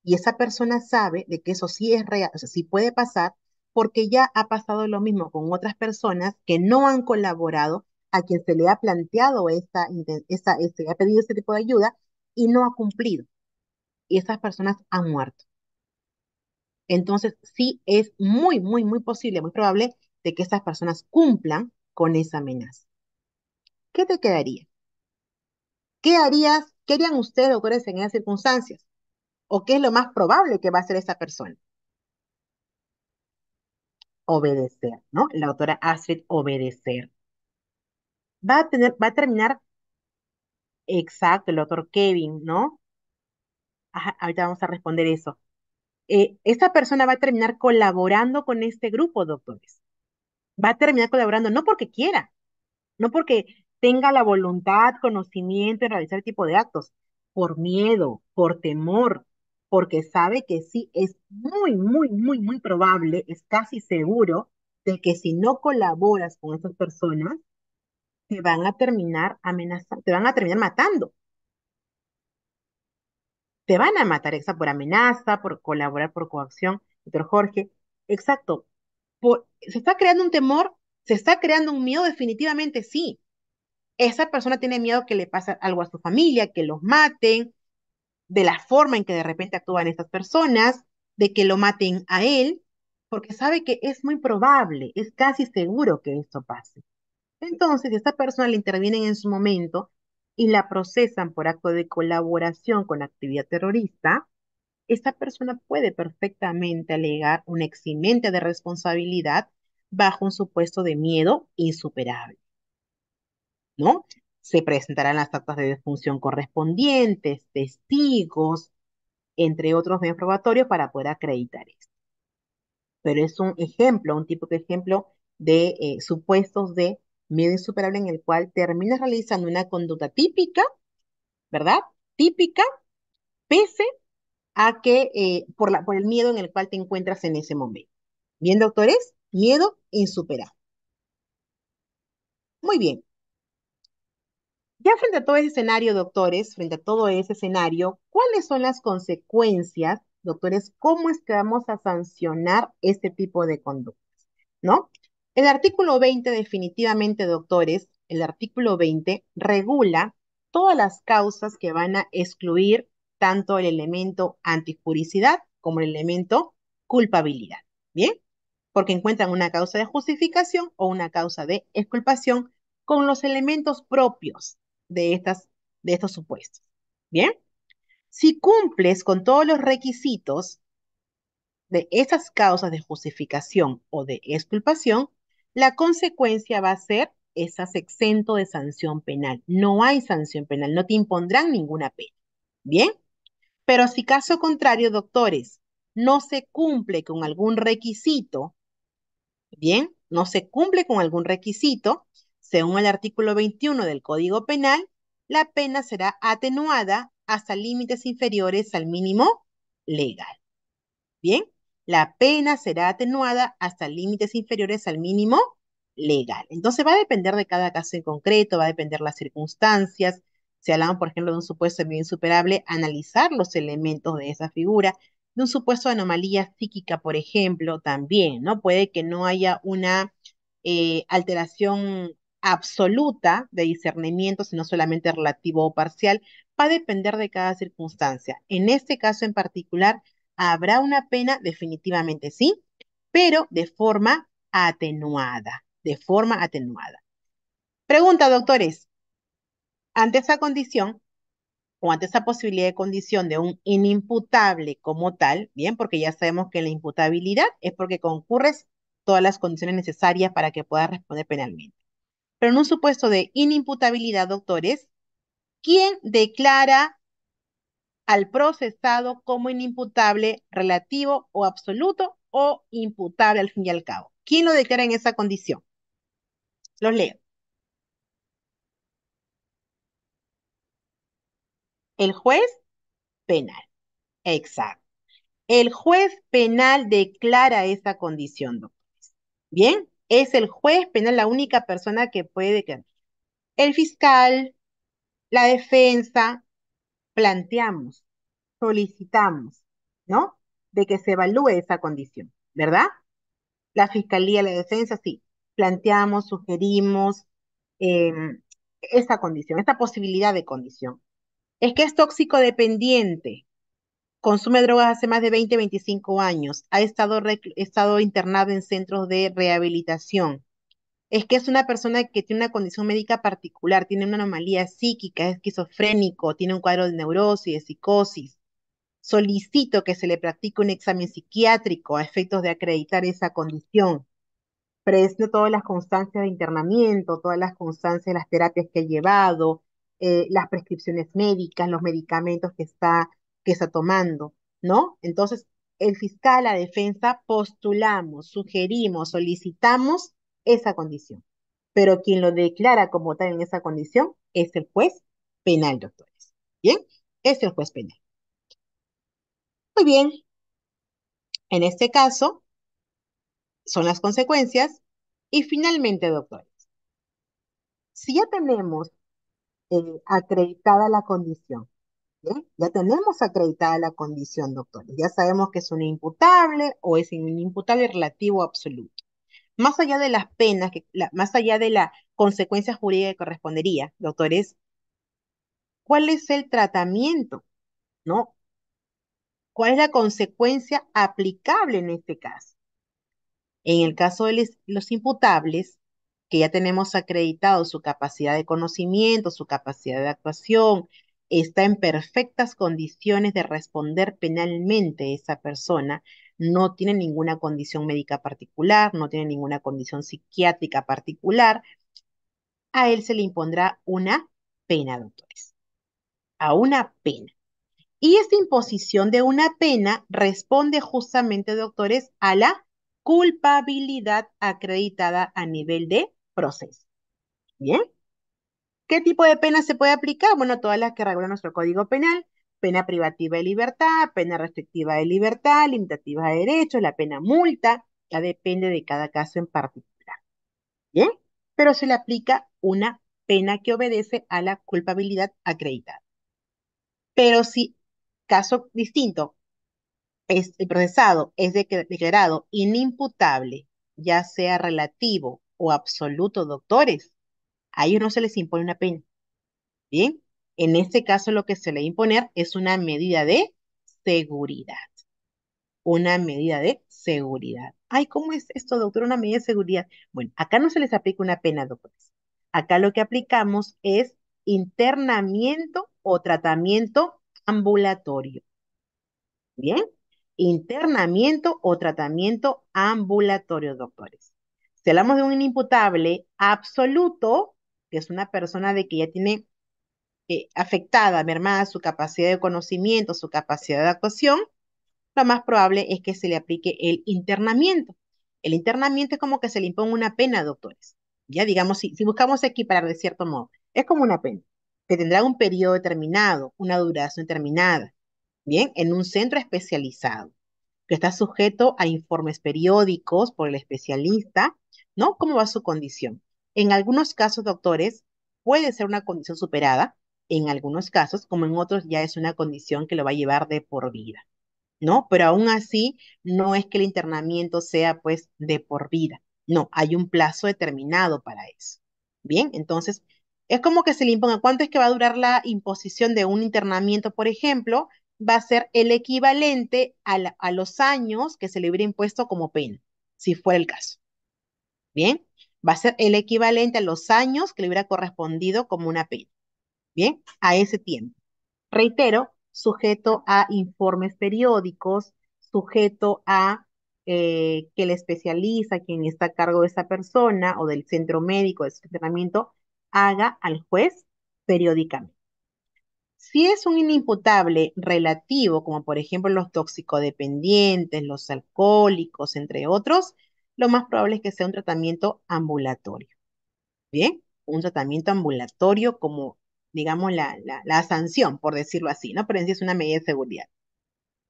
Y esa persona sabe de que eso sí es real, o sea, sí puede pasar, porque ya ha pasado lo mismo con otras personas que no han colaborado, a quien se le ha planteado se ha pedido ese tipo de ayuda y no ha cumplido. Y esas personas han muerto. Entonces, sí es muy, muy, muy posible, muy probable de que esas personas cumplan con esa amenaza. ¿Qué te quedaría? ¿Qué harías, qué harían ustedes, doctores, en esas circunstancias? ¿O qué es lo más probable que va a hacer esa persona? Obedecer, ¿no? La autora Astrid, obedecer. Va a terminar, exacto, el doctor Kevin, ¿no? Ajá, ahorita vamos a responder eso. Esta persona va a terminar colaborando con este grupo, doctores. Va a terminar colaborando no porque quiera, no porque tenga la voluntad, conocimiento de realizar el tipo de actos, por miedo, por temor, porque sabe que sí es muy, muy, muy, muy probable, es casi seguro de que si no colaboras con estas personas, te van a terminar amenazando, te van a terminar matando. Te van a matar, por amenaza, por colaborar, por coacción. Doctor Jorge, exacto. Se está creando un temor, se está creando un miedo, definitivamente sí. Esa persona tiene miedo que le pase algo a su familia, que los maten, de la forma en que de repente actúan estas personas, de que lo maten a él, porque sabe que es muy probable, es casi seguro que esto pase. Entonces, si esta persona le intervienen en su momento y la procesan por acto de colaboración con actividad terrorista, esta persona puede perfectamente alegar un eximente de responsabilidad bajo un supuesto de miedo insuperable, ¿no? Se presentarán las actas de defunción correspondientes, testigos, entre otros medios probatorios para poder acreditar esto. Pero es un ejemplo, un tipo de ejemplo de supuestos de miedo insuperable en el cual terminas realizando una conducta típica, ¿verdad? Típica, pese a que por el miedo en el cual te encuentras en ese momento. Bien, doctores, miedo insuperable. Muy bien. Ya frente a todo ese escenario, doctores, frente a todo ese escenario, ¿cuáles son las consecuencias, doctores? ¿Cómo es que vamos a sancionar este tipo de conductas? ¿No? El artículo 20, definitivamente, doctores, el artículo 20 regula todas las causas que van a excluir tanto el elemento antijuricidad como el elemento culpabilidad. ¿Bien? Porque encuentran una causa de justificación o una causa de exculpación con los elementos propios de, de estos supuestos. ¿Bien? Si cumples con todos los requisitos de esas causas de justificación o de exculpación, la consecuencia va a ser estás exento de sanción penal. No hay sanción penal, no te impondrán ninguna pena. ¿Bien? Pero si caso contrario, doctores, no se cumple con algún requisito, bien, no se cumple con algún requisito, según el artículo 21 del Código Penal, la pena será atenuada hasta límites inferiores al mínimo legal. Bien, la pena será atenuada hasta límites inferiores al mínimo legal. Entonces va a depender de cada caso en concreto, va a depender las circunstancias. Si hablamos, por ejemplo, de un supuesto de bien insuperable, analizar los elementos de esa figura. De un supuesto de anomalía psíquica, por ejemplo, también, ¿no? Puede que no haya una alteración absoluta de discernimiento, sino solamente relativo o parcial. Va a depender de cada circunstancia. En este caso en particular, habrá una pena, definitivamente sí, pero de forma atenuada, de forma atenuada. Pregunta, doctores, ante esa condición o ante esa posibilidad de condición de un inimputable como tal, bien, porque ya sabemos que la imputabilidad es porque concurres todas las condiciones necesarias para que puedas responder penalmente. Pero en un supuesto de inimputabilidad, doctores, ¿quién declara al procesado como inimputable relativo o absoluto o imputable al fin y al cabo? ¿Quién lo declara en esa condición? Los leo. El juez penal. Exacto. El juez penal declara esa condición, doctores. Bien, es el juez penal la única persona que puede declarar. El fiscal, la defensa, planteamos, solicitamos, ¿no? De que se evalúe esa condición, ¿verdad? La fiscalía, la defensa, sí. Planteamos, sugerimos esa condición, esta posibilidad de condición. Es que es tóxico dependiente, consume drogas hace más de 20, 25 años, ha estado internado en centros de rehabilitación. Es que es una persona que tiene una condición médica particular, tiene una anomalía psíquica, es esquizofrénico, tiene un cuadro de neurosis, de psicosis. Solicito que se le practique un examen psiquiátrico a efectos de acreditar esa condición. Presento todas las constancias de internamiento, todas las constancias de las terapias que he llevado, las prescripciones médicas, los medicamentos que está tomando, ¿no? Entonces, el fiscal, la defensa, postulamos, sugerimos, solicitamos esa condición. Pero quien lo declara como tal en esa condición es el juez penal, doctores. ¿Bien? Es el juez penal. Muy bien. En este caso, son las consecuencias. Y finalmente, doctores, si ya tenemos acreditada la condición. ¿Bien? Ya tenemos acreditada la condición, doctores. Ya sabemos que es un imputable o es un imputable relativo absoluto. Más allá de las penas, más allá de la consecuencia jurídica que correspondería, doctores, ¿cuál es el tratamiento? ¿No? ¿Cuál es la consecuencia aplicable en este caso? En el caso de los imputables, que ya tenemos acreditado su capacidad de conocimiento, su capacidad de actuación, está en perfectas condiciones de responder penalmente esa persona, no tiene ninguna condición médica particular, no tiene ninguna condición psiquiátrica particular, a él se le impondrá una pena, doctores, a una pena. Y esta imposición de una pena responde justamente, doctores, a la culpabilidad acreditada a nivel de proceso. ¿Bien? ¿Qué tipo de pena se puede aplicar? Bueno, todas las que regula nuestro Código Penal: pena privativa de libertad, pena restrictiva de libertad, limitativa de derechos, la pena multa, ya depende de cada caso en particular. ¿Bien? Pero se le aplica una pena que obedece a la culpabilidad acreditada. Pero si, caso distinto, el procesado es declarado inimputable, ya sea relativo o absoluto, doctores, a ellos no se les impone una pena. Bien, en este caso lo que se le va a imponer es una medida de seguridad. Una medida de seguridad. Ay, ¿cómo es esto, doctor? Una medida de seguridad. Bueno, acá no se les aplica una pena, doctores. Acá lo que aplicamos es internamiento o tratamiento ambulatorio. Bien, internamiento o tratamiento ambulatorio, doctores. Si hablamos de un inimputable absoluto, que es una persona de que ya tiene afectada, mermada su capacidad de conocimiento, su capacidad de actuación, lo más probable es que se le aplique el internamiento. El internamiento es como que se le imponga una pena, doctores. Ya digamos, si buscamos equiparar de cierto modo, es como una pena, que tendrá un periodo determinado, una duración determinada, bien, en un centro especializado, que está sujeto a informes periódicos por el especialista, ¿no? ¿Cómo va su condición? En algunos casos, doctores, puede ser una condición superada, en algunos casos, como en otros, ya es una condición que lo va a llevar de por vida, ¿no? Pero aún así, no es que el internamiento sea pues de por vida. No, hay un plazo determinado para eso. Bien, entonces, es como que se le imponga cuánto es que va a durar la imposición de un internamiento, por ejemplo, va a ser el equivalente a los años que se le hubiera impuesto como pena, si fuera el caso. Bien, Va a ser el equivalente a los años que le hubiera correspondido como una pena. Bien, a ese tiempo. Reitero, sujeto a informes periódicos, sujeto a que el especialista, quien está a cargo de esa persona o del centro médico de su tratamiento, haga al juez periódicamente. Si es un inimputable relativo, como por ejemplo los toxicodependientes, los alcohólicos, entre otros, lo más probable es que sea un tratamiento ambulatorio. Bien, un tratamiento ambulatorio como, digamos, la sanción, por decirlo así, ¿no? Pero en sí es una medida de seguridad.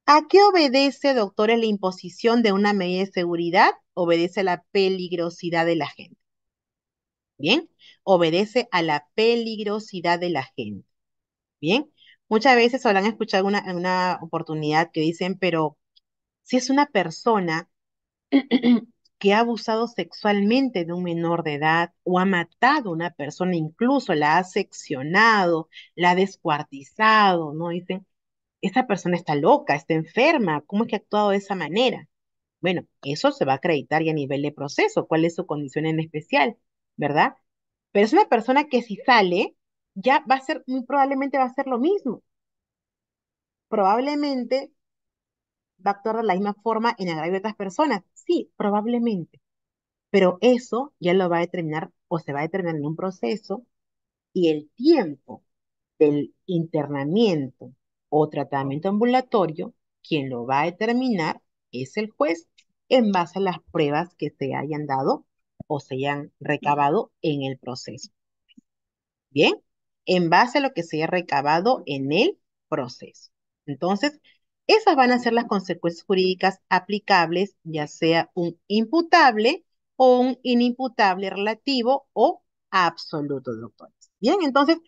¿A qué obedece, doctores, la imposición de una medida de seguridad? Obedece a la peligrosidad de la gente. Bien, obedece a la peligrosidad de la gente. Bien, muchas veces habrán escuchado en una oportunidad que dicen, pero si es una persona que ha abusado sexualmente de un menor de edad o ha matado a una persona, incluso la ha seccionado, la ha descuartizado, ¿no? Dicen, esa persona está loca, está enferma, ¿cómo es que ha actuado de esa manera? Bueno, eso se va a acreditar ya a nivel de proceso, cuál es su condición en especial, ¿verdad? Pero es una persona que si sale, ya va a ser, muy probablemente va a ser lo mismo. Probablemente va a actuar de la misma forma en agravio de otras personas. Sí, probablemente. Pero eso ya lo va a determinar o se va a determinar en un proceso y el tiempo del internamiento o tratamiento ambulatorio, quien lo va a determinar es el juez en base a las pruebas que se hayan dado o se hayan recabado en el proceso. Bien, en base a lo que se haya recabado en el proceso. Entonces, esas van a ser las consecuencias jurídicas aplicables, ya sea un imputable o un inimputable relativo o absoluto, doctores. Bien, entonces,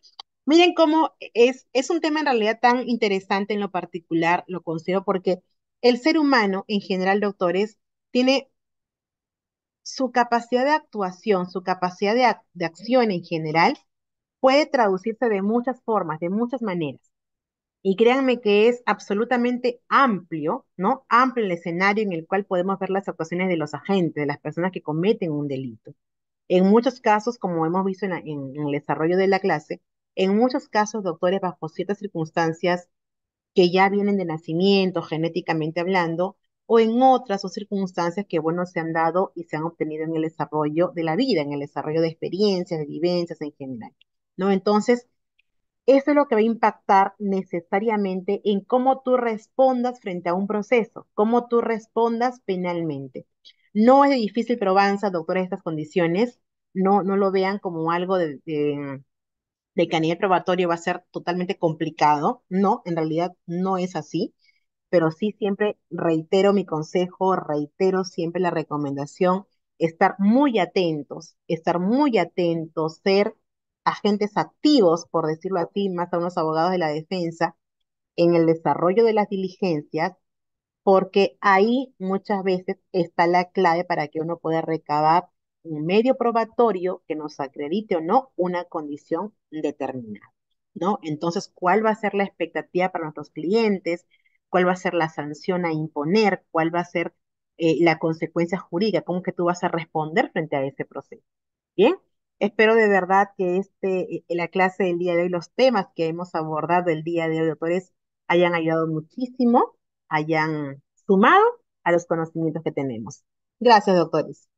miren cómo es un tema en realidad tan interesante en lo particular, lo considero porque el ser humano en general, doctores, tiene su capacidad de actuación, su capacidad de acción en general puede traducirse de muchas formas, de muchas maneras. Y créanme que es absolutamente amplio, ¿no? Amplio el escenario en el cual podemos ver las actuaciones de los agentes, de las personas que cometen un delito. En muchos casos, como hemos visto en el desarrollo de la clase, en muchos casos, doctores, bajo ciertas circunstancias que ya vienen de nacimiento, genéticamente hablando, o en otras o circunstancias que, bueno, se han dado y se han obtenido en el desarrollo de la vida, en el desarrollo de experiencias, de vivencias en general, ¿no? Entonces, eso es lo que va a impactar necesariamente en cómo tú respondas frente a un proceso, cómo tú respondas penalmente. No es de difícil probanza, doctores, estas condiciones. No, no lo vean como algo de que a nivel probatorio va a ser totalmente complicado. No, en realidad no es así, pero sí siempre reitero mi consejo, reitero siempre la recomendación, estar muy atentos, ser agentes activos, por decirlo así, más a unos abogados de la defensa, en el desarrollo de las diligencias, porque ahí muchas veces está la clave para que uno pueda recabar un medio probatorio que nos acredite o no una condición determinada, ¿no? Entonces, ¿cuál va a ser la expectativa para nuestros clientes? ¿Cuál va a ser la sanción a imponer? ¿Cuál va a ser la consecuencia jurídica? ¿Cómo que tú vas a responder frente a ese proceso? Bien, espero de verdad que la clase del día de hoy, los temas que hemos abordado el día de hoy, doctores, hayan ayudado muchísimo, hayan sumado a los conocimientos que tenemos. Gracias, doctores.